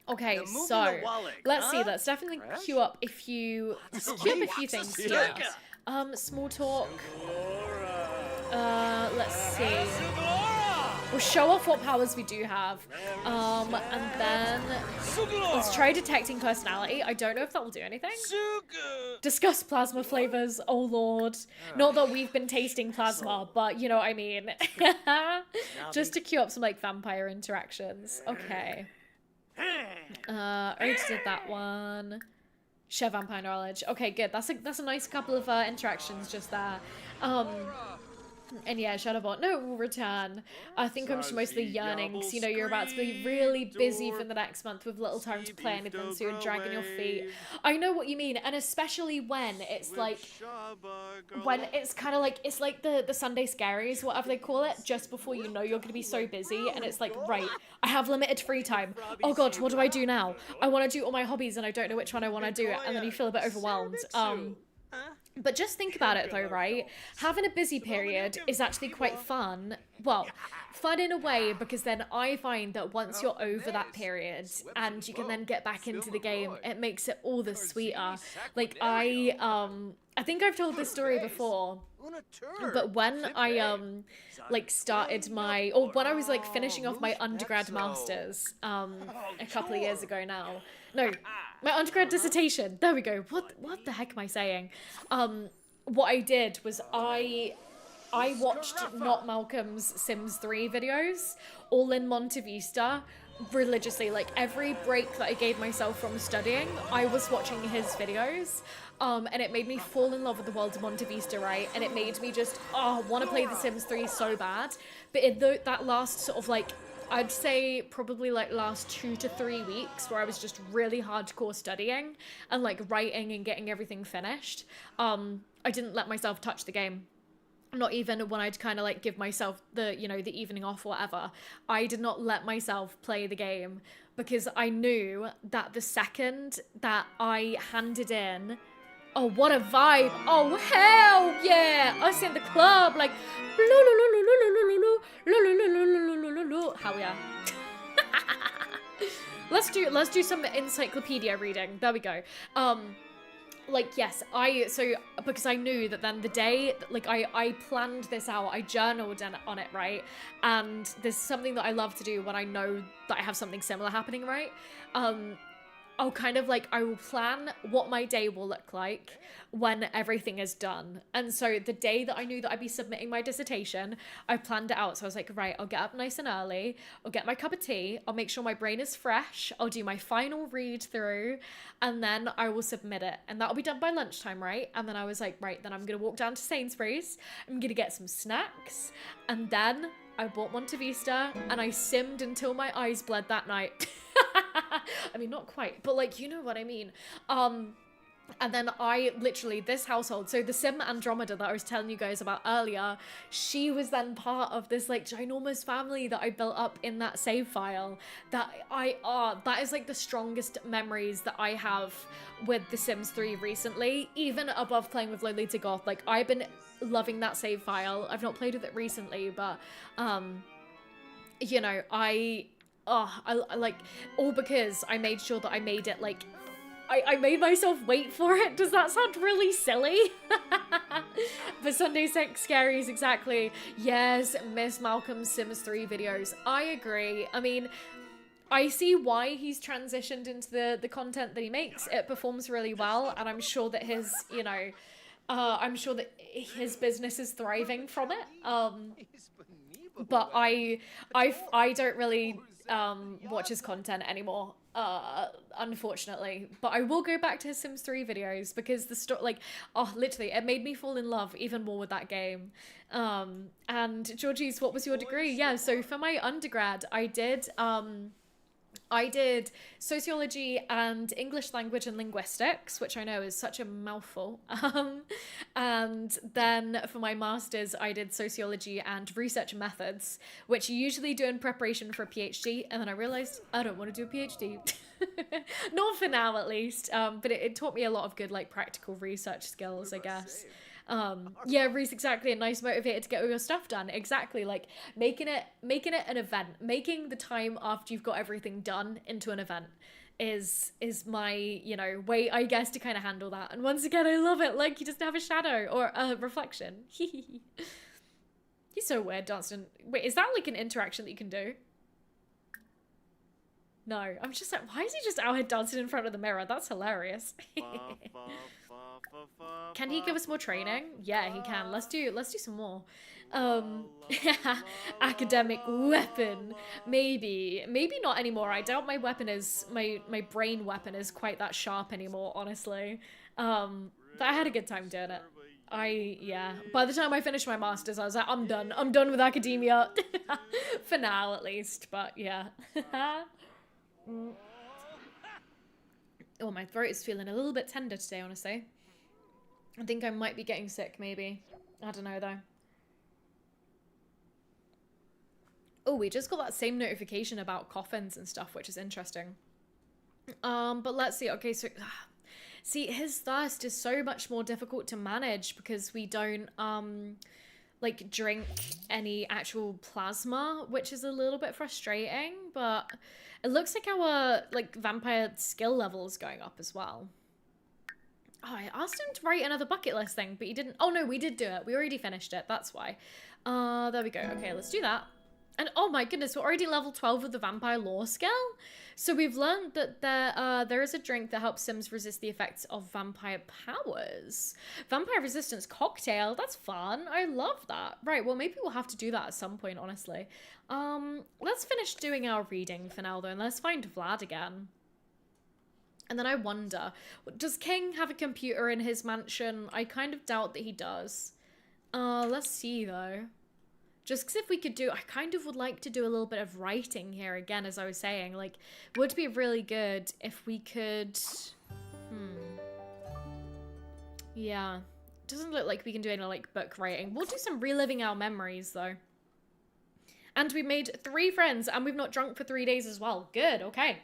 Okay, so let's see. Let's definitely queue up a few things here. Small talk. Let's see. We'll show off what powers we do have. And then let's try detecting personality. I don't know if that will do anything. Discuss plasma flavors. Oh lord. Not that we've been tasting plasma, but you know what I mean. Just to queue up some like vampire interactions. Okay. I already did that one. Share vampire knowledge. Okay, good. That's a nice couple of interactions just there. And yeah, Shadowbot, no, it will return. I think I'm just mostly yearning because, you know, you're about to be really busy for the next month with little time to play anything, so you're dragging your feet. I know what you mean, and especially when it's like, when it's kind of like, it's like the Sunday scaries, whatever they call it, just before you know you're going to be so busy, and it's like, right, I have limited free time. Oh god, what do I do now? I want to do all my hobbies, and I don't know which one I want to do, and then you feel a bit overwhelmed. But just think about it though, right? Having a busy period is actually quite fun. Well, fun in a way, because then I find that once you're over that period and you can then get back into the game, it makes it all the sweeter. Like I think I've told this story before, but when I like started my, or when I was like finishing off my undergrad masters a couple of years ago now. No, my undergrad dissertation. There we go. What the heck am I saying? What I did was I watched Not Malcolm's Sims 3 videos, all in Monte Vista, religiously. Like every break that I gave myself from studying, I was watching his videos. And it made me fall in love with the world of Monte Vista, right? And it made me just, want to play The Sims 3 so bad. But that last sort of like, I'd say probably like last 2 to 3 weeks where I was just really hardcore studying and like writing and getting everything finished. I didn't let myself touch the game. Not even when I'd kind of like give myself the, you know, the evening off or whatever. I did not let myself play the game because I knew that the second that I handed in, oh, what a vibe. Oh, hell yeah. Us in the club, like, hell yeah. Let's do some encyclopedia reading. There we go. Like, yes, because I knew that then the day, like, I planned this out, I journaled on it, right? And there's something that I love to do when I know that I have something similar happening, right? I'll kind of like, I will plan what my day will look like when everything is done. And so the day that I knew that I'd be submitting my dissertation, I planned it out. So I was like, right, I'll get up nice and early. I'll get my cup of tea. I'll make sure my brain is fresh. I'll do my final read through and then I will submit it. And that'll be done by lunchtime, right? And then I was like, right, then I'm going to walk down to Sainsbury's. I'm going to get some snacks. And then I bought Monte Vista and I simmed until my eyes bled that night. I mean, not quite, but like, you know what I mean. And then this household, so the Sim Andromeda that I was telling you guys about earlier, she was then part of this like ginormous family that I built up in that save file. That is like the strongest memories that I have with The Sims 3 recently, even above playing with Lolita Goth. Like, I've been loving that save file. I've not played with it recently, but you know, I like, all because I made sure that I made it like, I made myself wait for it. Does that sound really silly? For Sunday Scaries, exactly. Yes, Miss Malcolm's Sims 3 videos. I agree. I mean, I see why he's transitioned into the content that he makes. It performs really well, and I'm sure that his, you know, I'm sure that his business is thriving from it. But I don't really watch his content anymore, unfortunately. But I will go back to his Sims 3 videos because the story, like, oh, literally, it made me fall in love even more with that game. And Georgie's, what was your degree? Yeah, so for my undergrad, I did sociology and English language and linguistics, which I know is such a mouthful. And then for my master's, I did sociology and research methods, which you usually do in preparation for a PhD. And then I realized I don't want to do a PhD. Not for now, at least. But it taught me a lot of good, like, practical research skills, I guess. Yeah, Reese, exactly. A nice motivator to get all your stuff done. Exactly, like making it an event, making the time after you've got everything done into an event is my, you know, way, I guess, to kind of handle that. And once again, I love it. Like, you just have a shadow or a reflection. He's so weird, Dunstan. Wait, is that like an interaction that you can do? No, I'm just like, why is he just out here dancing in front of the mirror? That's hilarious. Can he give us more training? Yeah, he can. Let's do some more. Academic weapon. Maybe not anymore. I doubt my weapon is my brain weapon is quite that sharp anymore, honestly. But I had a good time doing it. Yeah. By the time I finished my masters, I was like, I'm done. I'm done with academia. For now, at least. But yeah. Oh, my throat is feeling a little bit tender today, honestly. I think I might be getting sick, maybe. I don't know, though. Oh, we just got that same notification about coffins and stuff, which is interesting. But let's see. Okay, so... See, his thirst is so much more difficult to manage because we don't, like, drink any actual plasma, which is a little bit frustrating, but it looks like our, like, vampire skill level is going up as well. Oh, I asked him to write another bucket list thing, but he didn't. Oh, no, we did do it. We already finished it. That's why. There we go. Okay, let's do that. And oh my goodness, we're already level 12 with the vampire lore skill. So we've learned that there is a drink that helps Sims resist the effects of vampire powers. Vampire resistance cocktail. That's fun. I love that. Right, well, maybe we'll have to do that at some point, honestly. Let's finish doing our reading for now, though, and let's find Vlad again. And then I wonder, does King have a computer in his mansion? I kind of doubt that he does. Let's see, though. Just because if we could do, I kind of would like to do a little bit of writing here again, as I was saying. Like, would be really good if we could... Yeah. Doesn't look like we can do any, like, book writing. We'll do some reliving our memories, though. And we made 3 friends, and we've not drunk for 3 days as well. Good, okay.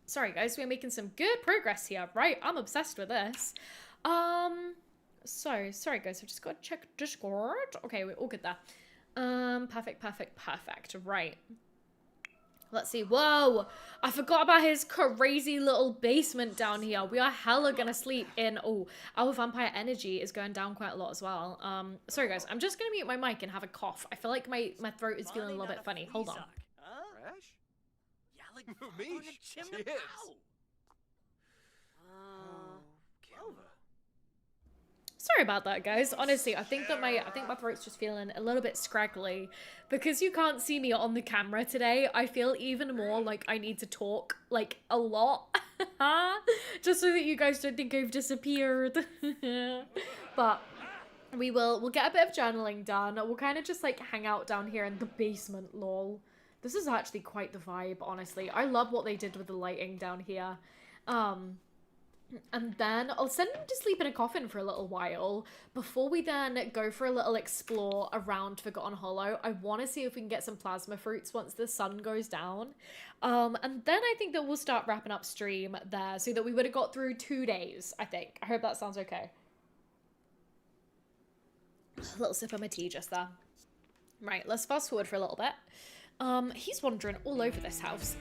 Sorry, guys, we're making some good progress here. Right, I'm obsessed with this. So, sorry guys, I've just got to check Discord. Okay, we're all good there. Perfect. Right. Let's see. Whoa! I forgot about his crazy little basement down here. We are hella gonna sleep in... Oh, our vampire energy is going down quite a lot as well. Sorry guys, I'm just gonna mute my mic and have a cough. I feel like my throat is feeling a little bit funny. Hold on. Sorry about that, guys. Honestly, I think my throat's just feeling a little bit scraggly. Because you can't see me on the camera today, I feel even more like I need to talk, like, a lot. Just so that you guys don't think I've disappeared. But we'll get a bit of journaling done. We'll kind of just, like, hang out down here in the basement, lol. This is actually quite the vibe, honestly. I love what they did with the lighting down here. And then I'll send him to sleep in a coffin for a little while before we then go for a little explore around Forgotten Hollow. I want to see if we can get some plasma fruits once the sun goes down. And then I think that we'll start wrapping up stream there so that we would have got through 2 days, I think. I hope that sounds okay. A little sip of my tea just there. Right, let's fast forward for a little bit. He's wandering all over this house.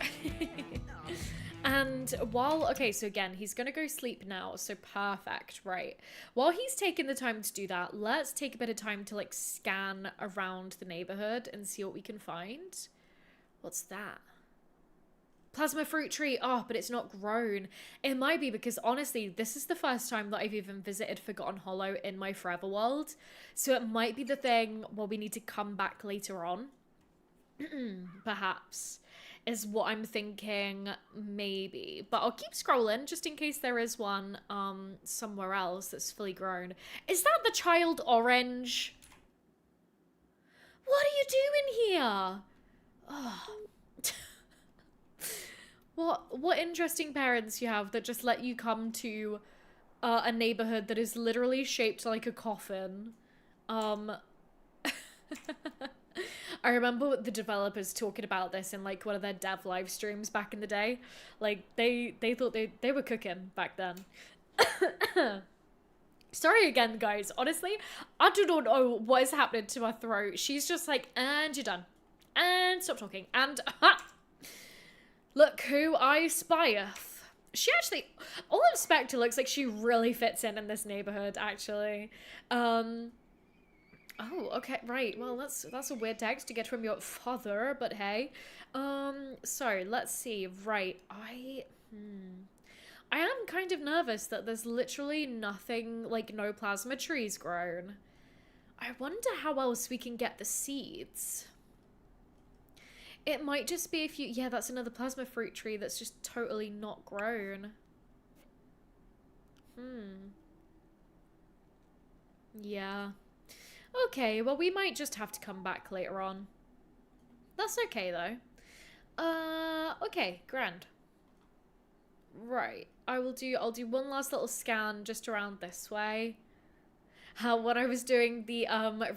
And okay, so again, he's gonna go sleep now, so perfect, right. While he's taking the time to do that, let's take a bit of time to, like, scan around the neighborhood and see what we can find. What's that? Plasma fruit tree. Oh, but it's not grown. It might be because, honestly, this is the first time that I've even visited Forgotten Hollow in my forever world. So it might be the thing where we need to come back later on. Perhaps. Is what I'm thinking, maybe. But I'll keep scrolling just in case there is one somewhere else that's fully grown. Is that the child orange? What are you doing here? Oh. What interesting parents you have that just let you come to a neighborhood that is literally shaped like a coffin. I remember the developers talking about this in, like, one of their dev live streams back in the day. Like, they thought they were cooking back then. Sorry again, guys. Honestly, I do not know what is happening to my throat. She's just like, and you're done. And stop talking. And, aha! Look who I spieth. She actually, all Inspector looks like she really fits in this neighborhood, actually. Oh, okay, right. Well, that's a weird text to get from your father, but hey. So let's see. Right, I am kind of nervous that there's literally nothing, like, no plasma trees grown. I wonder how else we can get the seeds. It might just be if you, yeah, that's another plasma fruit tree that's just totally not grown. Yeah. Okay, well, we might just have to come back later on. That's okay, though. Okay, grand. Right, I'll do one last little scan just around this way. When I was doing the,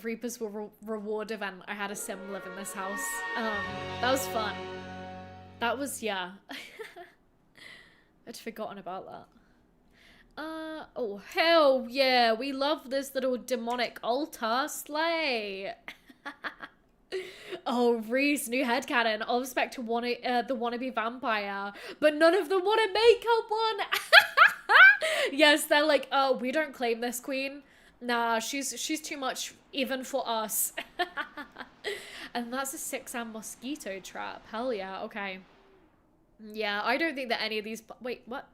Reaper's Reward event, I had a sim live in this house. That was fun. That was, yeah. I'd forgotten about that. Oh, hell yeah, we love this little demonic altar. Slay. Oh, Reese, new headcanon. All respect to the wannabe vampire, but none of them want a makeup one. Yes, they're like, oh, we don't claim this queen. Nah, she's too much even for us. And that's a 6-am mosquito trap. Hell yeah, okay. Yeah, I don't think that any of these... Wait, what?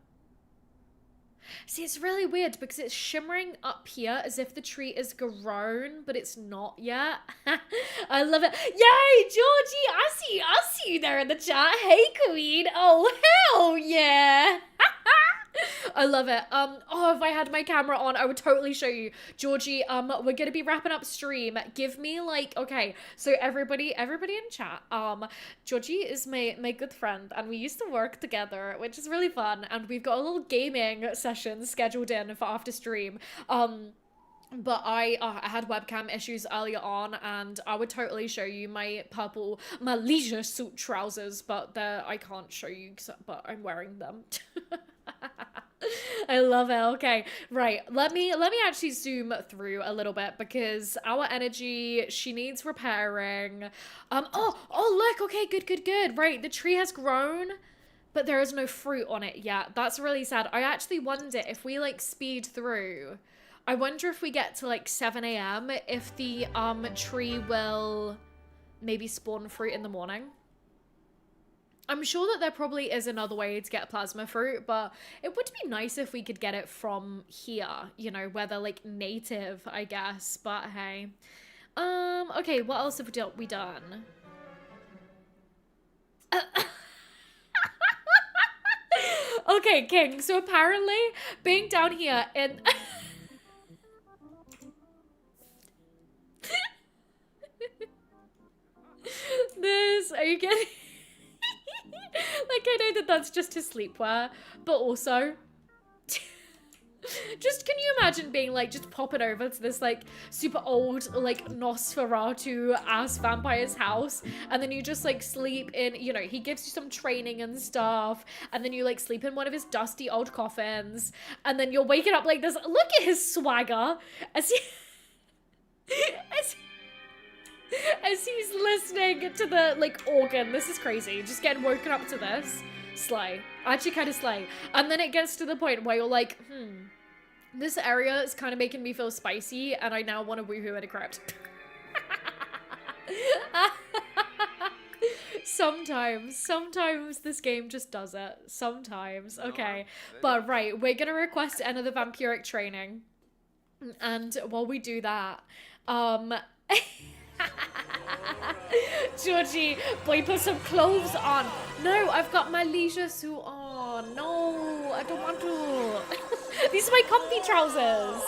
See, it's really weird because it's shimmering up here as if the tree is grown, but it's not yet. I love it. Yay, Georgie! I see you there in the chat. Hey, queen. Oh, hell yeah. I love it. Oh, if I had my camera on, I would totally show you. Georgie, we're gonna be wrapping up stream. Give me, like, okay, so everybody in chat, Georgie is my good friend, and we used to work together, which is really fun, and we've got a little gaming session scheduled in for after stream. But I had webcam issues earlier on, and I would totally show you my leisure suit trousers, but I can't show you, but I'm wearing them. I love it. Okay, right. Let me actually zoom through a little bit because our energy, she needs repairing. Oh, look. Okay, good. Right, the tree has grown, but there is no fruit on it yet. That's really sad. I actually wonder if we, like, speed through. I wonder if we get to, like, 7 a.m. if the tree will maybe spawn fruit in the morning. I'm sure that there probably is another way to get plasma fruit, but it would be nice if we could get it from here, you know, where they're, like, native, I guess, but hey. Okay, what else have we done? Okay, King, so apparently being down here in... Are you kidding? Like, I know that that's just his sleepwear, but also... Just can you imagine being like just popping over to this like super old like Nosferatu ass vampire's house, and then you just like sleep in, you know, he gives you some training and stuff, and then you like sleep in one of his dusty old coffins, and then you're waking up like this. Look at his swagger as he as he's listening to the like organ. This is crazy. Just getting woken up to this. Slay. Actually kind of slay. And then it gets to the point where you're like, this area is kind of making me feel spicy, and I now want to woohoo in a crypt. Sometimes this game just does it. Sometimes. Okay. But right, we're gonna request another vampiric training. And while we do that, Georgie, boy, put some clothes on. No, I've got my leisure suit on. No, I don't want to. These are my comfy trousers.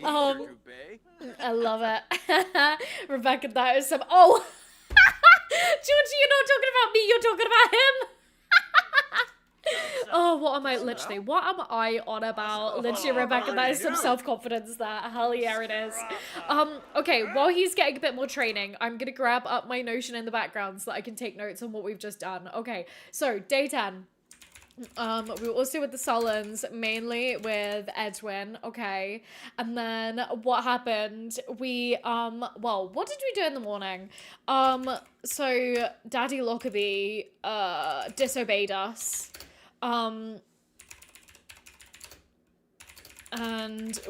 I love it. Rebecca, that is some... Oh! Georgie, you're not talking about me, you're talking about him. Oh, what am I, literally, what am I on about? Literally, Rebecca, that is some self-confidence there. Hell yeah, it is. Okay, while he's getting a bit more training, I'm gonna grab up my Notion in the background so that I can take notes on what we've just done. Okay, so, day 10. We were also with the Sullens, mainly with Edwin, okay, and then what happened, we, well, what did we do in the morning? So, Daddy Lockerbie, disobeyed us, and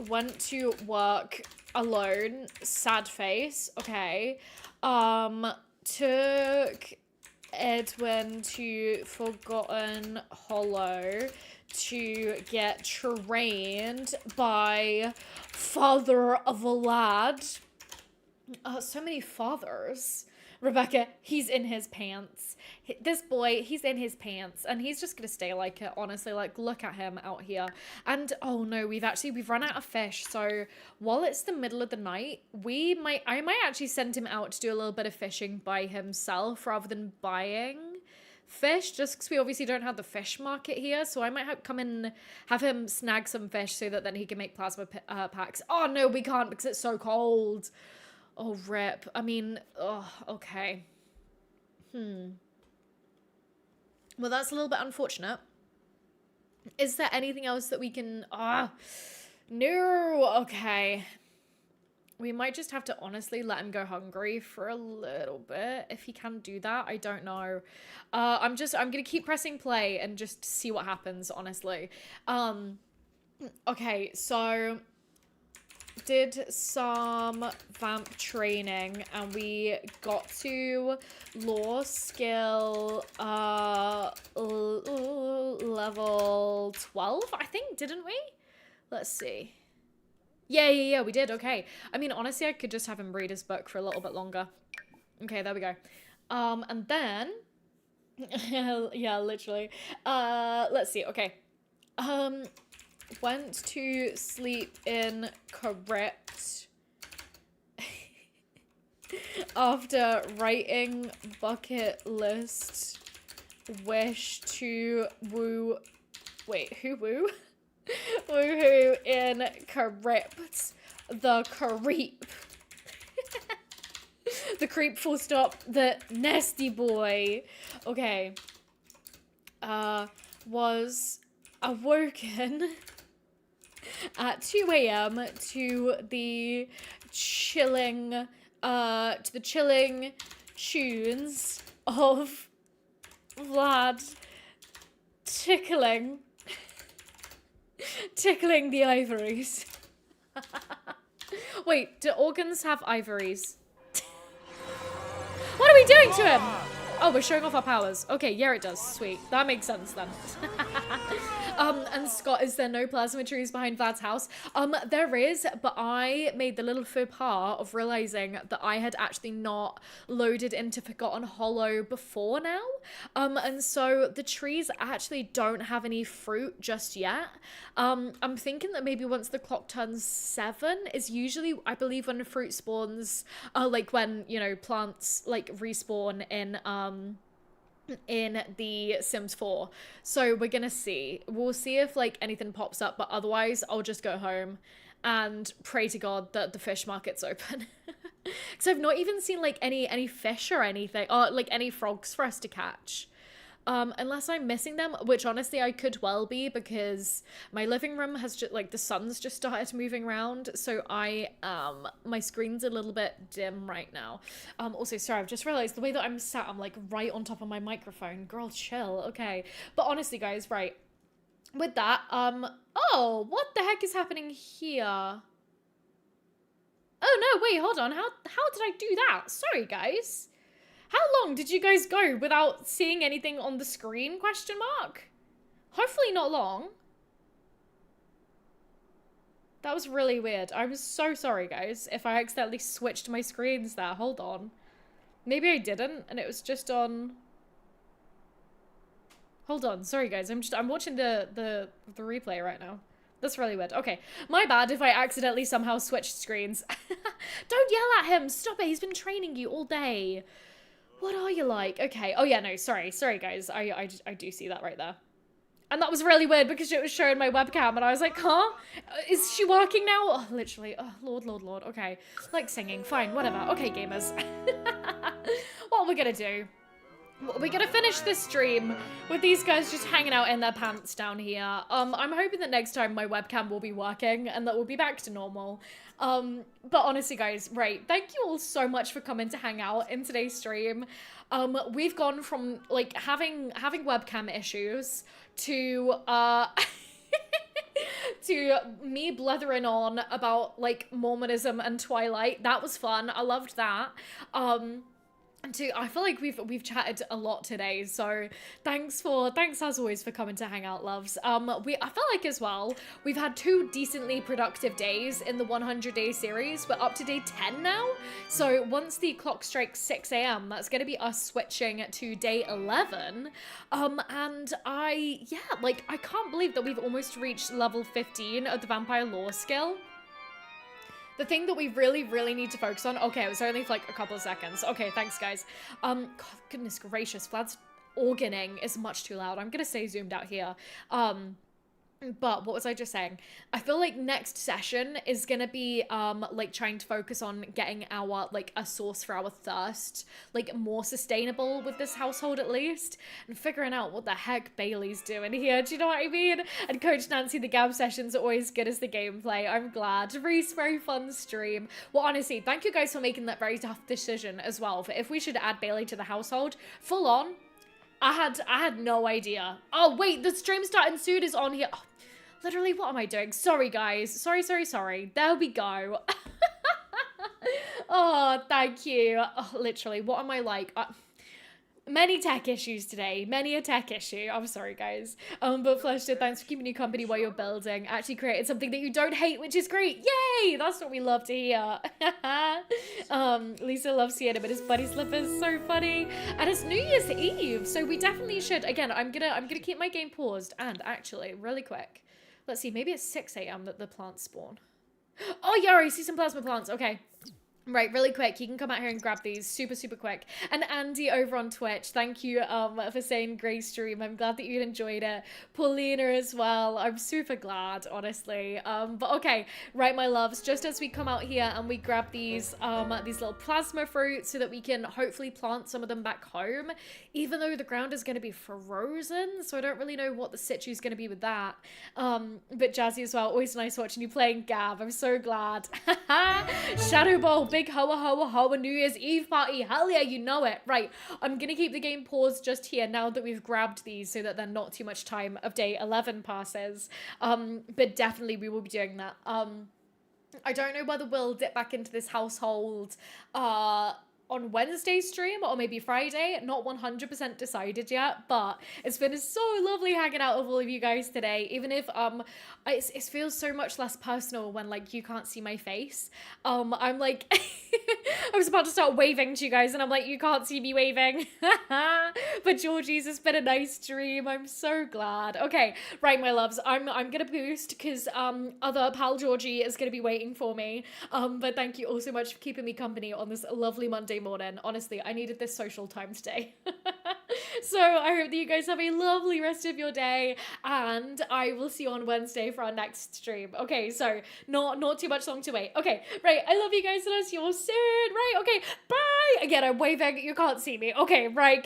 went to work alone, sad face, okay, took Edwin to Forgotten Hollow to get trained by father of a lad. So many fathers. Rebecca, he's in his pants. This boy, he's in his pants, and he's just gonna stay like it, honestly. Like, look at him out here. And oh no, we've run out of fish, so while it's the middle of the night, I might actually send him out to do a little bit of fishing by himself rather than buying fish, just because we obviously don't have the fish market here. So I might come in and have him snag some fish so that then he can make plasma packs. Oh no, we can't because it's so cold. Oh, rip. I mean, oh, okay. Well, that's a little bit unfortunate. Is there anything else that we can... no. Okay. We might just have to honestly let him go hungry for a little bit. If he can do that, I don't know. I'm going to keep pressing play and just see what happens, honestly. Okay, so... did some vamp training, and we got to lore skill level 12, I think, didn't we? Let's see. Yeah, we did. Okay. I mean, honestly, I could just have him read his book for a little bit longer. Okay, there we go. And then yeah, literally. Let's see. Okay. Went to sleep in crypt after writing bucket list wish to woo. Wait, who woo? Woohoo in crypt. The creep. The creep, full stop. The nasty boy. Okay. Was awoken at 2 a.m. to the chilling tunes of Vlad tickling the ivories. Wait, do organs have ivories? What are we doing to him? Oh, we're showing off our powers. Okay, yeah, it does. Sweet. That makes sense then. And Scott, is there no plasma trees behind Vlad's house? There is, but I made the little faux pas of realizing that I had actually not loaded into Forgotten Hollow before now. And so the trees actually don't have any fruit just yet. I'm thinking that maybe once the clock turns 7 is usually, I believe, when fruit spawns, like when, you know, plants like respawn in, in the Sims 4. So we're gonna see. We'll see if like anything pops up, but otherwise I'll just go home and pray to God that the fish market's open. Because I've not even seen like any fish or anything, or like any frogs for us to catch. Unless I'm missing them, which honestly I could well be, because my living room has just like the sun's just started moving around, so my screen's a little bit dim right now. Also, sorry, I've just realized the way that I'm sat, I'm like right on top of my microphone. Girl, chill. Okay, but honestly, guys, right, with that, oh, what the heck is happening here? Oh no, wait, hold on. How did I do that? Sorry, guys. How long did you guys go without seeing anything on the screen? Question mark. Hopefully not long. That was really weird. I'm so sorry, guys, if I accidentally switched my screens there. Hold on. Maybe I didn't, and it was just on. Hold on. Sorry, guys. I'm watching the replay right now. That's really weird. Okay, my bad if I accidentally somehow switched screens. Don't yell at him. Stop it. He's been training you all day. What are you like? Okay. Oh yeah, no, sorry, guys. I do see that right there. And that was really weird because it was showing my webcam and I was like, huh? Is she working now? Oh, literally. Oh, Lord. Okay. Like singing. Fine, whatever. Okay, gamers. What we're gonna do. We're gonna finish this stream with these guys just hanging out in their pants down here. I'm hoping that next time my webcam will be working and that we'll be back to normal. But honestly, guys, right, thank you all so much for coming to hang out in today's stream. We've gone from, like, having webcam issues to, to me blethering on about, like, Mormonism and Twilight. That was fun. I loved that. I feel like we've chatted a lot today, so thanks as always for coming to hang out, loves. I feel like as well we've had 2 decently productive days in the 100-day series. We're up to day 10 now, so once the clock strikes 6 a.m. that's gonna be us switching to day 11. And I can't believe that we've almost reached level 15 of the vampire lore skill. The thing that we really, really need to focus on. Okay, it was only for like a couple of seconds. Okay, thanks, guys. God, goodness gracious, Vlad's organing is much too loud. I'm gonna stay zoomed out here. But what was I just saying? I feel like next session is gonna be like trying to focus on getting our like a source for our thirst like more sustainable with this household at least, and figuring out what the heck Bailey's doing here. Do you know what I mean? And Coach Nancy, the gab sessions are always good as the gameplay. I'm glad. Reese, very fun stream. Well, honestly, thank you guys for making that very tough decision as well for if we should add Bailey to the household. Full on. I had no idea. Oh wait, the stream starting soon is on here. Oh, literally, what am I doing? Sorry, guys. Sorry. There we go. Oh, thank you. Oh, literally, what am I like? Many tech issues today. Many a tech issue. I'm sorry, guys. But Flesh did, thanks for keeping you company while you're building. Actually created something that you don't hate, which is great. Yay! That's what we love to hear. Lisa loves Sienna, but his buddy slippers so funny. And it's New Year's Eve, so we definitely should. Again, I'm gonna keep my game paused. And actually, really quick, let's see. Maybe it's 6 a.m. that the plants spawn. Oh, yeah, I see some plasma plants. Okay. Right, really quick, you can come out here and grab these super quick. And Andy over on Twitch, thank you for saying great stream. I'm glad that you enjoyed it. Paulina as well, I'm super glad, honestly. But okay, right, my loves, just as we come out here and we grab these little plasma fruits so that we can hopefully plant some of them back home, even though the ground is going to be frozen, so I don't really know what the situ is going to be with that. But Jazzy as well, always nice watching you playing Gav. I'm so glad. Shadow Ball, big hoa New Year's Eve party. Hell yeah, you know it. Right, I'm gonna keep the game paused just here now that we've grabbed these so that then not too much time of day 11 passes. But definitely we will be doing that. I don't know whether we'll dip back into this household on Wednesday's stream or maybe Friday. Not 100% decided yet, but it's been so lovely hanging out with all of you guys today, even if it feels so much less personal when like you can't see my face. I'm like I was about to start waving to you guys and I'm like, you can't see me waving. But Georgie's, it's been a nice stream. I'm so glad. Okay, right, my loves, I'm gonna boost because other pal Georgie is gonna be waiting for me. But thank you all so much for keeping me company on this lovely Monday morning. Honestly, I needed this social time today. So I hope that you guys have a lovely rest of your day, and I will see you on Wednesday for our next stream. Okay, so not too much long to wait. Okay, right, I love you guys, and I'll see you all soon. Right, okay, bye. Again, I'm waving, you can't see me. Okay, right, goodbye.